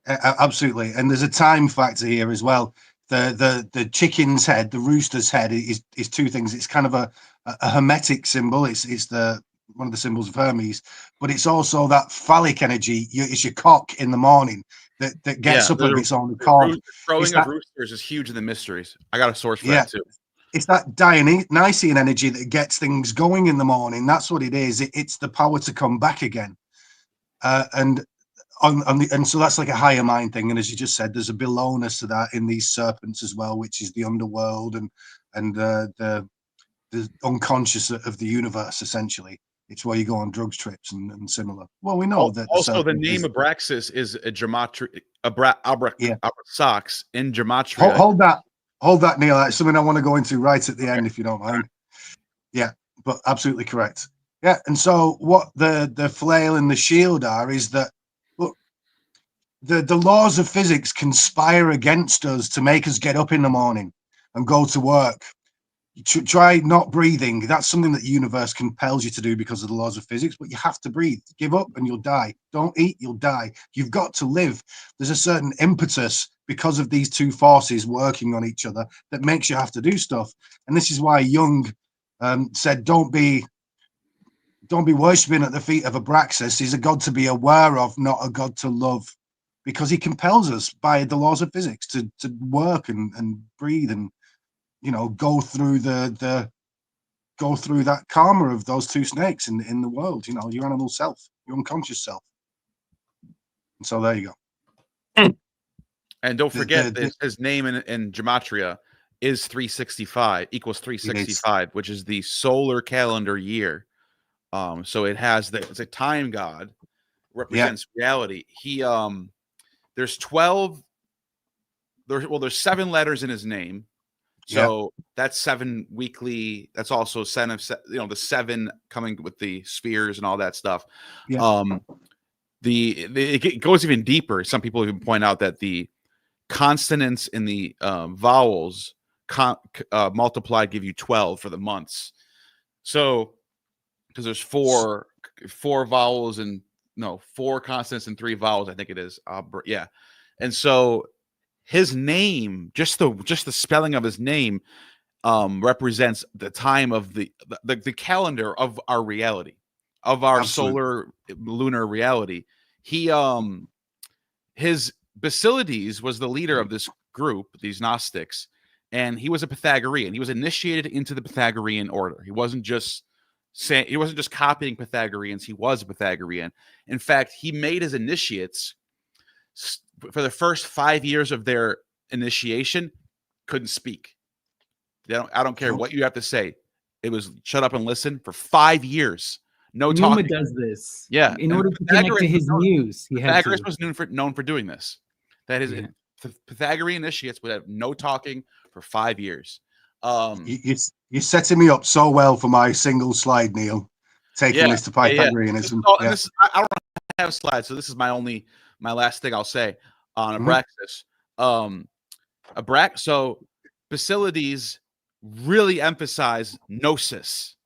Absolutely, and there's a time factor here as well. The chicken's head, the rooster's head, is two things. It's kind of a hermetic symbol. It's the one of the symbols of Hermes, but it's also that phallic energy. It's your cock in the morning that gets up of its own accord. The crowing that- of roosters is huge in the mysteries. I got a source for Yeah. that too. It's that Dionysian energy that gets things going in the morning. That's what it is. It's the power to come back again, and so that's like a higher mind thing. And as you just said, there's a belowness to that in these serpents as well, which is the underworld and the unconscious of the universe. Essentially, it's where you go on drugs trips and similar. Well, we know that Also, the name Abraxas is a gematria, Abraxas in gematria. Hold that, Neil. That's something I want to go into right at the end, if you don't mind. Yeah, but absolutely correct. Yeah, and so what the flail and the shield are is that, look, the laws of physics conspire against us to make us get up in the morning and go to work. Try not breathing. That's something that the universe compels you to do because of the laws of physics, but you have to breathe. Give up and you'll die. Don't eat, you'll die. You've got to live. There's a certain impetus because of these two forces working on each other that makes you have to do stuff. And this is why Jung said, don't be worshipping at the feet of Abraxas. He's a god to be aware of, not a god to love, because he compels us by the laws of physics to work and breathe and, you know, go through that karma of those two snakes in the world, you know, your animal self, your unconscious self. And so there you go. And don't forget that his name in gematria is 365, equals 365, which is the solar calendar year. So it has it's a time god, represents reality. He there's 12, there's 7 letters in his name. So that's 7 weekly. That's also the 7 coming with the spheres and all that stuff. Yeah. It goes even deeper. Some people even point out that the consonants in the vowels multiplied give you 12 for the months. So because there's 4 vowels and 4 consonants and 3 vowels, I think it is. And so his name, just the spelling of his name, represents the time of the calendar of our reality, of our solar lunar reality. His Basilides was the leader of this group, these Gnostics, and he was a Pythagorean. He was initiated into the Pythagorean order. He wasn't just copying Pythagoreans. He was a Pythagorean. In fact, he made his initiates for the first 5 years of their initiation, couldn't speak. I don't care what you have to say. It was shut up and listen for 5 years. No Numa talking. does this. Yeah. In order to connect to his muse, he had Pythagoras to. was known for doing this. That is, Pythagorean initiates would have no talking for 5 years. You're setting me up so well for my single slide, Neil. Taking this to Pythagoreanism. I don't have slides, so this is my last thing I'll say on Abraxas. So Basilides really emphasized gnosis.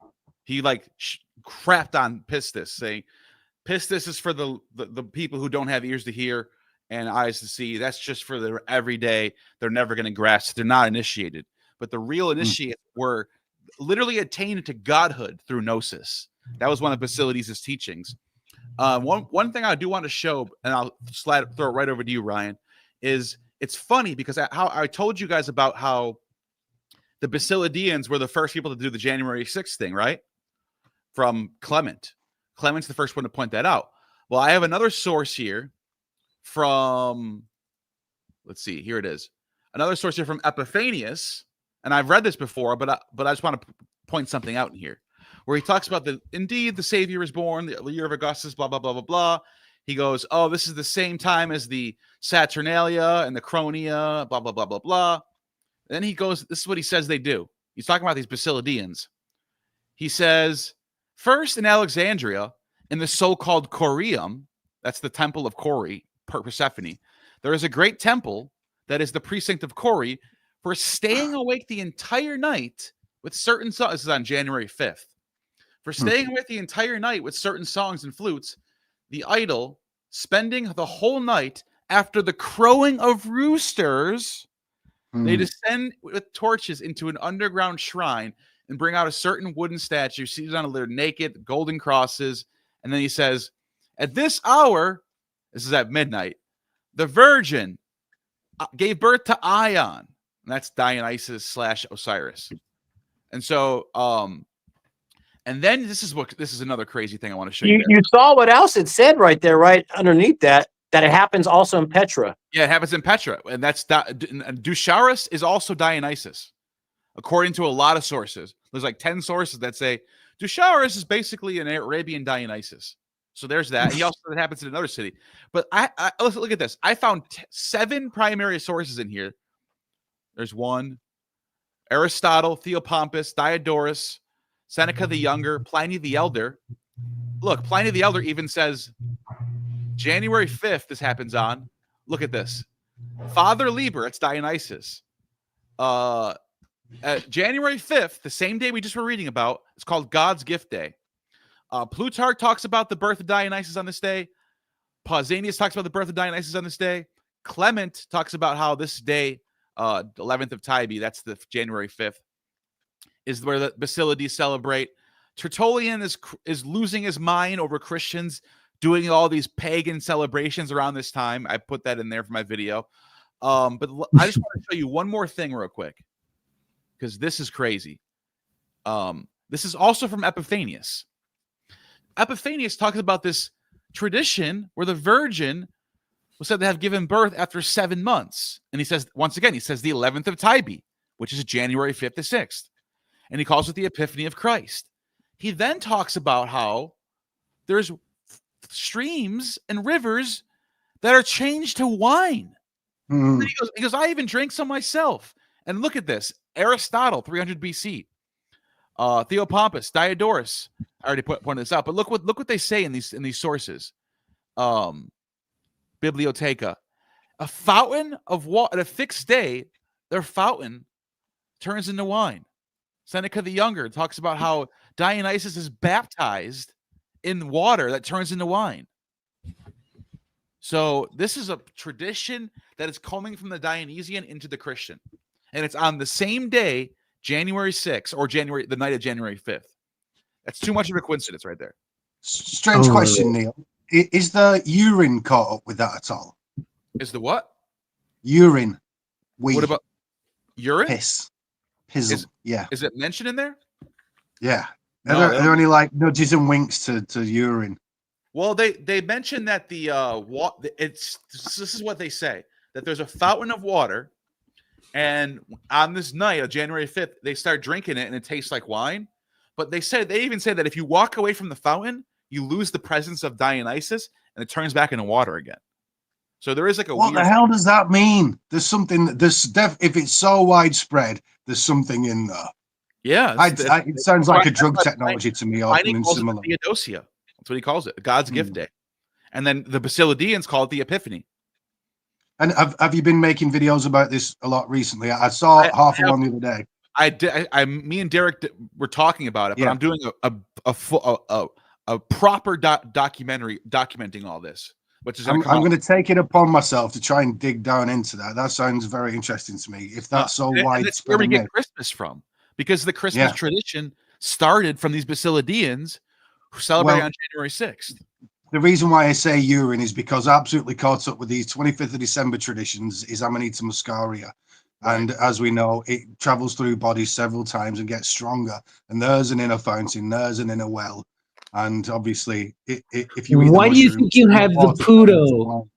He crapped on pistis, saying pistis is for the people who don't have ears to hear and eyes to see. That's just for their everyday. They're never going to grasp. They're not initiated. But the real initiates were literally attained to godhood through gnosis. That was one of Basilides' teachings. One thing I do want to show, and I'll throw it right over to you, Ryan, is it's funny because how I told you guys about how the Basilidians were the first people to do the January 6th thing, right? From Clement. Clement's the first one to point that out. Well, I have another source here from, let's see, here it is. Another source here from Epiphanius, and I've read this before, but I just want to point something out in here, where he talks about indeed the Savior is born, the year of Augustus, blah, blah, blah, blah, blah. He goes, oh, this is the same time as the Saturnalia and the Chronia, blah, blah, blah, blah, blah. And then he goes, this is what he says they do. He's talking about these Basilidians. He says, first in Alexandria, in the so-called Corium, that's the temple of Cori, Persephone, there is a great temple that is the precinct of Cori for staying awake the entire night with certain songs. This is on January 5th. For staying awake the entire night with certain songs and flutes, the idol, spending the whole night after the crowing of roosters, they descend with torches into an underground shrine and bring out a certain wooden statue seated on a litter, naked, golden crosses. And then he says, at this hour, this is at midnight, the Virgin gave birth to Ion. And that's Dionysus / Osiris. And so, and then this is another crazy thing I want to show you. You saw what else it said right there, right underneath that it happens also in Petra. Yeah, it happens in Petra. And that's Dusharis is also Dionysus, according to a lot of sources. There's like 10 sources that say Dusharis is basically an Arabian Dionysus. So there's that. He also that happens in another city. But I look at this. I found 7 primary sources in here. There's one: Aristotle, Theopompus, Diodorus, Seneca the Younger, Pliny the Elder. Look, Pliny the Elder even says January 5th this happens on. Look at this. Father Liber, it's Dionysus. January 5th, the same day we just were reading about, it's called God's Gift Day. Plutarch talks about the birth of Dionysus on this day. Pausanias talks about the birth of Dionysus on this day. Clement talks about how this day, 11th of Tiberi, that's the January 5th, is where the Basilides celebrate. Tertullian is losing his mind over Christians doing all these pagan celebrations around this time. I put that in there for my video. But I just want to show you one more thing real quick, because this is crazy. This is also from Epiphanius. Epiphanius talks about this tradition where the Virgin was said to have given birth after 7 months. And he says, once again, he says the 11th of Tiberi, which is January 5th to 6th. And he calls it the Epiphany of Christ. He then talks about how there's streams and rivers that are changed to wine. And he goes, I even drank some myself. And look at this. Aristotle, 300 BC. Theopompus, Diodorus. I already pointed this out, but look what they say in these sources. Bibliotheca. A fountain of water at a fixed day, their fountain turns into wine. Seneca the Younger talks about how Dionysus is baptized in water that turns into wine. So this is a tradition that is coming from the Dionysian into the Christian. And it's on the same day, January 6th, or the night of January 5th. That's too much of a coincidence right there. Strange question, Neil. Is the urine caught up with that at all? Is the what? Urine. What about urine? Piss. Pizzle. Yeah. Is it mentioned in there? Yeah. No, are there any like nudges and winks to urine? Well, they mentioned that this is what they say, that there's a fountain of water, and on this night of January 5th, they start drinking it and it tastes like wine. But they even say that if you walk away from the fountain, you lose the presence of Dionysus and it turns back into water again. So there is like what the hell does that mean? There's something. If it's so widespread, there's something in there. Yeah, it sounds like a drug technology to me, or something similar. Theodosia. That's what he calls it, God's gift day. And then the Basilidians call it the Epiphany. And have you been making videos about this a lot recently? I saw half of one the other day. I did. Me and Derek were talking about it, but I'm doing a proper documentary documenting all this. Which is I'm going to take it upon myself to try and dig down into that. That sounds very interesting to me. If that's so widespread, that's where we get Christmas from, because the Christmas tradition started from these Basilidians who celebrate on January 6th. The reason why I say urine is because absolutely caught up with these 25th of December traditions is Amanita muscaria. Right. And as we know, it travels through bodies several times and gets stronger. And there's an inner fountain, there's an inner well. And obviously, if you eat why do you think you have the Puto?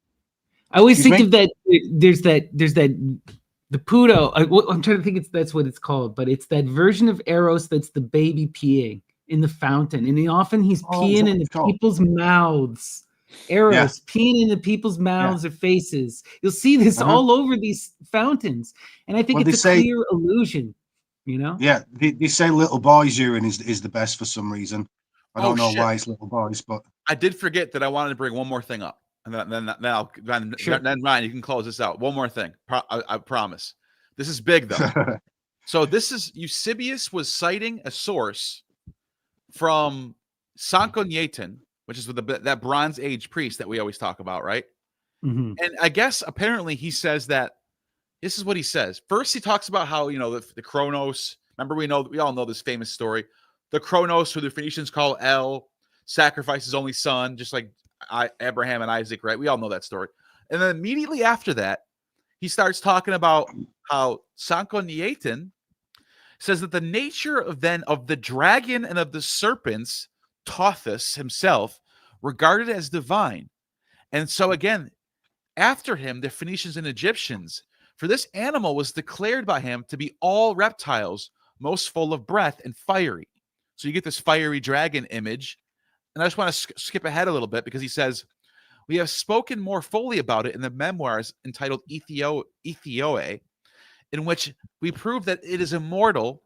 I always think of that. There's that the Puto. I'm trying to think that's what it's called, but it's that version of Eros that's the baby peeing in the fountain, and he's peeing in the people's mouths. Eros peeing in the people's mouths or faces. You'll see this all over these fountains, and I think it's a clear illusion. You know? Yeah, they say little boys' urine is the best for some reason. I don't know why it's little boys, but I did forget that I wanted to bring one more thing up, and then Ryan, you can close this out. One more thing, I promise. This is big though. So this is Eusebius was citing a source from Sankonyetin, which is with that Bronze Age priest that we always talk about, right? Mhm. And I guess apparently he says that this is what he says. First, he talks about how, you know, the Kronos. Remember, we all know this famous story. The Kronos, who the Phoenicians call El, sacrificed his only son, just like Abraham and Isaac, right? We all know that story. And then immediately after that, he starts talking about how Sankonyetin says that the nature of the dragon and of the serpents, Thothus himself, regarded as divine. And so again, after him, the Phoenicians and Egyptians, for this animal was declared by him to be all reptiles, most full of breath and fiery. So you get this fiery dragon image. And I just want to skip ahead a little bit because he says, we have spoken more fully about it in the memoirs entitled Ethioe, in which we prove that it is immortal,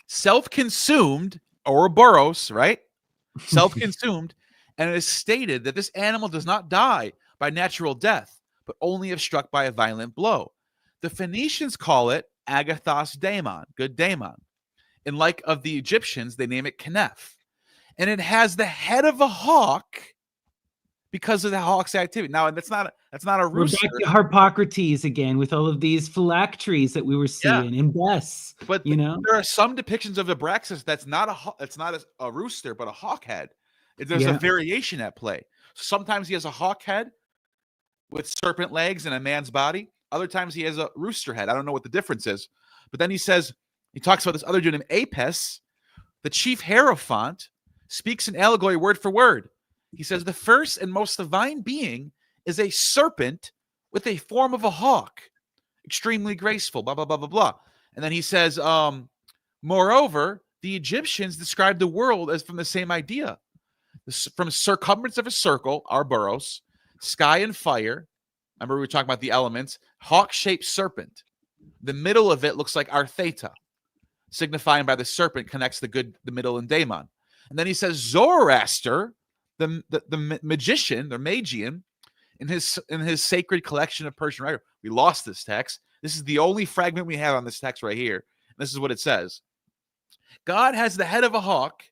self-consumed, Ouroboros, right? Self-consumed, and it is stated that this animal does not die by natural death, but only if struck by a violent blow. The Phoenicians call it agathos daemon, good daemon. And like of the Egyptians, they name it Kneph. And it has the head of a hawk because of the hawk's activity. Now, that's not a We're rooster. back to Harpocrates again with all of these phylacteries that we were seeing in Bess. But you know, there are some depictions of Abraxas that's not a rooster, but a hawk head. There's a variation at play. Sometimes he has a hawk head with serpent legs and a man's body. Other times he has a rooster head. I don't know what the difference is. But then he talks about this other dude named Apis, the chief hierophant, speaks an allegory word for word. He says, the first and most divine being is a serpent with a form of a hawk, extremely graceful, blah, blah, blah, blah, blah. And then he says, moreover, the Egyptians described the world as from the same idea. From circumference of a circle, Ouroboros, sky and fire. Remember we were talking about the elements. Hawk-shaped serpent. The middle of it looks like Artheta, signifying by the serpent connects the middle, and daemon. And then he says Zoroaster, the magician, the Magian, in his sacred collection of Persian writers. We lost this text. This is the only fragment we have on this text right here. This is what it says. God has the head of a hawk.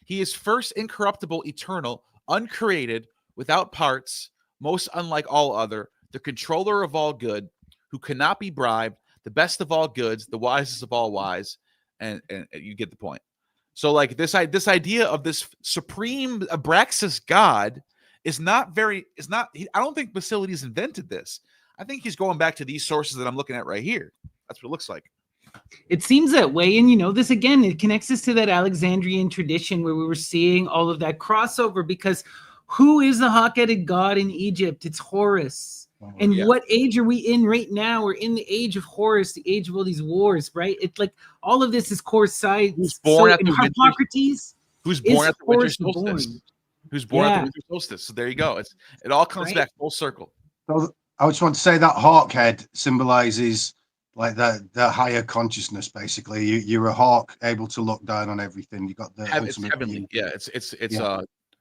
He is first incorruptible, eternal, uncreated, without parts, most unlike all other, the controller of all good, who cannot be bribed, the best of all goods, the wisest of all wise, and you get the point. So like this idea of this supreme Abraxas god I don't think Basilides invented this. I think he's going back to these sources that I'm looking at right here. That's what it looks like. It seems that way. And, you know, this again, it connects us to that Alexandrian tradition where we were seeing all of that crossover, because who is the hawk-headed god in Egypt? It's Horus. And what age are we in right now? We're in the age of Horus, the age of all these wars, right? It's like all of this is coincides. Who's born at the Hippocrates? Who's born at the winter solstice? Who's born at the winter solstice? So there you go. It all comes back full circle. So I just want to say that hawk head symbolizes like the higher consciousness. Basically, you're a hawk able to look down on everything. You got the it's heavenly. Yeah,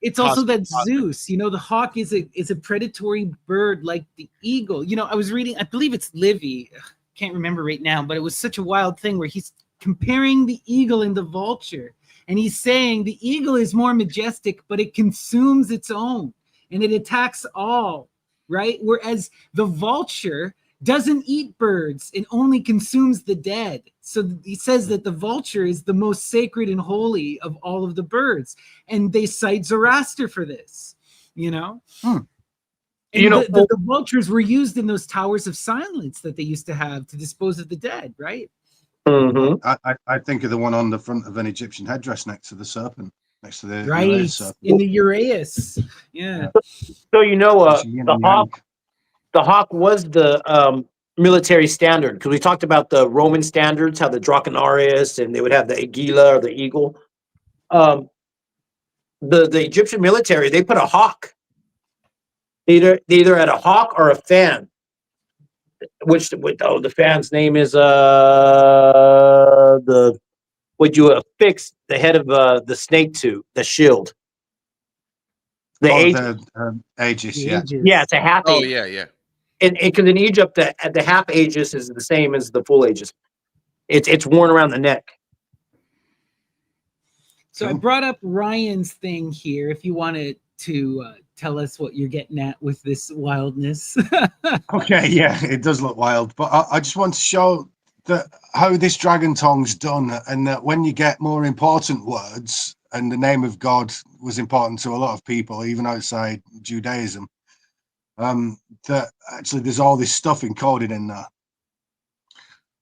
it's also that Zeus, you know, the hawk is a predatory bird like the eagle. You know, I was reading, I believe it's Livy, can't remember right now, but it was such a wild thing where he's comparing the eagle and the vulture. And he's saying the eagle is more majestic, but it consumes its own and it attacks all, right? Whereas the vulture doesn't eat birds and only consumes the dead. So he says that the vulture is the most sacred and holy of all of the birds. And they cite Zoroaster for this, you know? And the vultures were used in those towers of silence that they used to have to dispose of the dead, right? Mm-hmm. I think of the one on the front of an Egyptian headdress next to the serpent, next to the Uraeus serpent. In the Uraeus. Yeah. So the hawk was the military standard, because we talked about the Roman standards, how the Draconarius, and they would have the Aguila or the eagle. The Egyptian military, they put a hawk. They either had a hawk or a fan. The fan's name is what you affix the head of the snake to, the shield. Aegis, yeah. Yeah, it's a half. Oh, yeah. And because in Egypt, the half Aegis is the same as the full Aegis. It's worn around the neck. So I Cool. brought up Ryan's thing here. If you wanted to tell us what you're getting at with this wildness. Okay, yeah, it does look wild, but I just want to show that how this dragon tongue's done, and that when you get more important words, and the name of God was important to a lot of people, even outside Judaism, that actually there's all this stuff encoded in there.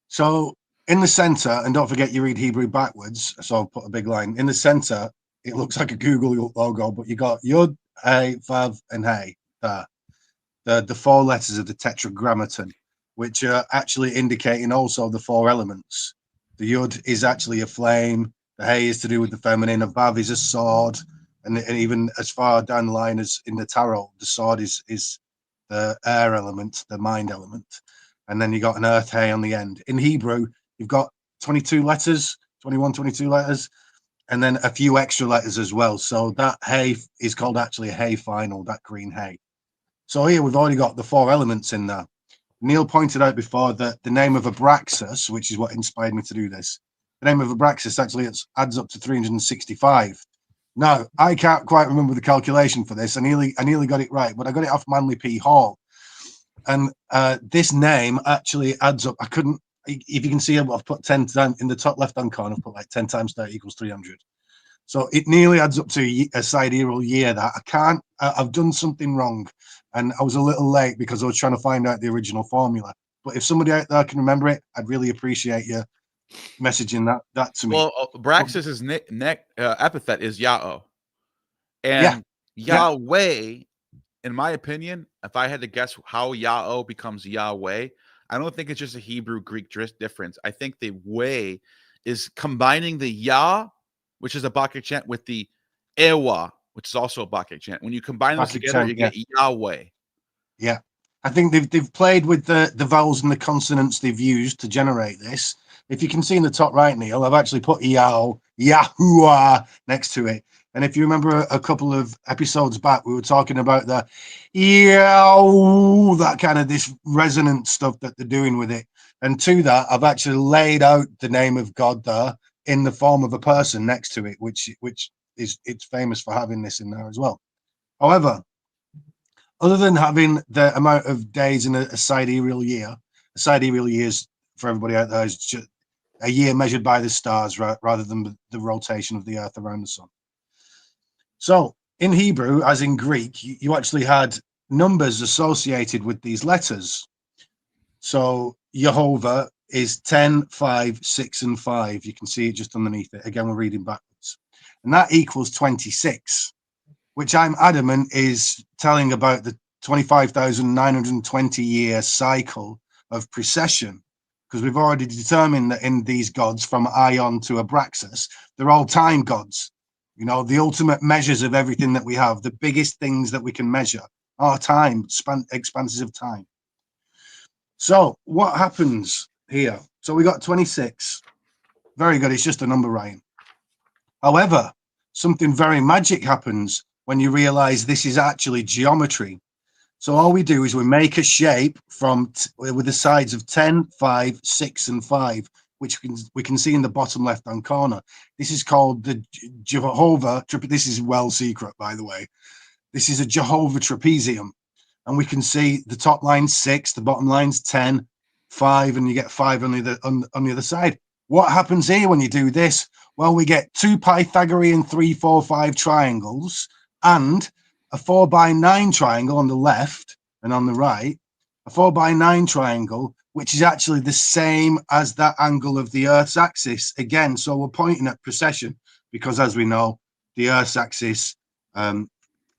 So in the center, and don't forget you read Hebrew backwards, so I'll put a big line in the center. It looks like a Google logo, but you got Yud, Hey, Vav, and Hey there. The four letters of the tetragrammaton, which are actually indicating also the four elements. The Yud is actually a flame. The Hey is to do with the feminine. A Vav is a sword, and even as far down the line as in the tarot, the sword is the air element, the mind element, and then you got an earth Hey on the end. In Hebrew, you've got 22 letters, 22 letters, and then a few extra letters as well. So that Hey is called actually a Hey final, that green Hey. So here we've already got the four elements in there. Neil pointed out before that the name of Abraxas, which is what inspired me to do this, the name of Abraxas actually adds up to 365. Now, I can't quite remember the calculation for this. I nearly got it right, but I got it off Manly P. Hall. And this name actually adds up. I couldn't, if you can see, I've put 10 times in the top left-hand corner, I've put like 10 times 30 equals 300. So it nearly adds up to a sidereal year that I've done something wrong. And I was a little late because I was trying to find out the original formula. But if somebody out there can remember it, I'd really appreciate you messaging that to me. Well, Abraxas's epithet is Yao, Yeah. and Yahweh, in my opinion, if I had to guess how Yao becomes Yahweh, I don't think it's just a Hebrew Greek difference. I think the way is combining the Yah, which is a Bacchic chant, with the Ewa, which is also a Bacchic chant. When you combine those Bacchic together, chant, you get Yahweh. Yeah. I think they've played with the vowels and the consonants they've used to generate this. If you can see in the top right, Neil, I've actually put Yao, Yahuwah next to it. And if you remember a couple of episodes back, we were talking about the Yow, that kind of this resonant stuff that they're doing with it. And to that, I've actually laid out the name of God there in the form of a person next to it, which is it's famous for having this in there as well. However, other than having the amount of days in a sidereal year is, for everybody out there, is just a year measured by the stars rather than the rotation of the earth around the sun. So in Hebrew, as in Greek, you actually had numbers associated with these letters. So Jehovah is 10, 5, 6, and 5. You can see it just underneath it. Again, we're reading backwards. And that equals 26, which I'm adamant is telling about the 25,920 year cycle of precession, because we've already determined that in these gods, from Ion to Abraxas, they're all time gods. You know, the ultimate measures of everything that we have, the biggest things that we can measure are time, expanses of time. So what happens here? So we got 26. Very good. It's just a number, Ryan. However, something very magic happens when you realize this is actually geometry. So all we do is we make a shape from with the sides of 10, 5, 6, and 5, which we can see in the bottom left-hand corner. This is called the Jehovah. This is well secret, by the way. This is a Jehovah trapezium. And we can see the top line's 6, the bottom line's 10, 5, and you get 5 on the other side. What happens here when you do this? Well, we get 2 Pythagorean 3, 4, 5 triangles and a 4x9 triangle on the left and on the right, a 4x9 triangle, which is actually the same as that angle of the Earth's axis again. So we're pointing at precession because, as we know, the Earth's axis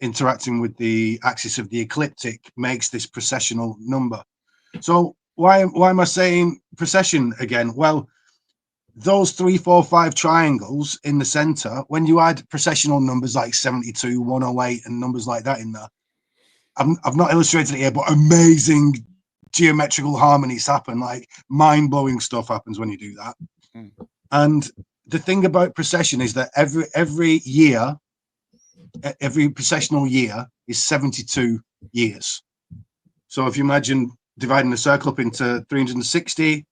interacting with the axis of the ecliptic makes this precessional number. So why am I saying precession again? Well, those 3, 4, 5 triangles in the center, when you add precessional numbers like 72, 108, and numbers like that in there, I've not illustrated it here, but amazing geometrical harmonies happen, like mind-blowing stuff happens when you do that. And the thing about precession is that every year, every precessional year is 72 years. So if you imagine dividing the circle up into 360,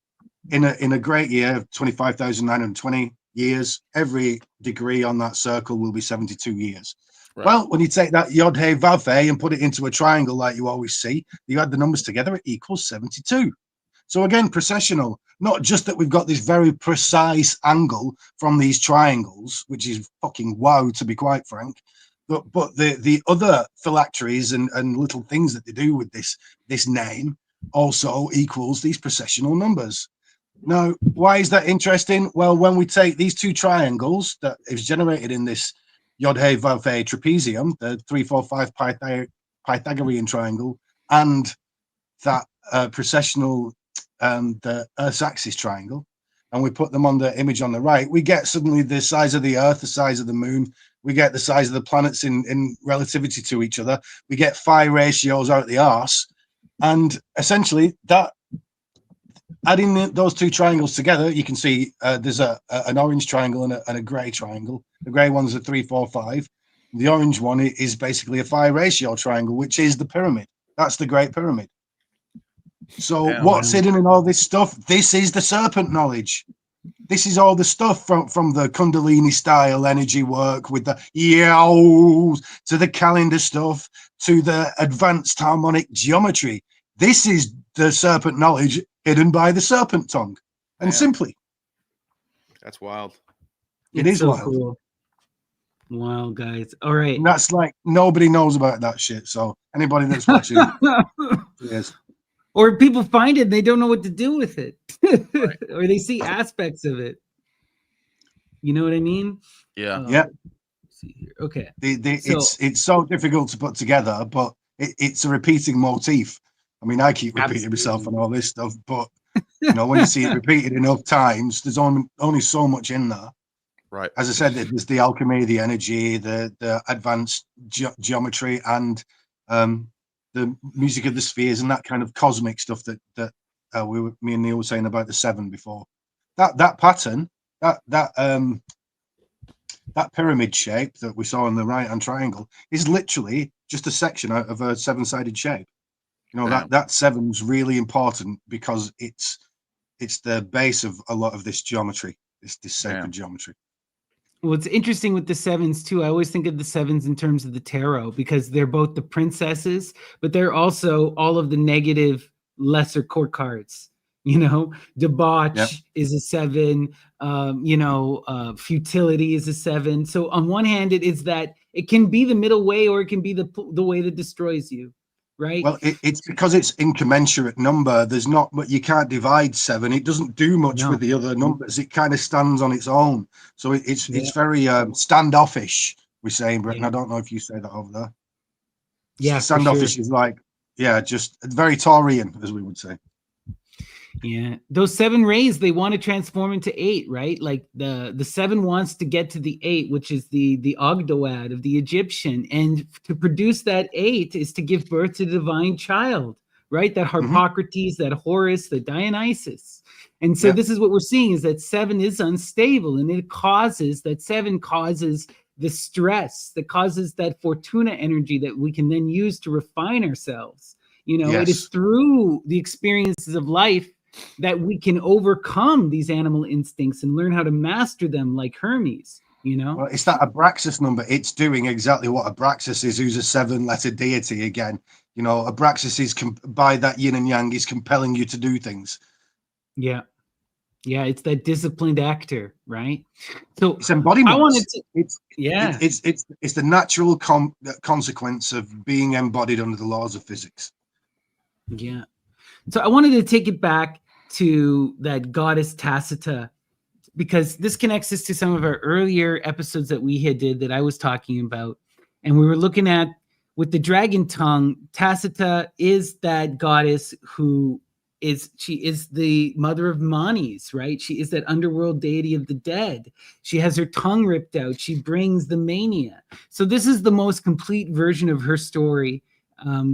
in a great year of 25,920 years. Every degree on that circle will be 72 years. Right. Well, when you take that Yod He Vav He and put it into a triangle like you always see, you add the numbers together, it equals 72. So again, processional, not just that we've got this very precise angle from these triangles, which is fucking wow, to be quite frank, but the other phylacteries and little things that they do with this name also equals these processional numbers. Now, why is that interesting? Well, when we take these two triangles that is generated in this Yod He Vav He trapezium, the 3, 4, 5 Pythagorean triangle, and that processional the Earth's axis triangle, and we put them on the image on the right, we get suddenly the size of the Earth, the size of the Moon, we get the size of the planets in relativity to each other, we get phi ratios out the arse, and essentially that adding those two triangles together, you can see there's an orange triangle and a gray triangle. The gray one's a 3, 4, 5. The orange one is basically a phi ratio triangle, which is the pyramid. That's the Great Pyramid. So Yeah, what's hidden in all this stuff? This is the serpent knowledge. This is all the stuff from the Kundalini style energy work with the yows to the calendar stuff to the advanced harmonic geometry. This is the serpent knowledge hidden by the serpent tongue. And Yeah. simply, That's wild. it It's is so wild. cool. Wow, guys. All right. And that's like nobody knows about that shit. So anybody that's watching, yes. Or people find it, they don't know what to do with it. Right. Or they see aspects of it. You know what I mean? Yeah. Yeah. Let's see here. Okay. So, it's so difficult to put together, but it's a repeating motif. I mean, I keep repeating myself and all this stuff, but you know, when you see it repeated enough times, there's only so much in there. Right. As I said, there's the alchemy, the energy, the advanced geometry, and the music of the spheres and that kind of cosmic stuff that me and Neil were saying about the 7 before. That pattern, that pyramid shape that we saw in the right-hand triangle is literally just a section out of a 7-sided shape. You know, that 7's really important because it's the base of a lot of this geometry, this sacred geometry. Well, it's interesting with the 7s too. I always think of the 7s in terms of the tarot because they're both the princesses, but they're also all of the negative lesser court cards. You know, debauch is a 7. Futility is a 7. So on one hand, it is that it can be the middle way, or it can be the way that destroys you, right? Well, it's because it's incommensurate number. There's not, but you can't divide 7. It doesn't do much with the other numbers. It kind of stands on its own. So it's very standoffish. We say in Britain. I don't know if you say that over there. Yeah, standoffish is like, just very Taurian, as we would say. Yeah, those 7 rays, they want to transform into 8, right? Like the 7 wants to get to the 8, which is the Ogdoad of the Egyptian, and to produce that 8 is to give birth to the divine child, right? That Harpocrates, that Horus, the Dionysus. And so this is what we're seeing, is that 7 is unstable, and that 7 causes the stress that causes that Fortuna energy that we can then use to refine ourselves. You know, it is through the experiences of life that we can overcome these animal instincts and learn how to master them, like Hermes, you know? Well, it's that Abraxas number. It's doing exactly what Abraxas is, who's a 7-letter deity again. You know, Abraxas is, by that yin and yang, is compelling you to do things. Yeah. Yeah, it's that disciplined actor, right? So it's embodiment. I wanted to, it's the natural consequence of being embodied under the laws of physics. Yeah. So I wanted to take it back to that goddess Tacita, because this connects us to some of our earlier episodes that we had did that I was talking about. And we were looking at, with the dragon tongue, Tacita is that goddess she is the mother of Manes, right? She is that underworld deity of the dead. She has her tongue ripped out. She brings the mania. So this is the most complete version of her story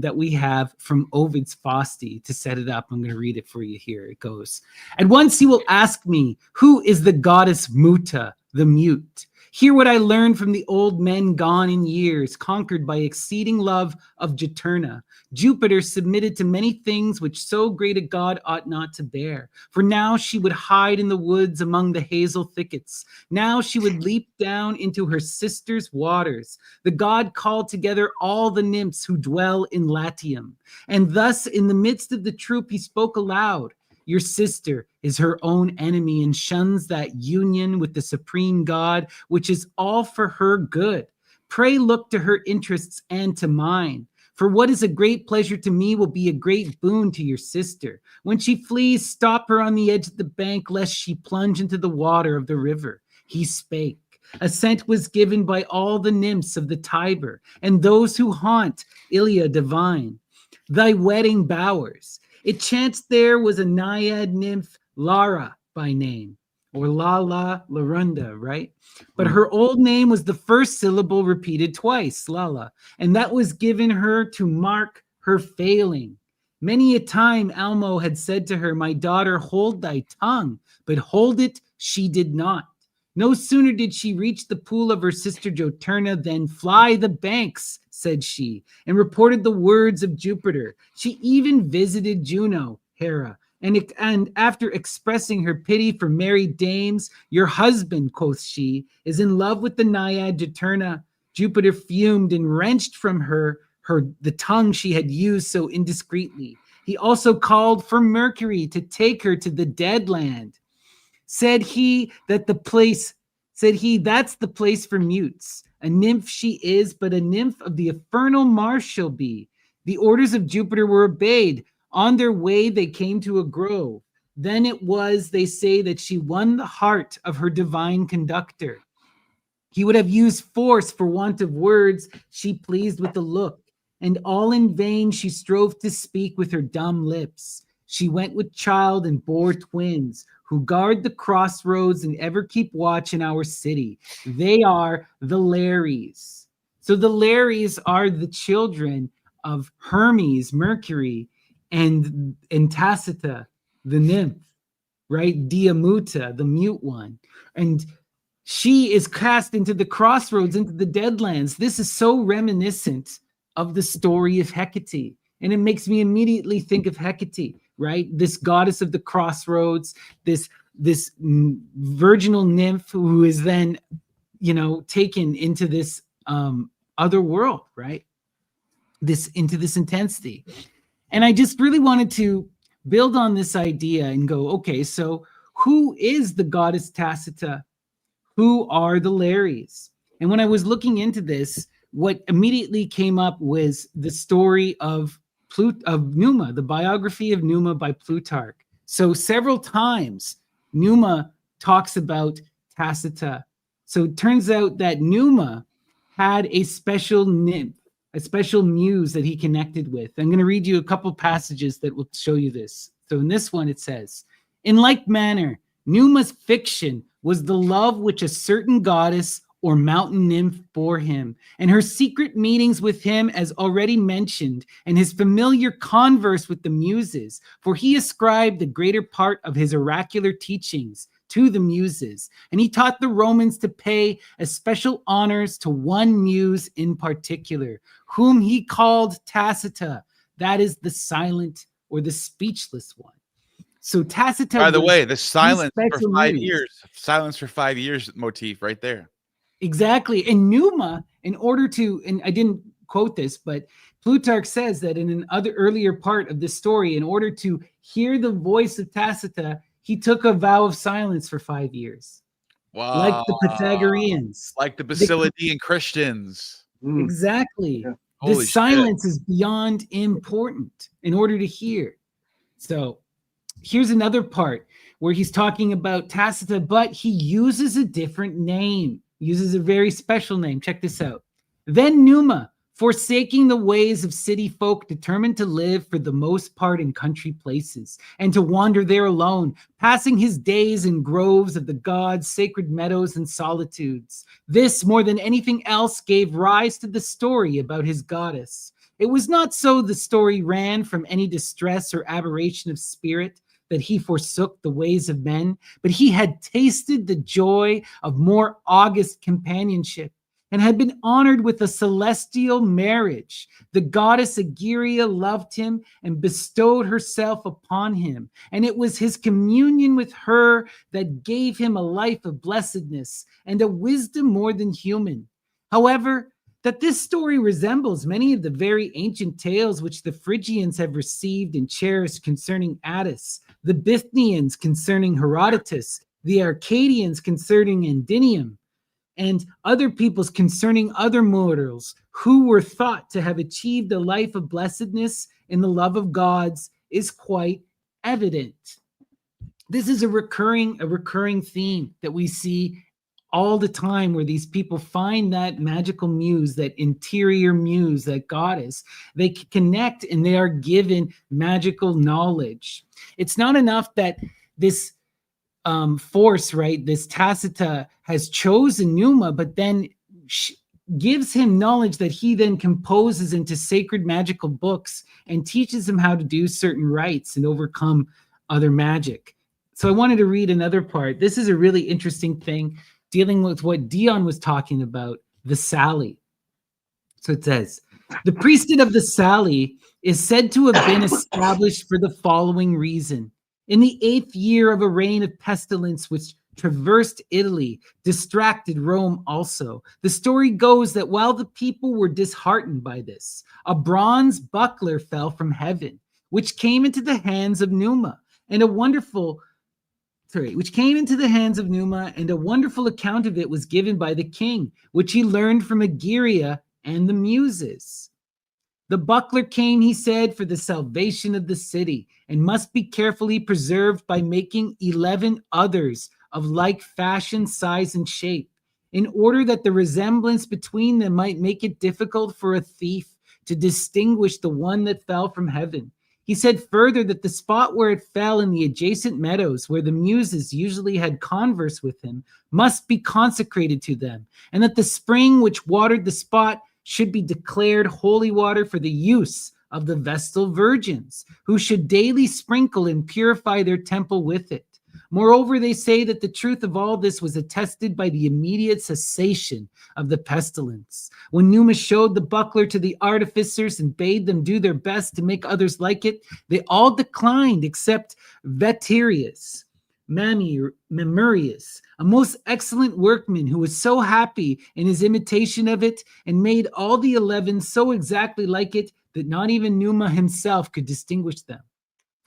that we have from Ovid's Fausti. To set it up, I'm going to read it for you here. It goes, "At once he will ask me, who is the goddess Muta, the mute? Hear what I learned from the old men gone in years, conquered by exceeding love of Juturna. Jupiter submitted to many things which so great a god ought not to bear. For now she would hide in the woods among the hazel thickets. Now she would leap down into her sister's waters. The god called together all the nymphs who dwell in Latium. And thus in the midst of the troop he spoke aloud. Your sister is her own enemy and shuns that union with the supreme God, which is all for her good. Pray look to her interests and to mine. For what is a great pleasure to me will be a great boon to your sister. When she flees, stop her on the edge of the bank, lest she plunge into the water of the river. He spake. Assent was given by all the nymphs of the Tiber, and those who haunt Ilia divine, thy wedding bowers. It chanced there was a naiad nymph, Lara by name, or Larunda, right? But her old name was the first syllable repeated twice, Lala, and that was given her to mark her failing. Many a time Almo had said to her, my daughter, hold thy tongue, but hold it she did not. No sooner did she reach the pool of her sister Joturna than fly the banks, said she, and reported the words of Jupiter. She even visited Juno, Hera, and after expressing her pity for married dames, your husband, quoth she, is in love with the naiad Juturna. Jupiter fumed and wrenched from her the tongue she had used so indiscreetly. He also called for Mercury to take her to the dead land. Said he, that's the place for mutes. A nymph she is, but a nymph of the infernal Mars shall be. The orders of Jupiter were obeyed. On their way they came to a grove. Then it was, they say, that she won the heart of her divine conductor. He would have used force for want of words. She pleased with the look, and all in vain she strove to speak with her dumb lips. She went with child and bore twins, who guard the crossroads and ever keep watch in our city. They are the Lares. So the Lares are the children of Hermes, Mercury, and Tacita, the nymph, right? Diamuta, the mute one. And she is cast into the crossroads, into the deadlands. This is so reminiscent of the story of Hecate. And it makes me immediately think of Hecate, right? This goddess of the crossroads, this virginal nymph who is then, taken into this other world, right? Into this intensity. And I just really wanted to build on this idea and go, okay, so who is the goddess Tacita? Who are the Lares? And when I was looking into this, what immediately came up was the story of Numa, the biography of Numa by Plutarch. So several times Numa talks about Tacita. So it turns out that Numa had a special nymph, a special muse that he connected with. I'm going to read you a couple passages that will show you this. So in this one it says, in like manner, Numa's fiction was the love which a certain goddess or mountain nymph bore him, and her secret meetings with him as already mentioned, and his familiar converse with the muses, for he ascribed the greater part of his oracular teachings to the muses, and he taught the Romans to pay especial honors to one muse in particular, whom he called Tacita, that is the silent or the speechless one. So Tacita. By the way, the silence for special 5 muse. years, silence for 5 years motif right there. Exactly. And Numa, in order to, and I didn't quote this, but Plutarch says that in an earlier part of this story, in order to hear the voice of Tacita, he took a vow of silence for 5 years. Wow. Like the Pythagoreans. Like the Basilidean Christians. Exactly. Yeah. The Holy silence shit. is beyond important in order to hear. So here's another part where he's talking about Tacita, but he uses a different name, uses a very special name. Check this out. Then Numa, forsaking the ways of city folk, determined to live for the most part in country places and to wander there alone, passing his days in groves of the gods, sacred meadows and solitudes. This, more than anything else, gave rise to the story about his goddess. It was not so the story ran from any distress or aberration of spirit, that he forsook the ways of men, but he had tasted the joy of more august companionship and had been honored with a celestial marriage. The goddess Egeria loved him and bestowed herself upon him, and it was his communion with her that gave him a life of blessedness and a wisdom more than human. However, that this story resembles many of the very ancient tales which the Phrygians have received and cherished concerning Attis, the Bithynians concerning Herodotus, the Arcadians concerning Endymion, and other peoples concerning other mortals who were thought to have achieved a life of blessedness in the love of gods, is quite evident. This is a recurring theme that we see all the time, where these people find that magical muse, that interior muse, that goddess. They connect and they are given magical knowledge. It's not enough that this force, right, this Tacita has chosen Numa, but then gives him knowledge that he then composes into sacred magical books and teaches him how to do certain rites and overcome other magic. So I wanted to read another part. This is a really interesting thing dealing with what Dion was talking about, the Sali. So it says, the priesthood of the Sali is said to have been established for the following reason. In the 8th year of a reign of pestilence which traversed Italy, distracted Rome also. The story goes that while the people were disheartened by this, a bronze buckler fell from heaven, which came into the hands of Numa, and a wonderful account of it was given by the king, which he learned from Egeria and the Muses. The buckler came, he said, for the salvation of the city, and must be carefully preserved by making 11 others of like fashion, size, and shape, in order that the resemblance between them might make it difficult for a thief to distinguish the one that fell from heaven. He said further that the spot where it fell in the adjacent meadows, where the Muses usually had converse with him, must be consecrated to them, and that the spring which watered the spot should be declared holy water for the use of the Vestal virgins, who should daily sprinkle and purify their temple with it. Moreover, they say that the truth of all this was attested by the immediate cessation of the pestilence. When Numa showed the buckler to the artificers and bade them do their best to make others like it, they all declined except Vetirius, Memurius, a most excellent workman who was so happy in his imitation of it and made all the 11 so exactly like it that not even Numa himself could distinguish them.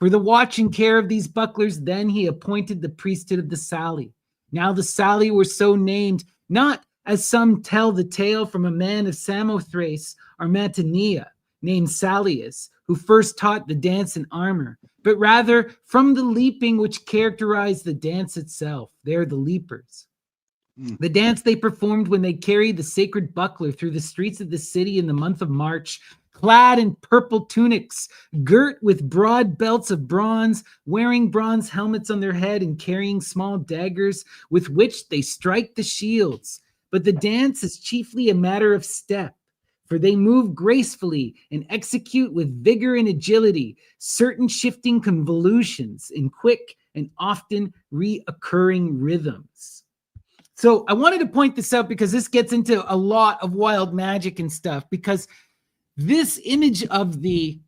For the watch and care of these bucklers, then he appointed the priesthood of the Sali. Now the Sali were so named, not as some tell the tale from a man of Samothrace or Mantinea, named Salius, who first taught the dance in armor, but rather from the leaping which characterized the dance itself. They're the leapers. The dance they performed when they carried the sacred buckler through the streets of the city in the month of March, clad in purple tunics, girt with broad belts of bronze, wearing bronze helmets on their head and carrying small daggers with which they strike the shields. But the dance is chiefly a matter of step, for they move gracefully and execute with vigor and agility certain shifting convolutions in quick and often reoccurring rhythms. So I wanted to point this out because this gets into a lot of wild magic and stuff, because this image of the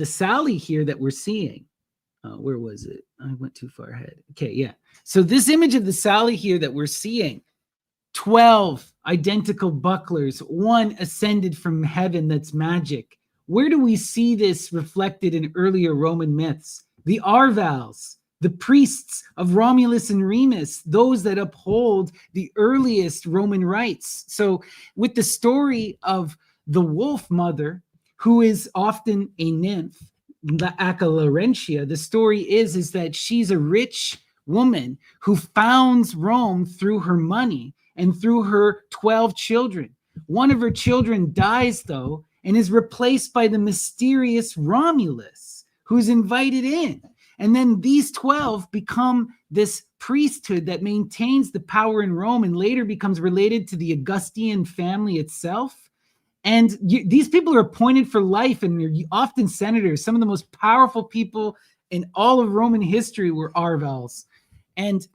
Sali here that we're seeing, where was it? I went too far ahead. Okay, yeah. So this image of the Sali here that we're seeing, 12 identical bucklers, one ascended from heaven that's magic. Where do we see this reflected in earlier Roman myths? The Arvals, the priests of Romulus and Remus, those that uphold the earliest Roman rites. So with the story of the wolf mother, who is often a nymph, the Acalarentia, the story is that she's a rich woman who founds Rome through her money and through her 12 children. One of her children dies, though, and is replaced by the mysterious Romulus, who's invited in. And then these 12 become this priesthood that maintains the power in Rome and later becomes related to the Augustan family itself. And these people are appointed for life, and they're often senators. Some of the most powerful people in all of Roman history were Arvals. And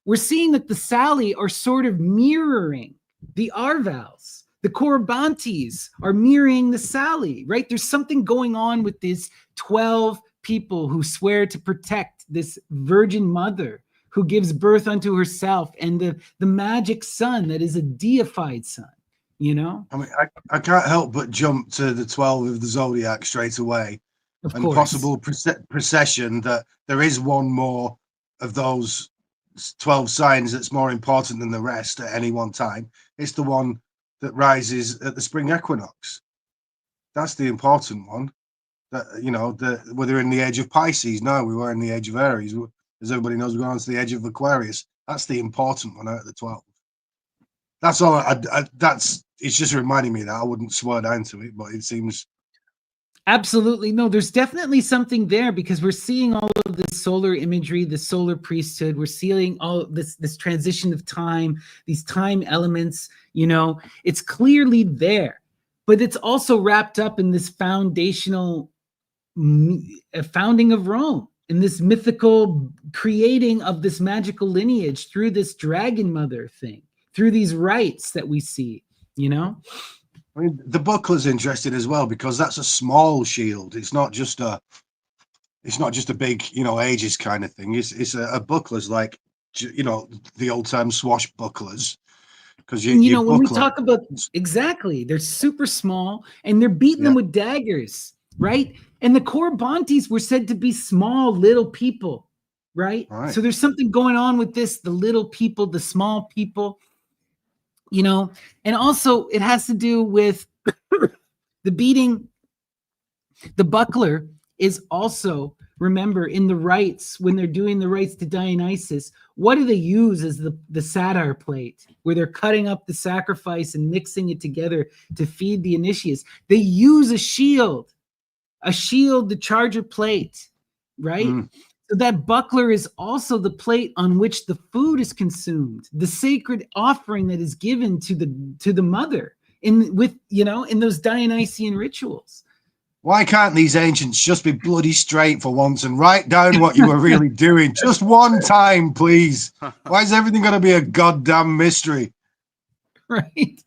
we're seeing that the Sali are sort of mirroring the Arvals. The Corybantes are mirroring the Sali, right? There's something going on with these 12 people who swear to protect this virgin mother who gives birth unto herself, and the magic sun that is a deified sun, you know? I mean, I can't help but jump to the 12 of the Zodiac straight away. Of And course. possible procession, that there is one more of those 12 signs that's more important than the rest at any one time. It's the one that rises at the spring equinox. That's the important one. That, you know, whether in the age of Pisces, no, we were in the age of Aries. As everybody knows, we're going on to the age of Aquarius. That's the important one out of the 12. That's all. It's just reminding me that I wouldn't swear down to it, but it seems. Absolutely. No, there's definitely something there, because we're seeing all of this solar imagery, the solar priesthood. We're seeing all this transition of time, these time elements, you know, it's clearly there, but it's also wrapped up in this foundational founding of Rome, in this mythical creating of this magical lineage through this dragon mother thing, through these rites that we see, you know? I mean, the buckler's interesting as well, because that's a small shield. It's not just a big, you know, aegis kind of thing. It's a buckler's like, you know, the old time swashbucklers. Because you know, when we talk about, exactly, they're super small, and they're beating them with daggers, right? And the Corybantes were said to be small little people, right? So there's something going on with this, the little people, the small people. You know, and also it has to do with the beating. The buckler is also, remember, in the rites, when they're doing the rites to Dionysus, what do they use as the satyr plate, where they're cutting up the sacrifice and mixing it together to feed the initiates? They use a shield, the charger plate, right? So that buckler is also the plate on which the food is consumed, the sacred offering that is given to the mother in those Dionysian rituals. Why can't these ancients just be bloody straight for once and write down what you were really doing? Just one time, please. Why is everything going to be a goddamn mystery? Right.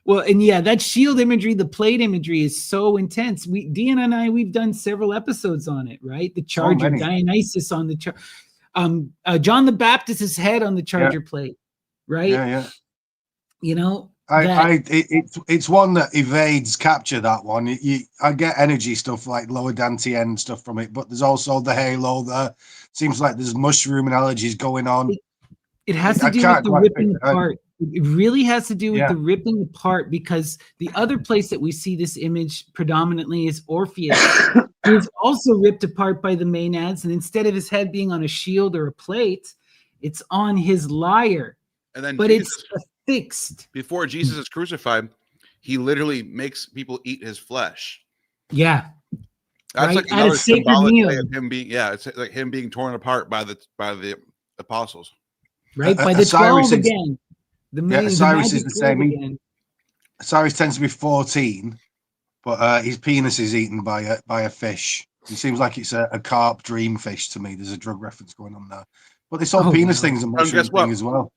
Well, and yeah, that shield imagery, the plate imagery is so intense. Dean and I, we've done several episodes on it, right? The charger, Dionysus on the John the Baptist's head on the charger plate, right? Yeah. You know, it's one that evades capture, that one. I get energy stuff like lower Dantian stuff from it, but there's also the halo there. Seems like there's mushroom analogies going on. It has to do with the ripping apart. It really has to do with the ripping apart, because the other place that we see this image predominantly is Orpheus, who is also ripped apart by the Maenads, and instead of his head being on a shield or a plate, it's on his lyre. And then, but Jesus, it's fixed. Before Jesus is crucified, he literally makes people eat his flesh. Yeah, that's like another symbolic way of him being. Yeah, it's like him being torn apart by the apostles. Right, by the 12 again. Cyrus is the same. Cyrus tends to be 14, but his penis is eaten by a fish. It seems like it's a carp dream fish to me. There's a drug reference going on there. But this whole penis thing's a mushroom thing as well.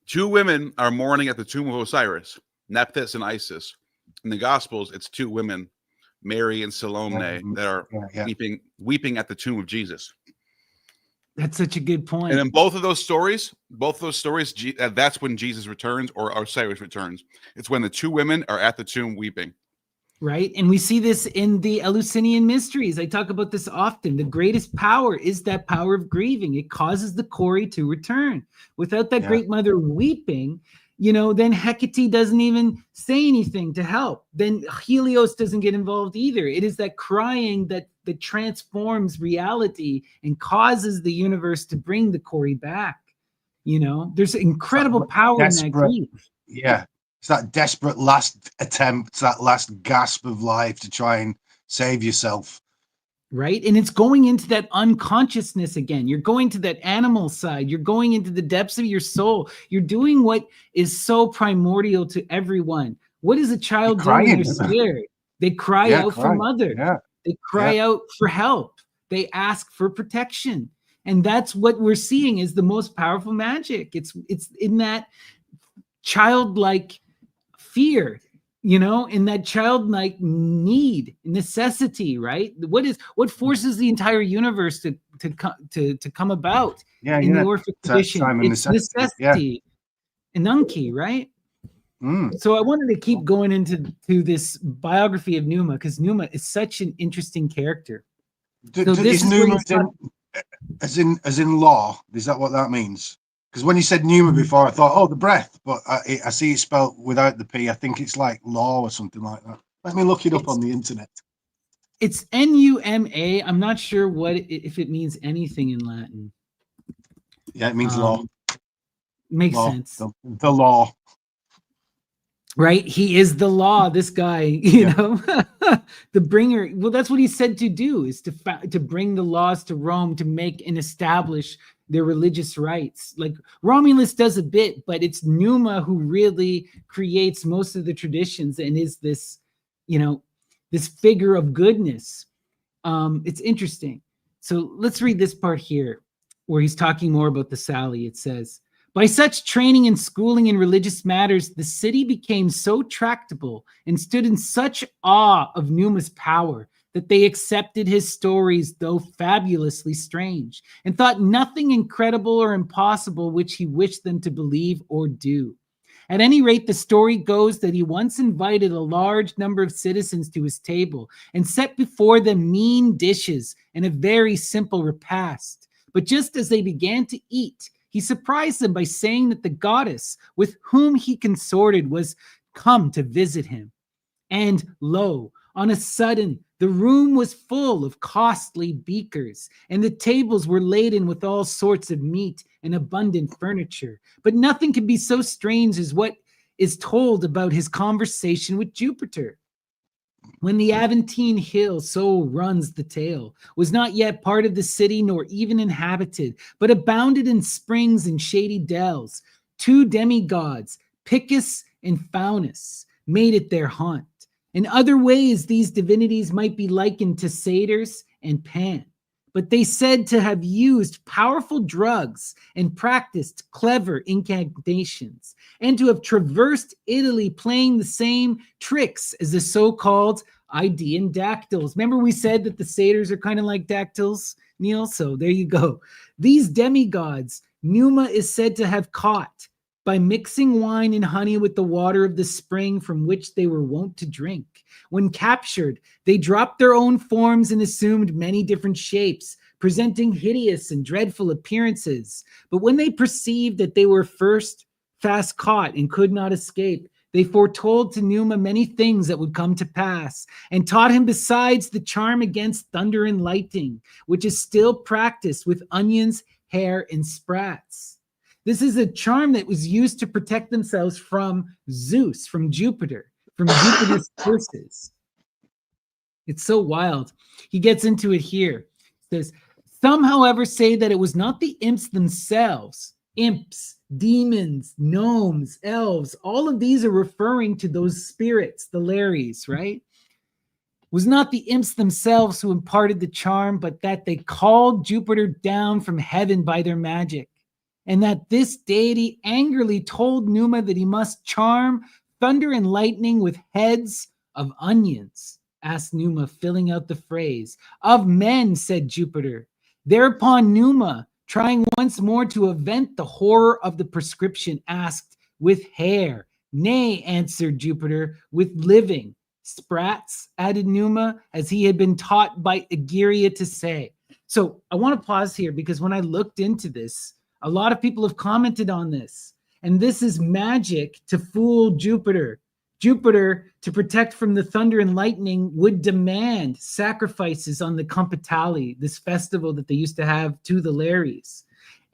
2 women are mourning at the tomb of Osiris, Nephthys and Isis. In the Gospels, it's 2 women, Mary and Salome, that are weeping at the tomb of Jesus. That's such a good point. And in both of those stories, that's when Jesus returns or Osiris returns. It's when the 2 women are at the tomb weeping. Right. And we see this in the Eleusinian mysteries. I talk about this often. The greatest power is that power of grieving. It causes the Kori to return. Without that great mother weeping, then Hecate doesn't even say anything to help. Then Helios doesn't get involved either. It is that crying that transforms reality and causes the universe to bring the Kori back. There's incredible power in that grief. Yeah. It's that desperate last attempt, that last gasp of life to try and save yourself. Right. And it's going into that unconsciousness again. You're going to that animal side. You're going into the depths of your soul. You're doing what is so primordial to everyone, What is a child They're doing when crying. they're scared? They cry Yeah, out for crying. mother. Yeah. They cry out for help. They ask for protection. And that's what we're seeing is the most powerful magic. It's in that childlike fear, in that childlike need, necessity, right? What forces the entire universe to come about in the Orphic tradition? Time and It's necessity. and Unki, right? So I wanted to keep going into this biography of Numa because Numa is such an interesting character. Is Numa as in law? Is that what that means? Because when you said Numa before, I thought, oh, the breath, but I see it spelled without the P. I think it's like law or something like that. Let me look it up on the internet. It's Numa. I'm not sure if it means anything in Latin. Yeah, it means law. Makes law. sense. The law. Right? He is the law, this guy, you know, the bringer. Well, that's what he's said to do, is to bring the laws to Rome, to make and establish their religious rights. Like Romulus does a bit, but it's Numa who really creates most of the traditions and is this, this figure of goodness. It's interesting. So let's read this part here where he's talking more about the Sali. It says, by such training and schooling in religious matters, the city became so tractable and stood in such awe of Numa's power that they accepted his stories, though fabulously strange, and thought nothing incredible or impossible which he wished them to believe or do. At any rate, the story goes that he once invited a large number of citizens to his table and set before them mean dishes and a very simple repast. But just as they began to eat, he surprised them by saying that the goddess with whom he consorted was come to visit him. And lo, on a sudden, the room was full of costly beakers, and the tables were laden with all sorts of meat and abundant furniture. But nothing can be so strange as what is told about his conversation with Jupiter. When the Aventine Hill, so runs the tale, was not yet part of the city nor even inhabited, but abounded in springs and shady dells, two demigods, Picus and Faunus, made it their haunt. In other ways, these divinities might be likened to satyrs and Pan, but they said to have used powerful drugs and practiced clever incantations, and to have traversed Italy playing the same tricks as the so-called Idaean dactyls. Remember we said that the satyrs are kind of like dactyls, Neil? So there you go. These demigods, Numa is said to have caught by mixing wine and honey with the water of the spring from which they were wont to drink. When captured, they dropped their own forms and assumed many different shapes, presenting hideous and dreadful appearances. But when they perceived that they were fast caught and could not escape, they foretold to Numa many things that would come to pass, and taught him besides the charm against thunder and lightning, which is still practiced with onions, hair, and sprats. This is a charm that was used to protect themselves from Zeus, from Jupiter, from Jupiter's curses. It's so wild. He gets into it here. He says, some, however, say that it was not the imps themselves. Imps, demons, gnomes, elves, all of these are referring to those spirits, the Lares, right? It was not the imps themselves who imparted the charm, but that they called Jupiter down from heaven by their magic. And that this deity angrily told Numa that he must charm thunder and lightning with heads of onions, asked Numa, filling out the phrase. Of men, said Jupiter. Thereupon Numa, trying once more to avent the horror of the prescription, asked, with hair. Nay, answered Jupiter, with living. Sprats, added Numa, as he had been taught by Egeria to say. So I want to pause here because when I looked into this, a lot of people have commented on this, and this is magic to fool Jupiter. Jupiter, to protect from the thunder and lightning, would demand sacrifices on the Compitali, this festival that they used to have to the Lares.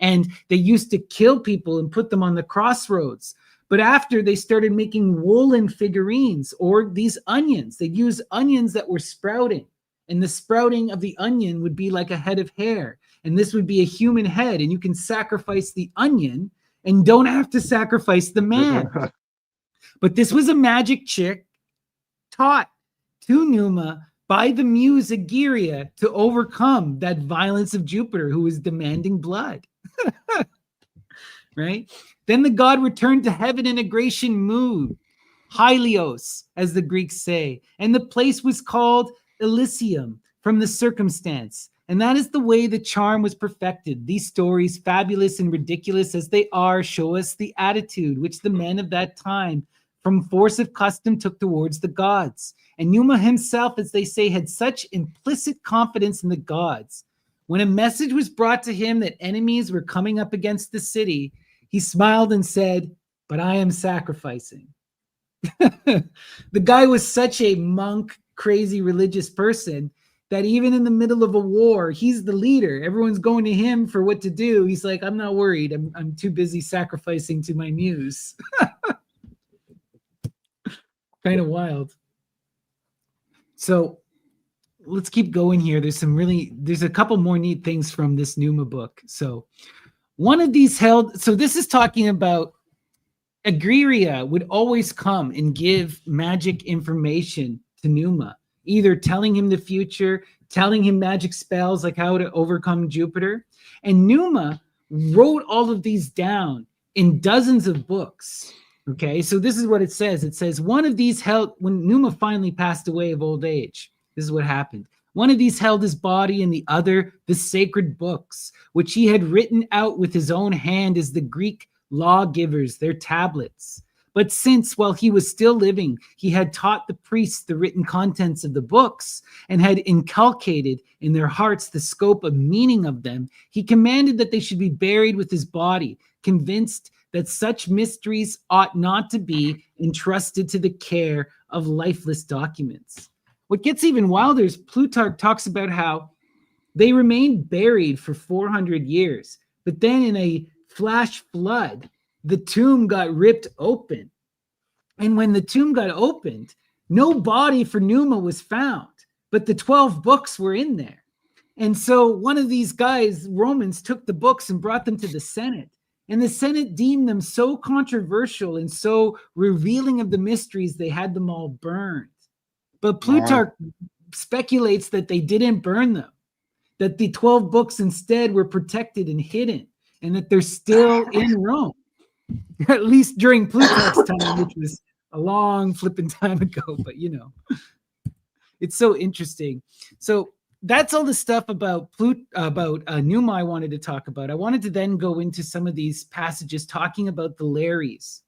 And they used to kill people and put them on the crossroads. But after they started making woolen figurines or these onions, they'd use onions that were sprouting. And the sprouting of the onion would be like a head of hair. And this would be a human head. And you can sacrifice the onion and don't have to sacrifice the man. But this was a magic chick taught to Numa by the muse Egeria to overcome that violence of Jupiter, who was demanding blood. Right? Then the god returned to heaven in a Grecian mood, Hylios, as the Greeks say, and the place was called Elysium from the circumstance. And that is the way the charm was perfected. These stories, fabulous and ridiculous as they are, show us the attitude which the men of that time from force of custom took towards the gods. And Numa himself, as they say, had such implicit confidence in the gods. When a message was brought to him that enemies were coming up against the city, he smiled and said, "But I am sacrificing." The guy was such a monk, crazy religious person that even in the middle of a war, he's the leader. Everyone's going to him for what to do. He's like, "I'm not worried. I'm too busy sacrificing to my muse." Kind of wild. So let's keep going here. There's a couple more neat things from this Numa book. So one of these so this is talking about Egeria would always come and give magic information to Numa, either telling him the future, telling him magic spells like how to overcome Jupiter. And Numa wrote all of these down in dozens of books. Okay, so this is what it says. It says, one of these held, when Numa finally passed away of old age, this is what happened. One of these held his body, and the other the sacred books, which he had written out with his own hand as the Greek lawgivers, their tablets. But since, while he was still living, he had taught the priests the written contents of the books and had inculcated in their hearts the scope of meaning of them, he commanded that they should be buried with his body, convinced that such mysteries ought not to be entrusted to the care of lifeless documents. What gets even wilder is Plutarch talks about how they remained buried for 400 years, but then in a flash flood, the tomb got ripped open. And when the tomb got opened, no body for Numa was found, but the 12 books were in there. And so one of these guys, Romans, took the books and brought them to the Senate. And the Senate deemed them so controversial and so revealing of the mysteries, they had them all burned. But Plutarch speculates that they didn't burn them, that the 12 books instead were protected and hidden, and that they're still in Rome, at least during Plutarch's time, which was a long flipping time ago. But, you know, it's so interesting. So that's all the stuff about Numa I wanted to talk about. I wanted to then go into some of these passages talking about the Lares,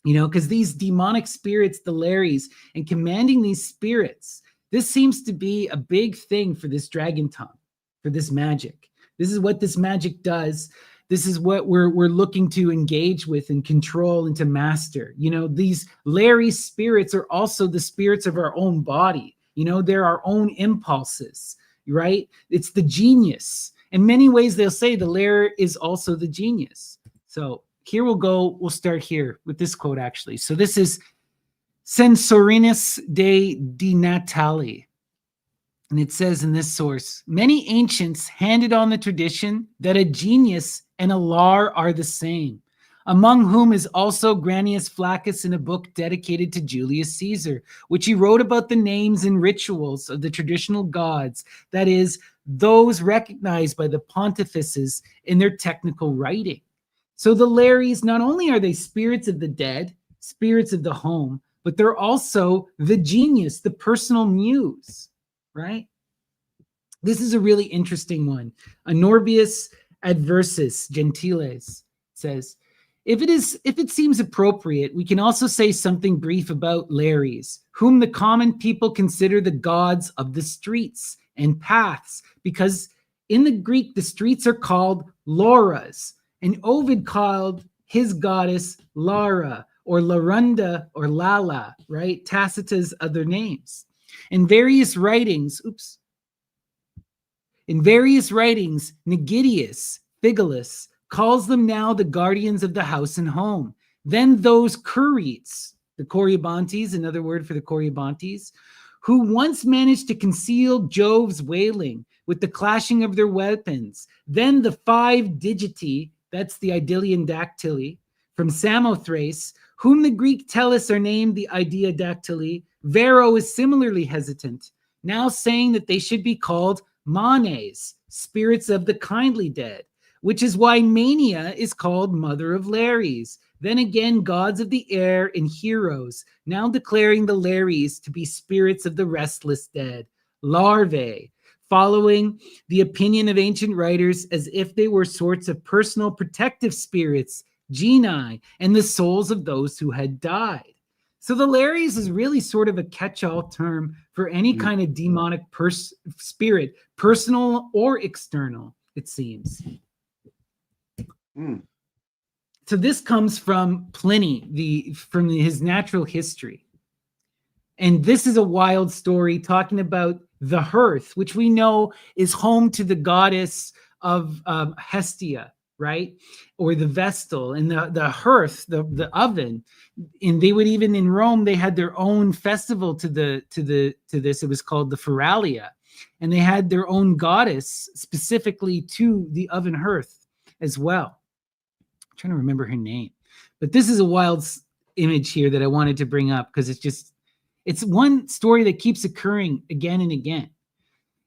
you know, because these demonic spirits, the Lares, and commanding these spirits, this seems to be a big thing for this dragon tongue, for this magic. This is what this magic does. This is what we're looking to engage with and control and to master. You know, these Lares spirits are also the spirits of our own body. You know, they're our own impulses, right? It's the genius. In many ways, they'll say the Lair is also the genius. So here we'll start here with this quote, actually. So this is Censorinus de Natali. And it says in this source, many ancients handed on the tradition that a genius and a lar are the same, among whom is also Granius Flaccus in a book dedicated to Julius Caesar, which he wrote about the names and rituals of the traditional gods, that is, those recognized by the pontifices in their technical writing. So the Lares, not only are they spirits of the dead, spirits of the home, but they're also the genius, the personal muse, right? This is a really interesting one. Anorbius Adversus Gentiles says, if it seems appropriate, we can also say something brief about Lares, whom the common people consider the gods of the streets and paths, because in the Greek, the streets are called Lauras, and Ovid called his goddess Lara, or Larunda, or Lala, right? Tacitus' other names. In various writings, Nigidius, Figalus, calls them now the guardians of the house and home. Then those Curites, the Corybantes, another word for the Corybantes, who once managed to conceal Jove's wailing with the clashing of their weapons. Then the 5 Digiti, that's the Idyllian Dactyli, from Samothrace, whom the Greek tell us are named the Ideodactyli. Varro is similarly hesitant, now saying that they should be called manes, spirits of the kindly dead, which is why Mania is called mother of Lares. Then again, gods of the air and heroes, now declaring the Lares to be spirits of the restless dead, larvae, following the opinion of ancient writers as if they were sorts of personal protective spirits, genii, and the souls of those who had died. So the Lares is really sort of a catch-all term for any kind of demonic spirit, personal or external, it seems. So this comes from Pliny, from his natural history. And this is a wild story talking about the hearth, which we know is home to the goddess of Hestia, right? Or the Vestal, and the hearth, the oven. And they would even in Rome, they had their own festival to this. It was called the Feralia. And they had their own goddess specifically to the oven hearth as well. I'm trying to remember her name. But this is a wild image here that I wanted to bring up because it's one story that keeps occurring again and again.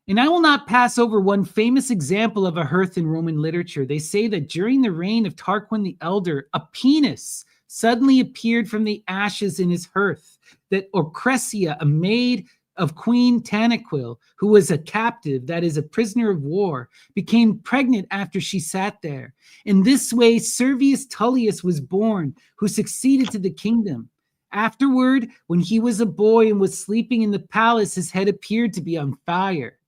And I will not pass over one famous example of a hearth in Roman literature. They say that during the reign of Tarquin the Elder, a penis suddenly appeared from the ashes in his hearth, that Orcresia, a maid of Queen Tanaquil, who was a captive, that is a prisoner of war, became pregnant after she sat there. In this way, Servius Tullius was born, who succeeded to the kingdom. Afterward, when he was a boy and was sleeping in the palace, his head appeared to be on fire.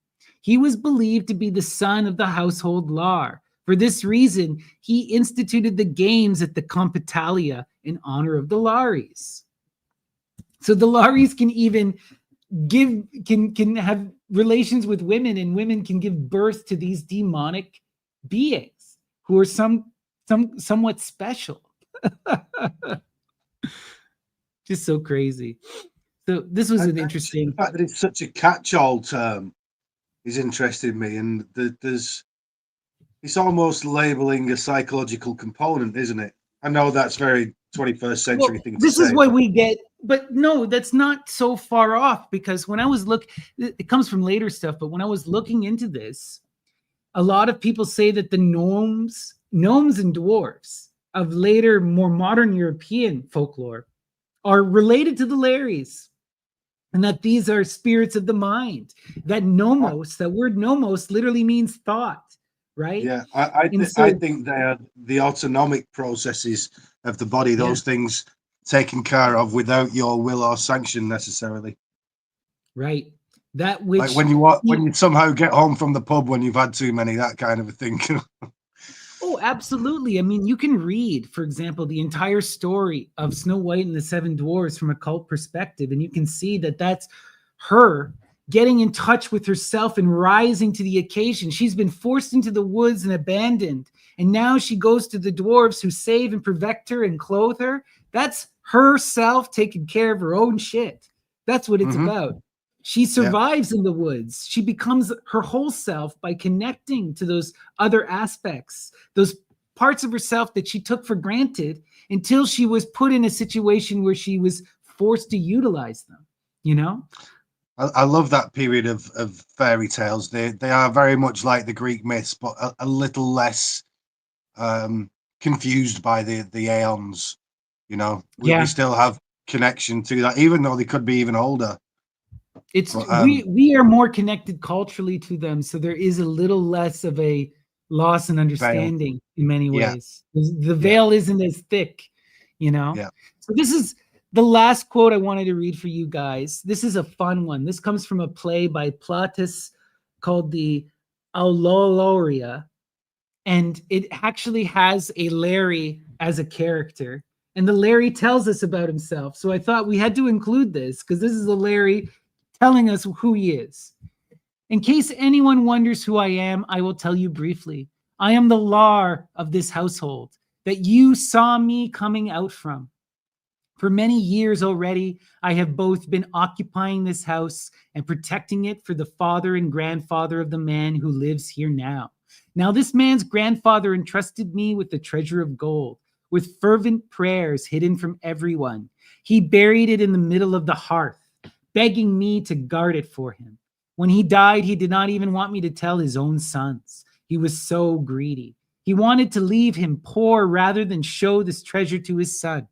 He was believed to be the son of the household Lar. For this reason, he instituted the games at the Compitalia in honor of the Lares. So the Lares can even can have relations with women, and women can give birth to these demonic beings who are somewhat special. Just so crazy. So this was an interesting. The fact that it's such a catch-all term is interesting me, and it's almost labeling a psychological component, isn't it? I know that's very 21st century thing to say. This is what we get, but no, that's not so far off, because when I was it comes from later stuff, but when I was looking into this, a lot of people say that the gnomes and dwarves of later, more modern European folklore are related to the Lares, and that these are spirits of the mind. That nomos, that word nomos literally means thought, right? Yeah, I think they are the autonomic processes of the body, those things taken care of without your will or sanction necessarily. Right. That which, like when you somehow get home from the pub when you've had too many, that kind of a thing. Oh, absolutely. I mean, you can read, for example, the entire story of Snow White and the Seven Dwarfs from a cult perspective, and you can see that that's her getting in touch with herself and rising to the occasion. She's been forced into the woods and abandoned, and now she goes to the dwarves who save and protect her and clothe her. That's herself taking care of her own shit. That's what it's about. She survives in the woods. She becomes her whole self by connecting to those other aspects, those parts of herself that she took for granted until she was put in a situation where she was forced to utilize them, you know? I love that period of fairy tales. They are very much like the Greek myths, but a little less confused by the aeons, you know? We still have connection to that, even though they could be even older. We are more connected culturally to them, so there is a little less of a loss in understanding in many ways. The veil isn't as thick, you know. So this is the last quote I wanted to read for you guys. This is a fun one. This comes from a play by Plautus called the Auloloria, and it actually has a Larry as a character, and the Larry tells us about himself. So I thought we had to include this because this is a Larry telling us who he is. In case anyone wonders who I am, I will tell you briefly. I am the Lar of this household that you saw me coming out from. For many years already, I have both been occupying this house and protecting it for the father and grandfather of the man who lives here now. Now, this man's grandfather entrusted me with the treasure of gold, with fervent prayers hidden from everyone. He buried it in the middle of the hearth, begging me to guard it for him. When he died, he did not even want me to tell his own sons. He was so greedy. He wanted to leave him poor rather than show this treasure to his son.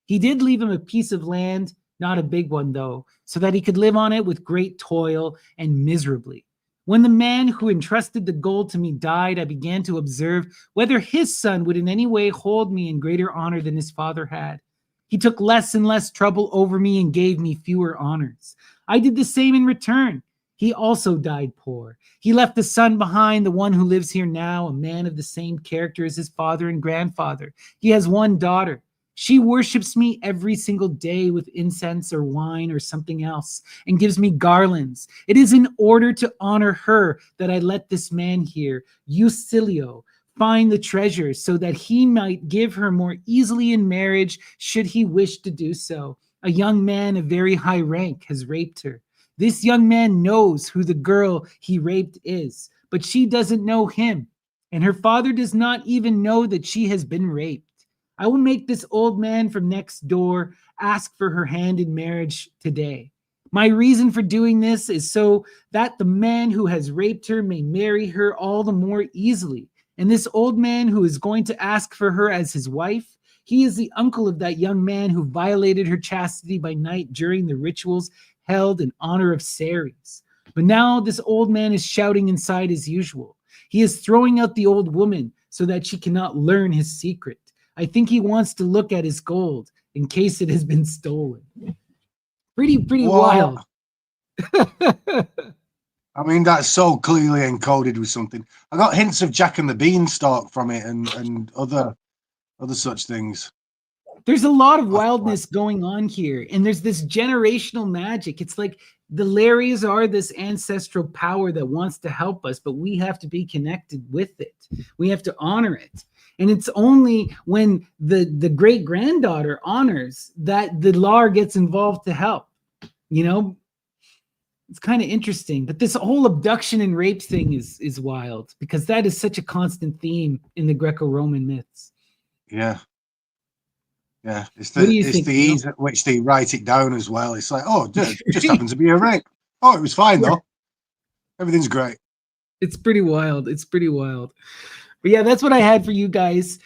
He did leave him a piece of land, not a big one though, so that he could live on it with great toil and miserably. When the man who entrusted the gold to me died, I began to observe whether his son would in any way hold me in greater honor than his father had. He took less and less trouble over me and gave me fewer honors. I did the same in return. He also died poor. He left the son behind, the one who lives here now, a man of the same character as his father and grandfather. He has one daughter. She worships me every single day with incense or wine or something else and gives me garlands. It is in order to honor her that I let this man here, Eusilio, find the treasure so that he might give her more easily in marriage should he wish to do so. A young man of very high rank has raped her. This young man knows who the girl he raped is, but she doesn't know him, and her father does not even know that she has been raped. I will make this old man from next door ask for her hand in marriage today. My reason for doing this is so that the man who has raped her may marry her all the more easily. And this old man who is going to ask for her as his wife, he is the uncle of that young man who violated her chastity by night during the rituals held in honor of Ceres. But now this old man is shouting inside as usual. He is throwing out the old woman so that she cannot learn his secret. I think he wants to look at his gold in case it has been stolen. Pretty wild. I mean, that's so clearly encoded with something. I got hints of Jack and the Beanstalk from it and other such things. There's a lot of wildness going on here, and there's this generational magic. It's like the Lares are this ancestral power that wants to help us, but we have to be connected with it. We have to honor it. And it's only when the great-granddaughter honors that the Lar gets involved to help. You know, it's kind of interesting. But this whole abduction and rape thing is wild, because that is such a constant theme in the Greco-Roman myths. Yeah. Yeah, it's What do you the think, ease at which they write it down as well. It's like, oh, it just happened to be a rape. Oh, it was fine though. Everything's great. It's pretty wild. It's pretty wild. But yeah, that's what I had for you guys.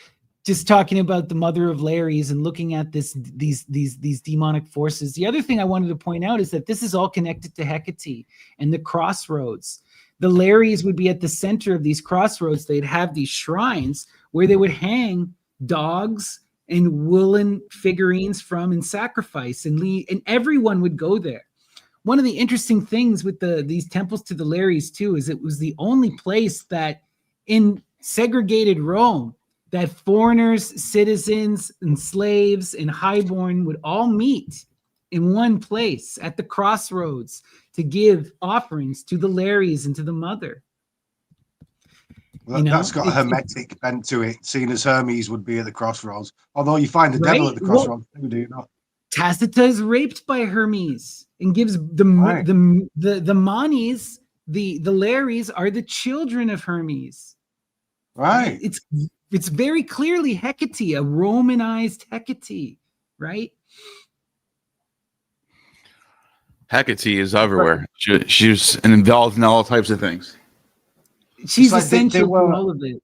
Just talking about the mother of Lares and looking at these demonic forces. The other thing I wanted to point out is that this is all connected to Hecate and the crossroads. The Lares would be at the center of these crossroads. They'd have these shrines where they would hang dogs and woolen figurines from and sacrifice, and everyone would go there. One of the interesting things with these temples to the Lares too is it was the only place that in segregated Rome that foreigners, citizens, and slaves and highborn would all meet in one place at the crossroads to give offerings to the Lares and to the mother. Well, that's got a hermetic bent to it, seeing as Hermes would be at the crossroads. Although you find the devil at the crossroads, do you not? Tacita is raped by Hermes and gives the Manes, the Lares are the children of Hermes. Right. It's very clearly Hecate, a Romanized Hecate, right? Hecate is everywhere. She's involved in all types of things. She's like essential for all of it.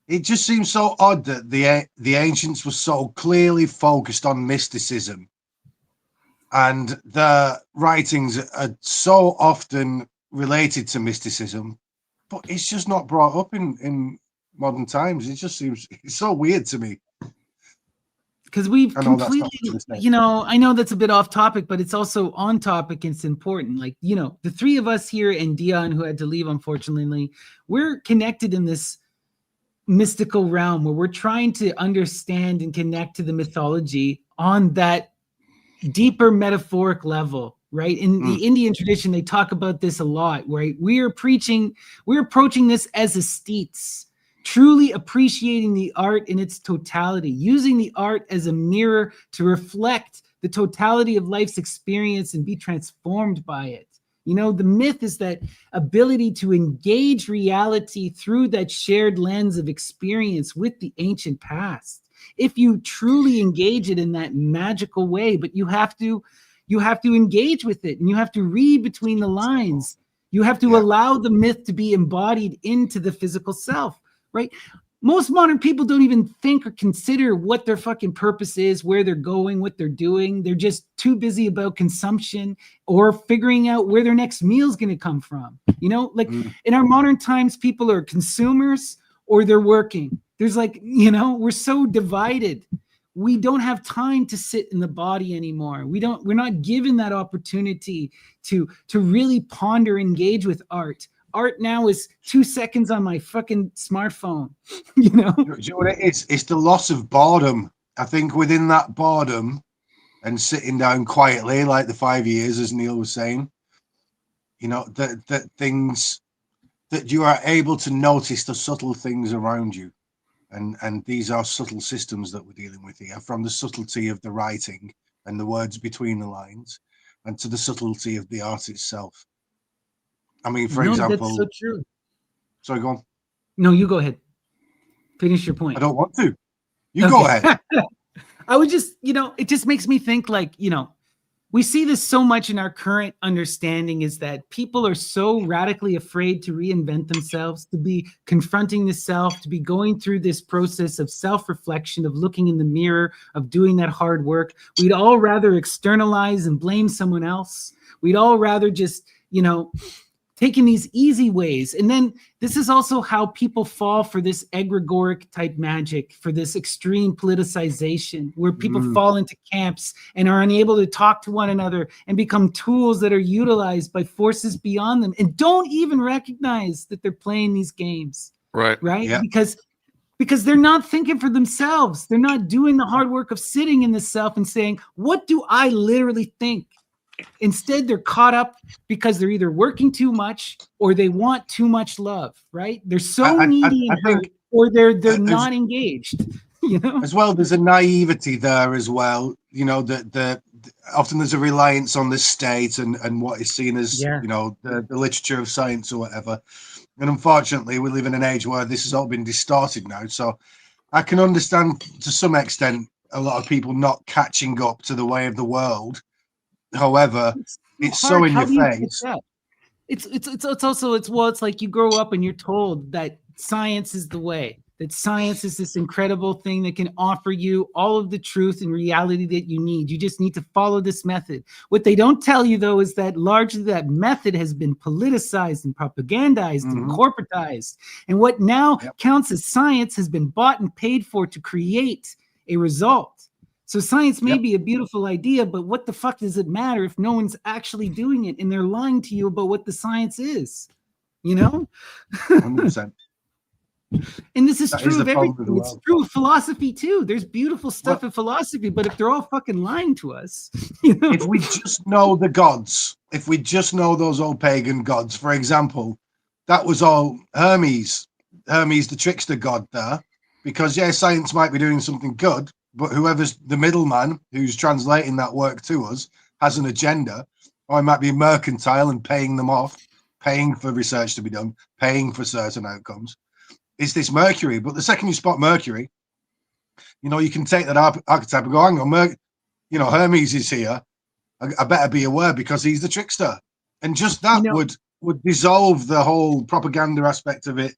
It just seems so odd that the ancients were so clearly focused on mysticism, and the writings are so often related to mysticism, but it's just not brought up in modern times. It just seems it's so weird to me. Because we've completely, I know that's a bit off topic, but it's also on topic and it's important. Like, the three of us here and Dion, who had to leave, unfortunately, we're connected in this mystical realm where we're trying to understand and connect to the mythology on that deeper metaphoric level, right? In the Indian tradition, they talk about this a lot, right? We're approaching this as aesthetes, truly appreciating the art in its totality, using the art as a mirror to reflect the totality of life's experience and be transformed by it. You know, the myth is that ability to engage reality through that shared lens of experience with the ancient past. If you truly engage it in that magical way, but you have to engage with it, and you have to read between the lines. You have to allow the myth to be embodied into the physical self, right? Most modern people don't even think or consider what their fucking purpose is, where they're going, what they're doing. They're just too busy about consumption or figuring out where their next meal is going to come from. You know, like in our modern times, people are consumers or they're working. There's like, you know, we're so divided. We don't have time to sit in the body anymore. We're not given that opportunity to really ponder, engage with art. Art now is 2 seconds on my fucking smartphone, you know? Do you know what it is? It's the loss of boredom. I think within that boredom and sitting down quietly, like the 5 years, as Neil was saying, you know, that things that you are able to notice the subtle things around you. And these are subtle systems that we're dealing with here, from the subtlety of the writing and the words between the lines, and to the subtlety of the art itself. I mean, for example, that's so true. Sorry, go on. No, you go ahead. Finish your point. I don't want to. You go ahead. I would just, you know, it just makes me think like, you know, we see this so much in our current understanding, is that people are so radically afraid to reinvent themselves, to be confronting the self, to be going through this process of self-reflection, of looking in the mirror, of doing that hard work. We'd all rather externalize and blame someone else. We'd all rather just, you know, taking these easy ways. And then this is also how people fall for this egregoric type magic, for this extreme politicization, where people fall into camps and are unable to talk to one another and become tools that are utilized by forces beyond them and don't even recognize that they're playing these games. Right. Yeah. Because they're not thinking for themselves. They're not doing the hard work of sitting in the self and saying, what do I literally think? Instead, they're caught up because they're either working too much or they want too much love, right? They're so needy and hurt, or they're not engaged, you know? As well, there's a naivety there as well. You know, that often there's a reliance on the state and what is seen as, you know, the literature of science or whatever. And unfortunately, we live in an age where this has all been distorted now. So I can understand to some extent a lot of people not catching up to the way of the world. However, it's so in your face. It's also it's like you grow up and you're told that science is the way, that science is this incredible thing that can offer you all of the truth and reality that you need. You just need to follow this method. What they don't tell you, though, is that largely that method has been politicized and propagandized and corporatized. And what now counts as science has been bought and paid for to create a result. So science may be a beautiful idea, but what the fuck does it matter if no one's actually doing it and they're lying to you about what the science is? You know? 100%. And this is true of everything. It's true of philosophy too. There's beautiful stuff in philosophy, but if they're all fucking lying to us, you know? If we just know the gods, if we just know those old pagan gods, for example, that was all Hermes, the trickster god there, because science might be doing something good, but whoever's the middleman who's translating that work to us has an agenda, or it might be mercantile and paying them off, paying for research to be done, paying for certain outcomes. It's this Mercury. But the second you spot Mercury, you know, you can take that archetype and go, hang on, you know, Hermes is here. I better be aware because he's the trickster. And just that would dissolve the whole propaganda aspect of it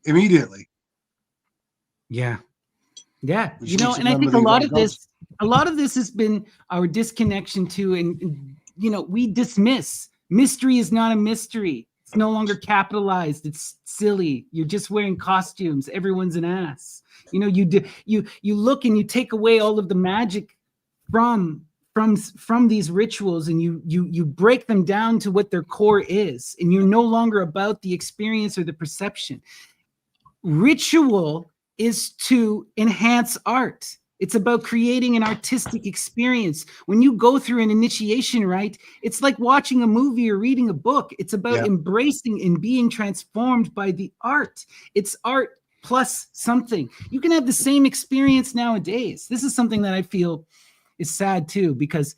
immediately. Yeah. Yeah, you know, and I think a lot of this has been our disconnection to, and you know, we dismiss mystery is not a mystery. It's no longer capitalized. It's silly. You're just wearing costumes. Everyone's an ass. You know, you look and you take away all of the magic from these rituals, and you break them down to what their core is, and you're no longer about the experience or the perception. Ritual is to enhance art. It's about creating an artistic experience. When you go through an initiation rite, it's like watching a movie or reading a book. It's about embracing and being transformed by the art. It's art plus something. You can have the same experience nowadays. This is something that I feel is sad too, because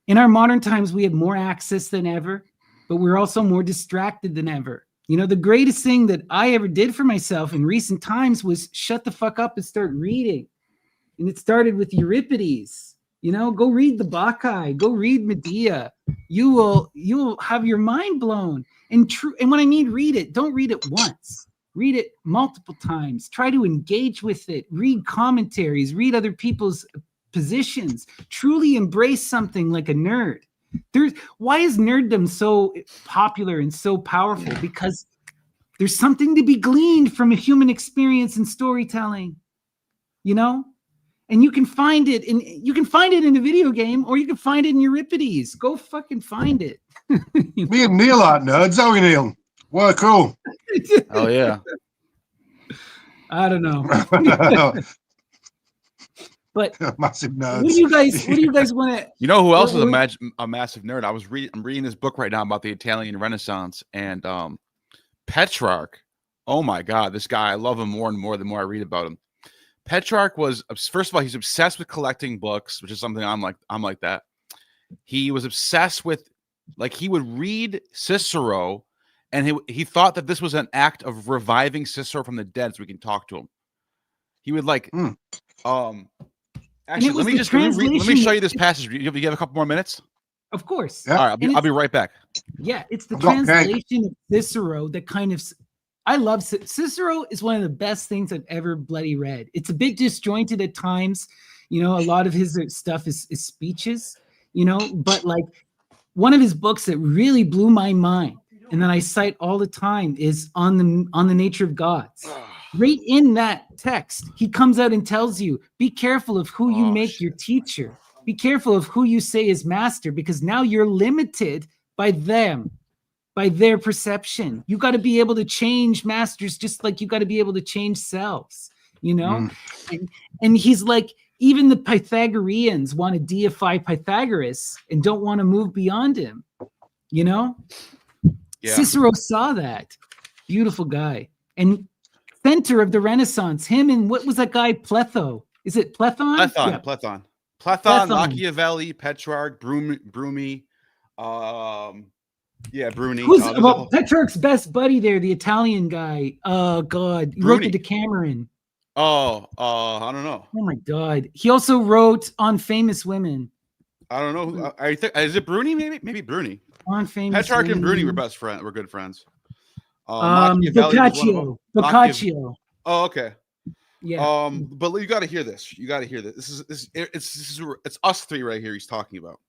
in our modern times, we have more access than ever, but we're also more distracted than ever. You know, the greatest thing that I ever did for myself in recent times was shut the fuck up and start reading. And it started with Euripides. You know, go read the Bacchae, go read Medea. You will have your mind blown. And when I mean read it, don't read it once. Read it multiple times. Try to engage with it. Read commentaries. Read other people's positions. Truly embrace something like a nerd. Why is nerddom so popular and so powerful? Because there's something to be gleaned from a human experience and storytelling, you know? And you can find it in a video game, or you can find it in Euripides. Go fucking find it. You know? Me and Neil aren't nerds, are we, Neil? We're cool. Oh yeah. I don't know. But Massive nerds. what do you guys want to? You know who else is a massive nerd? I'm reading this book right now about the Italian Renaissance, and Petrarch. Oh my God, this guy, I love him more and more the more I read about him. Petrarch was, first of all, he's obsessed with collecting books, which is something I'm like that. He was obsessed with, like, he would read Cicero, and he thought that this was an act of reviving Cicero from the dead, so we can talk to him. He would actually, let me show you this passage. You have a couple more minutes? Of course. Yeah. All right, I'll be right back. Yeah, it's the translation of Cicero that kind of. I love Cicero is one of the best things I've ever bloody read. It's a bit disjointed at times. You know, a lot of his stuff is speeches, you know, but like one of his books that really blew my mind and that I cite all the time is on the nature of gods. Right in that text, he comes out and tells you, be careful of who you make your teacher. Be careful of who you say is master, because now you're limited by them. By their perception. You got to be able to change masters just like you got to be able to change selves, you know? And he's like, even the Pythagoreans want to deify Pythagoras and don't want to move beyond him, you know? Yeah. Cicero saw that. Beautiful guy. And center of the Renaissance, him and what was that guy, Pletho? Is it Plethon? Plethon, Machiavelli, Petrarch, Bruni. Yeah, Bruni. Who's Petrarch's best buddy there, the Italian guy? Oh God, he wrote the Decameron. I don't know. Oh my God, he also wrote On Famous Women. I don't know. Is it Bruni? Maybe Bruni. On Famous. Petrarch Women. and Bruni were best friends. We're good friends. Boccaccio. Oh, okay. Yeah. But you got to hear this. It's us three right here. He's talking about,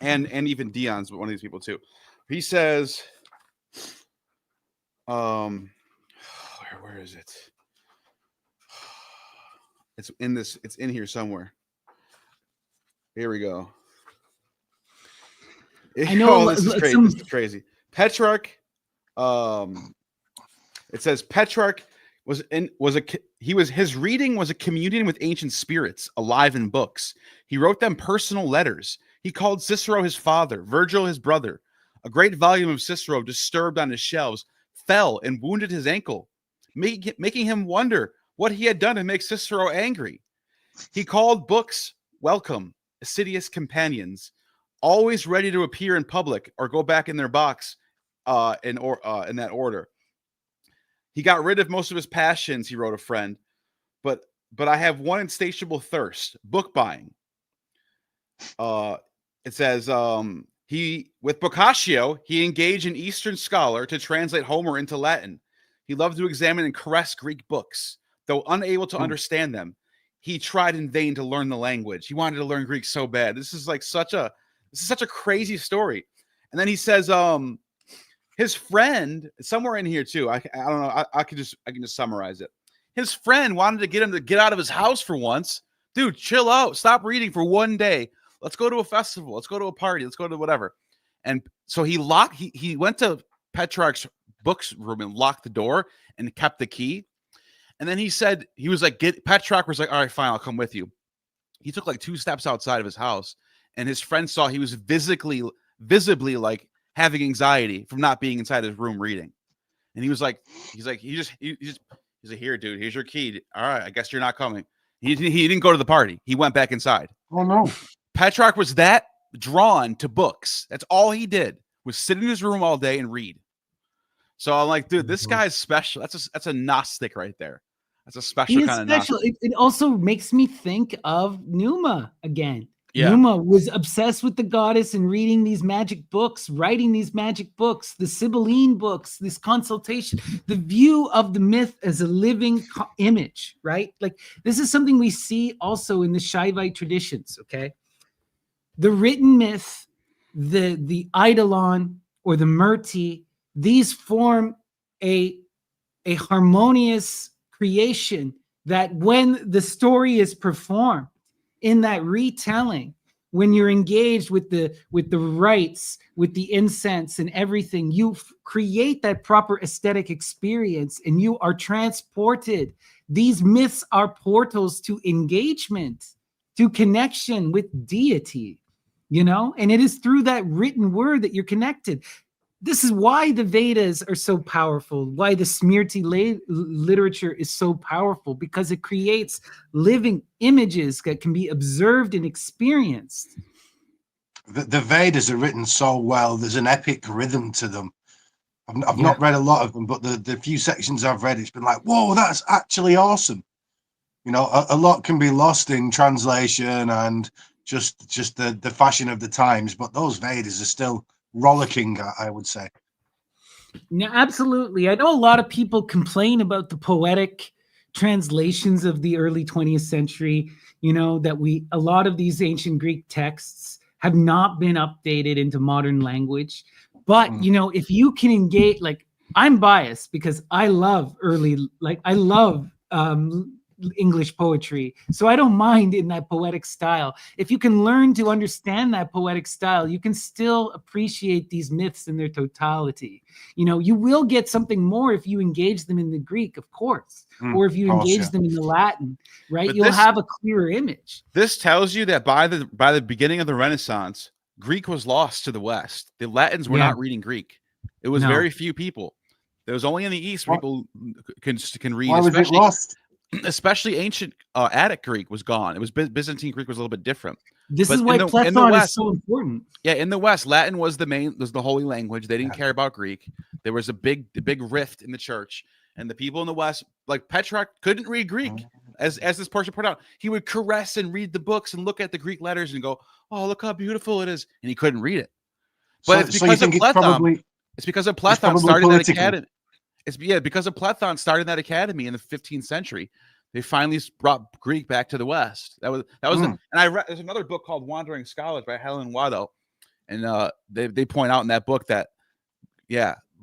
and even Dion's one of these people too. He says, where is it? It's in here somewhere. Here we go. I know. This is crazy. Petrarch. It says Petrarch his reading was a communion with ancient spirits alive in books. He wrote them personal letters. He called Cicero his father, Virgil his brother. A great volume of Cicero, disturbed on his shelves, fell and wounded his ankle, making him wonder what he had done to make Cicero angry. He called books welcome, assiduous companions, always ready to appear in public or go back in their box in that order. He got rid of most of his passions, he wrote a friend, but I have one insatiable thirst, book buying. It says, with Boccaccio, he engaged an Eastern scholar to translate Homer into Latin. He loved to examine and caress Greek books. Though unable to understand them, he tried in vain to learn the language. He wanted to learn Greek so bad. This is such a crazy story. And then he says, his friend, somewhere in here too, I don't know, I can just summarize it. His friend wanted to get him to get out of his house for once. Dude, chill out. Stop reading for one day. Let's go to a festival. Let's go to a party. Let's go to whatever. And so he went to Petrarch's books room and locked the door and kept the key. And then he said, Petrarch was like, all right, fine, I'll come with you. He took like 2 steps outside of his house, and his friend saw he was visibly like having anxiety from not being inside his room reading. And he's like, here, dude, here's your key. All right, I guess you're not coming. He didn't go to the party. He went back inside. Oh no. Petrarch was that drawn to books. That's all he did, would sit in his room all day and read. So I'm like, dude, this Mhm. guy's special. That's a Gnostic right there. That's a He special is kind of special. Gnostic. It also makes me think of Numa again. Yeah. Numa was obsessed with the goddess and reading these magic books, writing these magic books, the Sibylline books, this consultation, the view of the myth as a living image, right? Like this is something we see also in the Shaivite traditions, okay? The written myth, the eidolon or the murti, these form a harmonious creation that when the story is performed in that retelling, when you're engaged with the rites, with the incense and everything, you create that proper aesthetic experience and you are transported. These myths are portals to engagement, to connection with deity, you know, and it is through that written word that you're connected. This is why the Vedas are so powerful, why the Smriti literature is so powerful, because it creates living images that can be observed and experienced. The Vedas are written so well. There's an epic rhythm to them. I've not read a lot of them, but the few sections I've read, it's been like, whoa, that's actually awesome. You know, a lot can be lost in translation and just the fashion of the times, but those Vedas are still rollicking, I would say. Yeah, absolutely. I know a lot of people complain about the poetic translations of the early 20th century, you know, that a lot of these ancient Greek texts have not been updated into modern language. But, you know, if you can engage, like, I'm biased because I love English poetry. So I don't mind in that poetic style. If you can learn to understand that poetic style, you can still appreciate these myths in their totality. You know, you will get something more if you engage them in the Greek, of course, or if you engage them in the Latin, right? You'll have a clearer image. This tells you that by the beginning of the Renaissance, Greek was lost to the West. The Latins were not reading Greek. It was very few people. There was only in the East people can read. Why was it lost? Especially ancient Attic Greek was gone. It was Byzantine Greek was a little bit different. This is why Platon is so important. Yeah, in the West, Latin was the holy language. They didn't care about Greek. There was a big rift in the church, and the people in the West, like Petrarch, couldn't read Greek. As this portion pointed out, he would caress and read the books and look at the Greek letters and go, "Oh, look how beautiful it is," and he couldn't read it. But it's because of Platon. It's because of Platon started that academy. Because of Platon started that academy in the 15th century. They finally brought Greek back to the West. That was and I read there's another book called Wandering Scholars by Helen Waddell, and they point out in that book that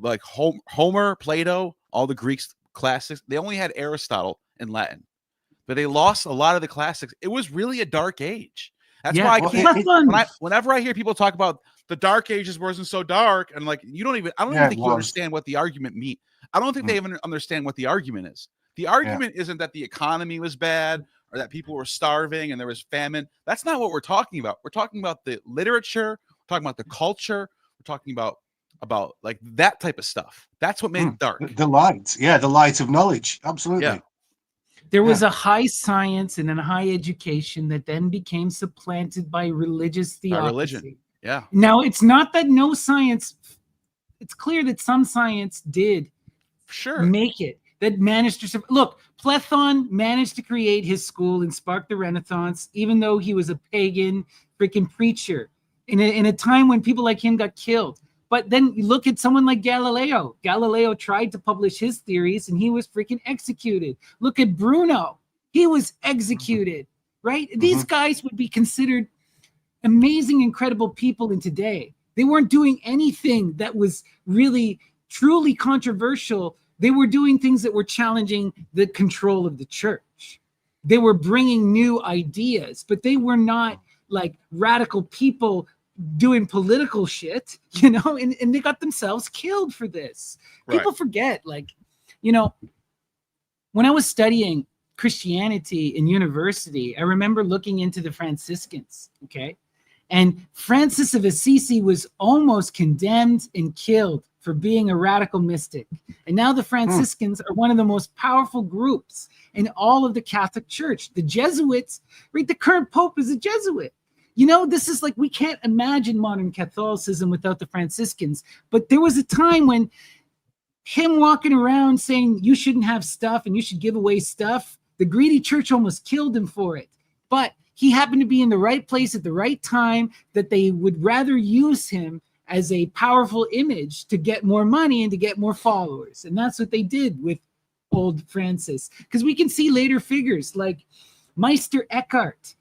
like Homer, Plato, all the Greek classics, they only had Aristotle in Latin, but they lost a lot of the classics. It was really a dark age. That's why whenever I hear people talk about the Dark Ages wasn't so dark, and like I don't even think you understand what the argument means. I don't think they even understand what the argument is. The argument isn't that the economy was bad or that people were starving and there was famine. That's not what we're talking about. We're talking about the literature. We're talking about the culture. We're talking about like that type of stuff. That's what made it dark. The light. Yeah, the light of knowledge. Absolutely. Yeah. There was a high science and a high education that then became supplanted by religious theology. Religion. Yeah. Now, it's not that no science, it's clear that some science did make it, that managed to look. Platon managed to create his school and spark the Renaissance, even though he was a pagan freaking preacher in a time when people like him got killed. But then you look at someone like Galileo. Galileo tried to publish his theories and he was freaking executed. Look at Bruno. He was executed, right? These guys would be considered amazing, incredible people in today. They weren't doing anything that was really, truly controversial. They were doing things that were challenging the control of the church. They were bringing new ideas, but they were not like radical people doing political shit, you know, and they got themselves killed for this. People forget, like, you know, when I was studying Christianity in university, I remember looking into the Franciscans, okay? And Francis of Assisi was almost condemned and killed for being a radical mystic. And now the Franciscans are one of the most powerful groups in all of the Catholic Church. The Jesuits, right? The current Pope is a Jesuit. You know, this is like, we can't imagine modern Catholicism without the Franciscans. But there was a time when him walking around saying you shouldn't have stuff and you should give away stuff, the greedy church almost killed him for it. But he happened to be in the right place at the right time, that they would rather use him as a powerful image to get more money and to get more followers. And that's what they did with old Francis. Because we can see later figures like Meister Eckhart,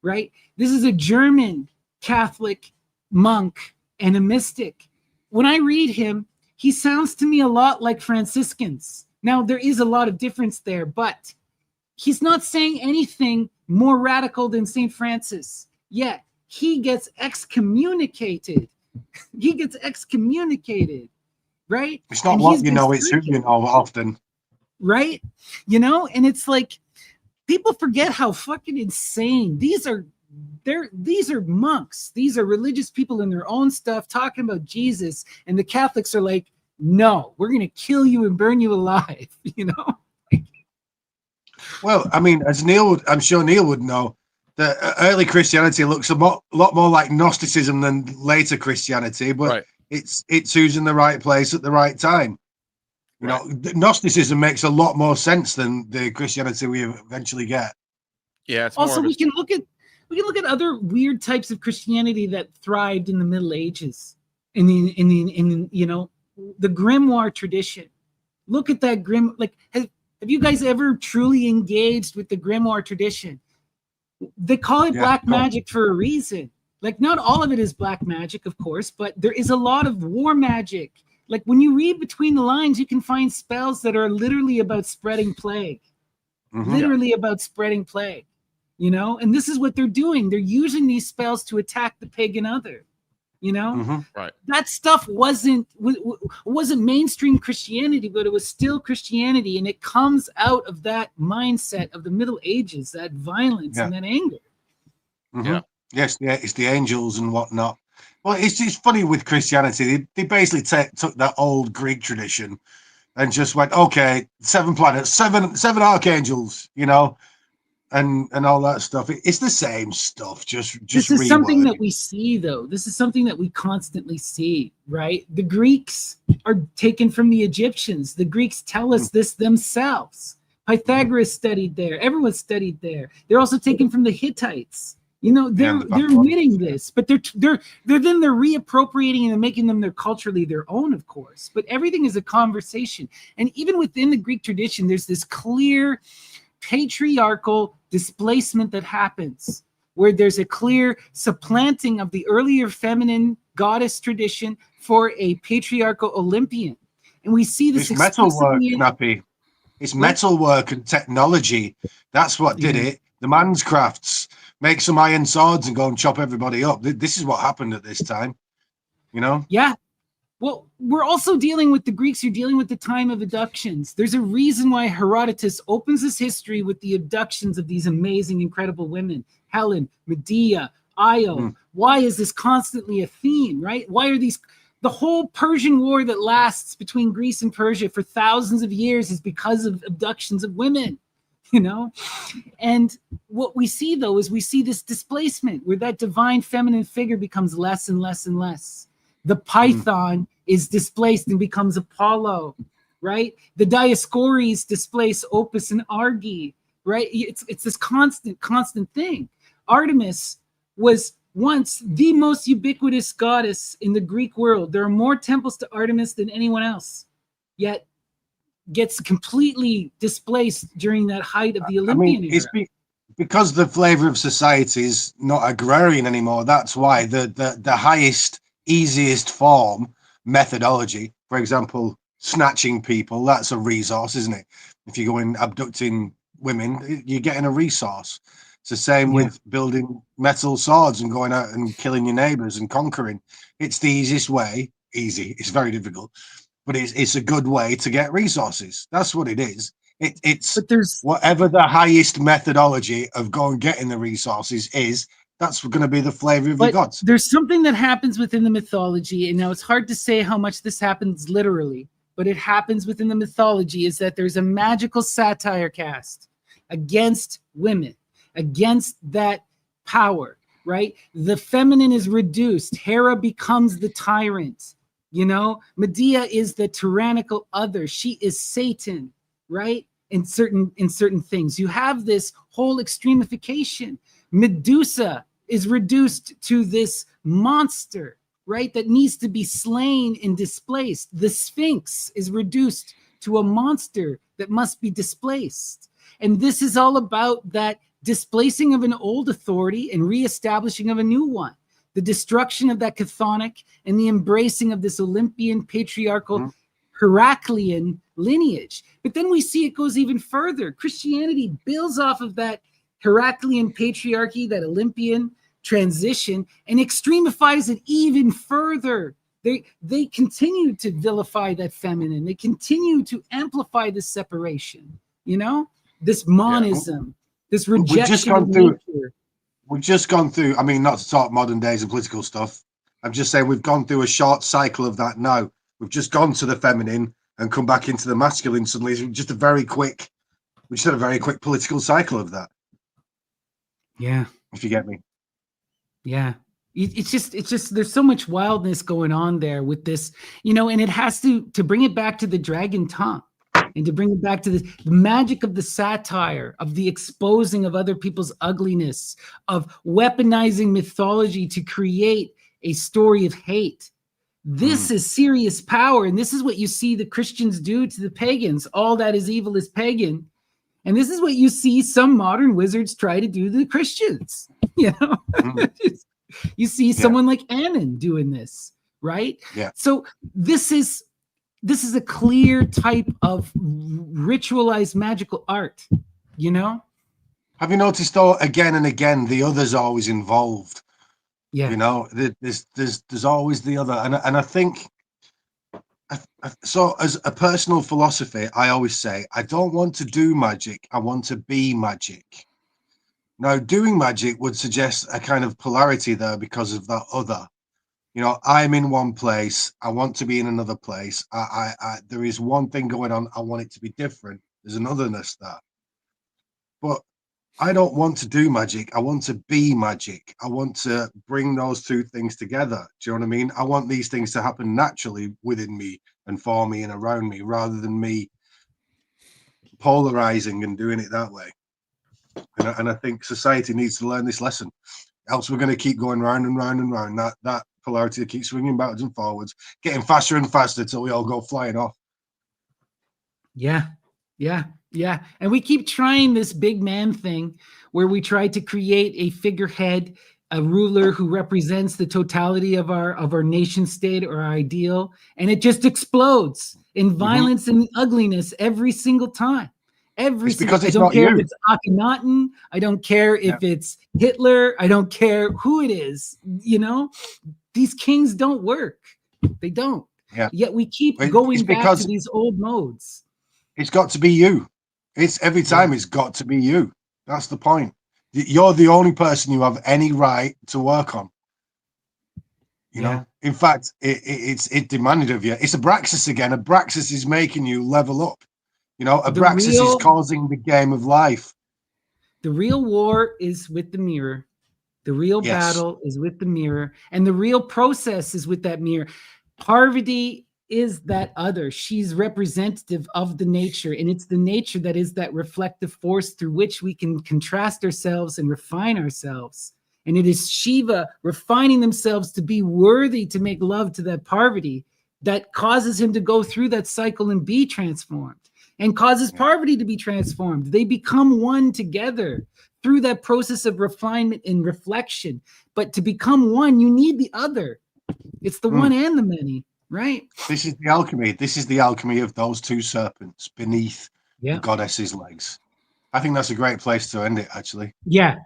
right? This is a German Catholic monk and a mystic. When I read him, he sounds to me a lot like Franciscans. Now, there is a lot of difference there, but he's not saying anything more radical than St. Francis. Yet, he gets excommunicated. Right? It's not And what he's you been know, it's who you know often. right? You know, and it's like, people forget how fucking insane these are. These are monks. These are religious people in their own stuff talking about Jesus, and the Catholics are like, no, we're gonna kill you and burn you alive. You know? Well, I mean, as I'm sure Neil would know, that early Christianity looks a lot more like Gnosticism than later Christianity, but Right. it's who's in the right place at the right time. You know, Gnosticism makes a lot more sense than the Christianity we eventually get. Yeah, it's Also, more of we can look at other weird types of Christianity that thrived in the Middle Ages, in you know, the grimoire tradition. Look at that like, have you guys ever truly engaged with the grimoire tradition? They call it black magic for a reason. Like, not all of it is black magic, of course, but there is a lot of war magic. Like, when you read between the lines, you can find spells that are literally about spreading plague. Literally about spreading plague. You know, and this is what they're doing. They're using these spells to attack the pagan other. You know, Right. That stuff wasn't mainstream Christianity, but it was still Christianity, and it comes out of that mindset of the Middle Ages, that violence and that anger. Yeah. Yes, yeah, it's the angels and whatnot. Well, it's funny with Christianity. They basically took that old Greek tradition and just went, okay, 7 planets, seven archangels, you know, and all that stuff. It's the same stuff. Just This is reworded. something that we see, though. This is something that we constantly see, right? The Greeks are taken from the Egyptians. The Greeks tell us this themselves. Pythagoras studied there. Everyone studied there. They're also taken from the Hittites. You know, they're admitting this, but they're reappropriating and making them culturally their own, of course. But everything is a conversation, and even within the Greek tradition, there's this clear patriarchal displacement that happens, where there's a clear supplanting of the earlier feminine goddess tradition for a patriarchal Olympian, and we see this It's metalwork, explicitly Nappy. It's metalwork and technology. That's what did it. The man's crafts. Make some iron swords and go and chop everybody up. This is what happened at this time, you know? Yeah. Well, we're also dealing with the Greeks. You're dealing with the time of abductions. There's a reason why Herodotus opens his history with the abductions of these amazing, incredible women. Helen, Medea, Io. Why is this constantly a theme, right? Why are these... The whole Persian War that lasts between Greece and Persia for thousands of years is because of abductions of women, you know? And what we see, though, is we see this displacement where that divine feminine figure becomes less and less and less. The Python is displaced and becomes Apollo, right? The Dioscores displace Opus and Argi, right? It's this constant thing. Artemis was once the most ubiquitous goddess in the Greek world. There are more temples to Artemis than anyone else, yet gets completely displaced during that height of the Olympian era. It's because the flavor of society is not agrarian anymore. That's why the highest, easiest form methodology, for example, snatching people, that's a resource, isn't it? If you go in abducting women, you're getting a resource. It's the same with building metal swords and going out and killing your neighbors and conquering. It's the easiest way. Easy. It's very difficult, but it's a good way to get resources. That's what it is. It's whatever the highest methodology of going getting the resources is. That's going to be the flavor of your gods. There's something that happens within the mythology, and now it's hard to say how much this happens literally, but it happens within the mythology, is that there's a magical satire cast against women, against that power, right? The feminine is reduced. Hera becomes the tyrant. You know, Medea is the tyrannical other. She is Satan, right? In certain things, you have this whole extremification. Medusa is reduced to this monster, right? That needs to be slain and displaced. The Sphinx is reduced to a monster that must be displaced. And this is all about that displacing of an old authority and reestablishing of a new one. The destruction of that chthonic and the embracing of this Olympian patriarchal Heraclean lineage. But then we see it goes even further. Christianity builds off of that Heraclean patriarchy, that Olympian transition, and extremifies it even further. They continue to vilify that feminine. They continue to amplify this separation, you know, this monism, this rejection of nature. We've just gone through, I mean, not to talk modern days and political stuff. I'm just saying we've gone through a short cycle of that now. We've just gone to the feminine and come back into the masculine suddenly. It's just a very quick, we just had a very quick political cycle of that. Yeah. If you get me. Yeah. It's just, there's so much wildness going on there with this, you know, and it has to bring it back to the dragon tongue and to bring it back to the magic of the satire, of the exposing of other people's ugliness, of weaponizing mythology to create a story of hate. This is serious power. And this is what you see the Christians do to the pagans. All that is evil is pagan. And this is what you see some modern wizards try to do to the Christians. You know, you see someone like Anon doing this, right? Yeah. So this is a clear type of ritualized magical art, you know? Have you noticed though, again and again, the other's always involved? Yeah. You know, there's always the other. And I think, so as a personal philosophy, I always say, I don't want to do magic. I want to be magic. Now, doing magic would suggest a kind of polarity there because of that other. You know, I'm in one place. I want to be in another place. There is one thing going on. I want it to be different. There's an otherness there. But I don't want to do magic. I want to be magic. I want to bring those two things together. Do you know what I mean? I want these things to happen naturally within me and for me and around me, rather than me polarizing and doing it that way. And I think society needs to learn this lesson. Else we're going to keep going round and round and round. That polarity that keeps swinging backwards and forwards, getting faster and faster till we all go flying off. Yeah. And we keep trying this big man thing where we try to create a figurehead, a ruler who represents the totality of our nation state or our ideal, and it just explodes in violence and ugliness every single time. I don't care if it's Akhenaten. I don't care if it's Hitler. I don't care who it is. You know, these kings don't work. They don't. Yeah. Yet we keep going back to these old modes. It's got to be you. It's every time it's got to be you. That's the point. You're the only person you have any right to work on. You know, in fact, it demanded of you. It's Abraxas again. Abraxas is making you level up. You know, Abraxas is causing the game of life. The real war is with the mirror. The real battle is with the mirror. And the real process is with that mirror. Parvati is that other. She's representative of the nature. And it's the nature that is that reflective force through which we can contrast ourselves and refine ourselves. And it is Shiva refining themselves to be worthy to make love to that Parvati that causes him to go through that cycle and be transformed. And causes Parvati to be transformed. They become one together through that process of refinement and reflection. But to become one, you need the other. It's the one and the many, right? This is the alchemy. This is the alchemy of those two serpents beneath the goddess's legs. I think that's a great place to end it, actually. Yeah,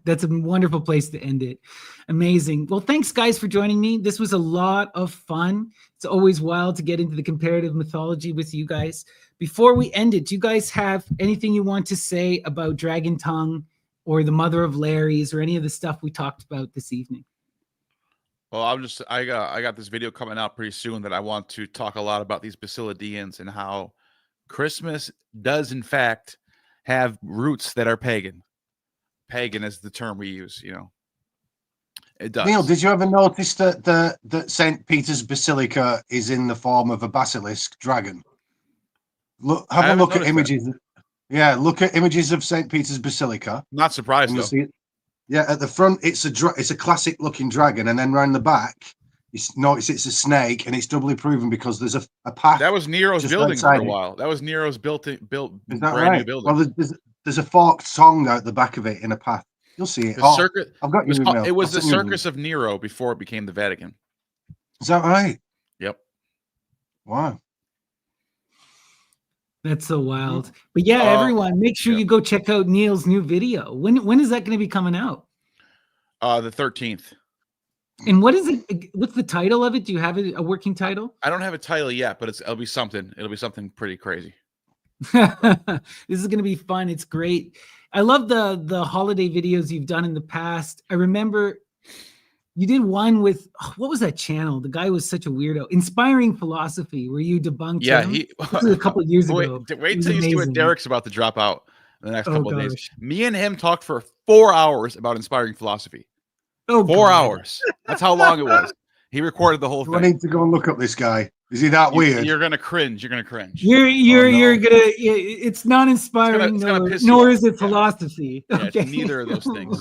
that's a wonderful place to end it. Amazing. Well, thanks, guys, for joining me. This was a lot of fun. It's always wild to get into the comparative mythology with you guys. Before we end it, do you guys have anything you want to say about Dragon Tongue or the Mother of Lares or any of the stuff we talked about this evening? Well, I got this video coming out pretty soon that I want to talk a lot about these Basilidians and how Christmas does, in fact, have roots that are pagan. pagan is the term we use. It does. Neil, did you ever notice that that St. Peter's Basilica is in the form of a basilisk dragon? Look, have a look at images. Yeah, look at images of St. Peter's Basilica. Not surprised And though. you'll see it. Yeah, at the front, it's a classic looking dragon, and then round the back, you notice it's a snake, and it's doubly proven because there's a path. That was Nero's just building for a outside it. while. That was Nero's built Is that brand right? new building. Well, there's a forked tongue out the back of it in a path. You'll see it. The circus. I've got your email. It was I'll the send you an circus of Nero before it became the Vatican. email. Is that right? Yep. Wow. That's so wild. But yeah, Oh, everyone, make sure yeah. you go check out Neil's new video. When is that going to be coming out? The 13th. And what is it? What's the title of it? Do you have a working title? I don't have a title yet, but it'll be something. It'll be something pretty crazy. This is going to be fun. It's great. I love the holiday videos you've done in the past. I remember you did one with, what was that channel? The guy was such a weirdo. Inspiring Philosophy, where you debunked him. This was a couple of years ago. Wait It was till you see what amazing. Derek's about to drop out in the next Oh, couple of days. gosh. Me and him talked for 4 hours about Inspiring Philosophy. Oh, 4 God. hours. That's how long it was. He recorded the whole Do I thing. need to go and look up this guy? Is he that weird? You're gonna cringe. You're gonna cringe. You're no. gonna. It's not inspiring, It's gonna piss you nor off. is it Yeah. philosophy. Yeah, it's Okay? neither of those things.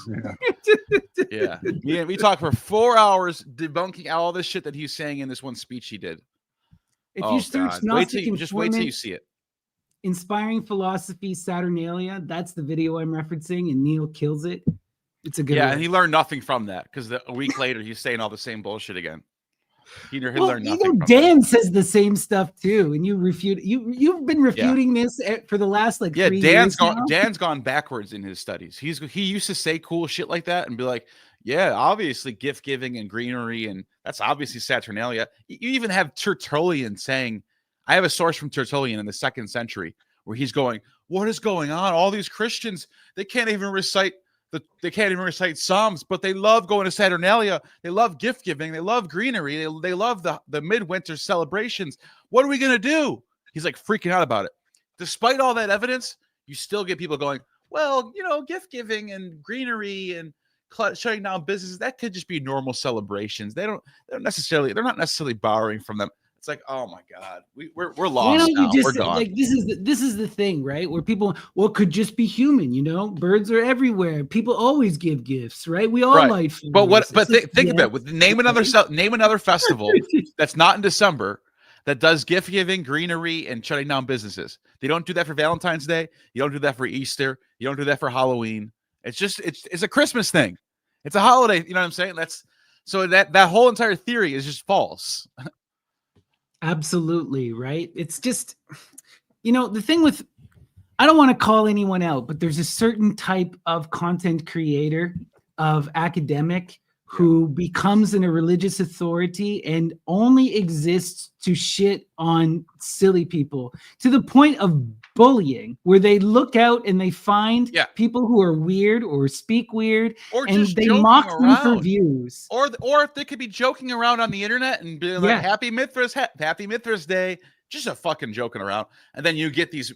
Yeah. Yeah. We talked for 4 hours debunking all this shit that he's saying in this one speech he did. If Oh, you search God. Wait till Gnostic just wait till you Informant, see it. Inspiring Philosophy Saturnalia, that's the video I'm referencing, and Neil kills it. It's a good Yeah, one. and he learned nothing from that because a week later he's saying all the same bullshit again. He Well, learned you nothing. know, From Dan says the same stuff too, and you refute. You've been refuting this for the last like Yeah, 3 Dan's years now. Dan's gone backwards in his studies. He used to say cool shit like that and be like, yeah, obviously gift giving and greenery, and that's obviously Saturnalia. You even have Tertullian saying, I have a source from Tertullian in the 2nd century where he's going, what is going on? All these Christians, they can't even recite Psalms, but they love going to Saturnalia. They love gift giving. They love greenery. They love the midwinter celebrations. What are we gonna do? He's like freaking out about it. Despite all that evidence, you still get people going, well, gift giving and greenery and shutting down businesses, that could just be normal celebrations. They're not necessarily borrowing from them. It's like, oh my God, we're Why lost don't now. you just We're gone. like this is the thing, right? Where people, well, it could just be human, birds are everywhere. People always give gifts, right? We all Right. light But flowers. think about it. Name another festival that's not in December that does gift giving, greenery, and shutting down businesses. They don't do that for Valentine's Day. You don't do that for Easter. You don't do that for Halloween. It's just it's a Christmas thing. It's a holiday. You know what I'm saying? So that whole entire theory is just false. Absolutely, right? It's just, the thing with, I don't want to call anyone out, but there's a certain type of content creator, of academic, who becomes a religious authority and only exists to shit on silly people to the point of bullying, where they look out and they find people who are weird or speak weird, or and just they joking mock them around. for views. Or if they could be joking around on the internet and being like, Happy Mithras Day, just a fucking joking around. And then you get these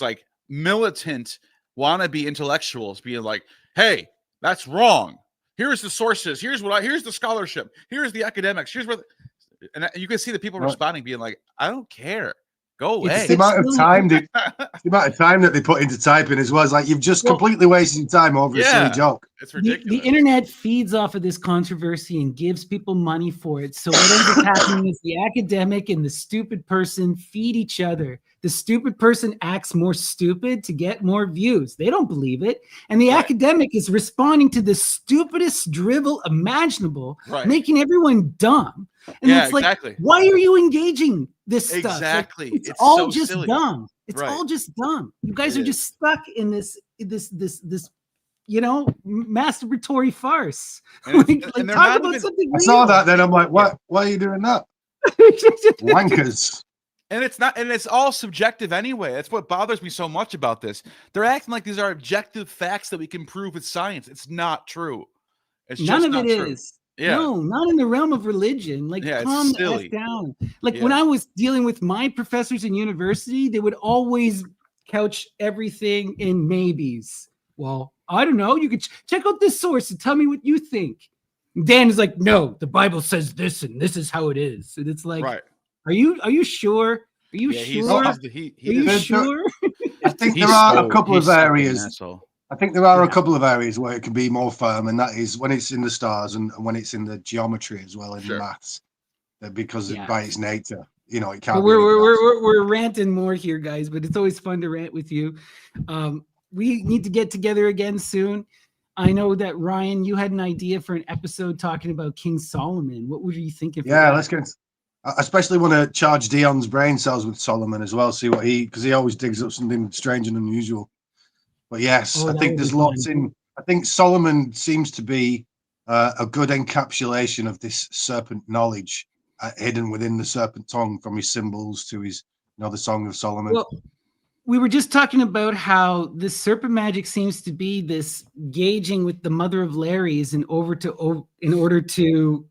like militant wannabe intellectuals being like, hey, that's wrong. Here's the sources. Here's the scholarship. Here's the academics. And you can see the people responding, being like, I don't care. Go away. It's the amount of time that they put into typing as well. It's like you've just completely wasted your time over a silly joke. It's ridiculous. The internet feeds off of this controversy and gives people money for it. So what ends up happening is the academic and the stupid person feed each other. The stupid person acts more stupid to get more views. They don't believe it. And the academic is responding to the stupidest drivel imaginable, making everyone dumb. And it's like, why are you engaging this stuff? Exactly. Like, it's all so just silly. dumb. It's all just dumb. You guys are just stuck in this masturbatory farce. And talk about something real. I saw that, then I'm like, why are you doing that? Wankers. And it's all subjective anyway. That's what bothers me so much about this. They're acting like these are objective facts that we can prove with science. It's not true. It's None just of not it true. is. Yeah. No, not in the realm of religion. Like, calm it's the silly. F down. Like, when I was dealing with my professors in university, they would always couch everything in maybes. well, I don't know. You could check out this source and tell me what you think. Dan is like, no, the Bible says this, and this is how it is. And it's like, Right. are you sure? Are you Yeah, sure? Are you does- sure? I think he's there are so- a couple he's of such an areas. asshole. I think there are a Yeah. couple of areas where it can be more firm, and that is when it's in the stars and when it's in the geometry as well in Sure. maths. Because Yeah. by its nature, it But can't. we're ranting more here, guys. But it's always fun to rant with you. We need to get together again soon. I know that Ryan, you had an idea for an episode talking about King Solomon. What were you thinking? Yeah, let's get. I especially want to charge Dion's brain cells with Solomon as well. See what because he always digs up something strange and unusual. But yes, I think there's lots in. I think Solomon seems to be a good encapsulation of this serpent knowledge hidden within the serpent tongue, from his symbols to his, the Song of Solomon. Well, we were just talking about how this serpent magic seems to be this gauging with the mother of Lares in order to,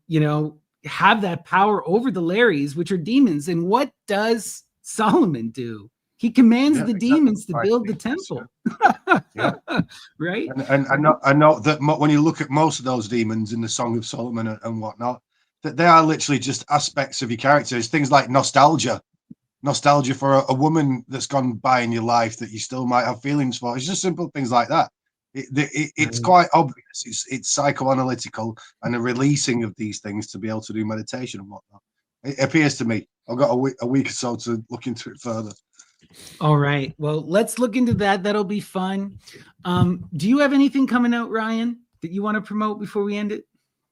have that power over the Lares, which are demons. And what does Solomon do? He commands the demons to build the temple. Yeah. Right. And I know that when you look at most of those demons in the Song of Solomon and whatnot, that they are literally just aspects of your characters. Things like nostalgia for a woman that's gone by in your life that you still might have feelings for. It's just simple things like that. It's quite obvious. It's psychoanalytical and a releasing of these things to be able to do meditation and whatnot. It appears to me. I've got a week or so to look into it further. All right. Well, let's look into that. That'll be fun. Do you have anything coming out, Ryan, that you want to promote before we end it?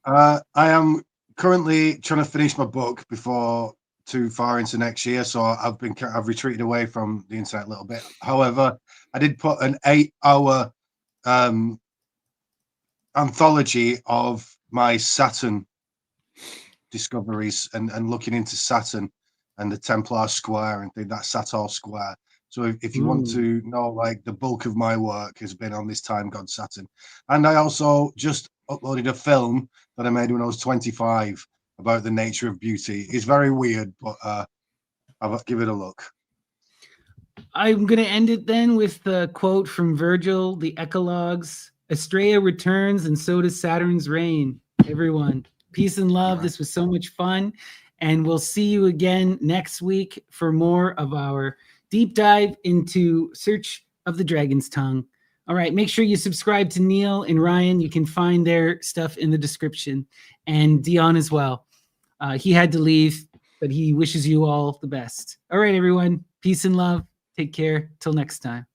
I am currently trying to finish my book before too far into next year, so I've retreated away from the internet a little bit. However, I did put an 8-hour anthology of my Saturn discoveries and looking into Saturn and the Templar Square and that Sator Square. So if you want to know, like, the bulk of my work has been on this time god Saturn. And I also just uploaded a film that I made when I was 25 about the nature of beauty. It's very weird, but I'll give it a look. I'm going to end it then with the quote from Virgil, the Eclogues. Astrea returns and so does Saturn's reign. Everyone, peace and love. Right. This was so much fun. And we'll see you again next week for more of our deep dive into Search of the Dragon's Tongue. All right, make sure you subscribe to Neil and Ryan. You can find their stuff in the description. And Dion as well. He had to leave, but he wishes you all the best. All right, everyone. Peace and love. Take care. Till next time.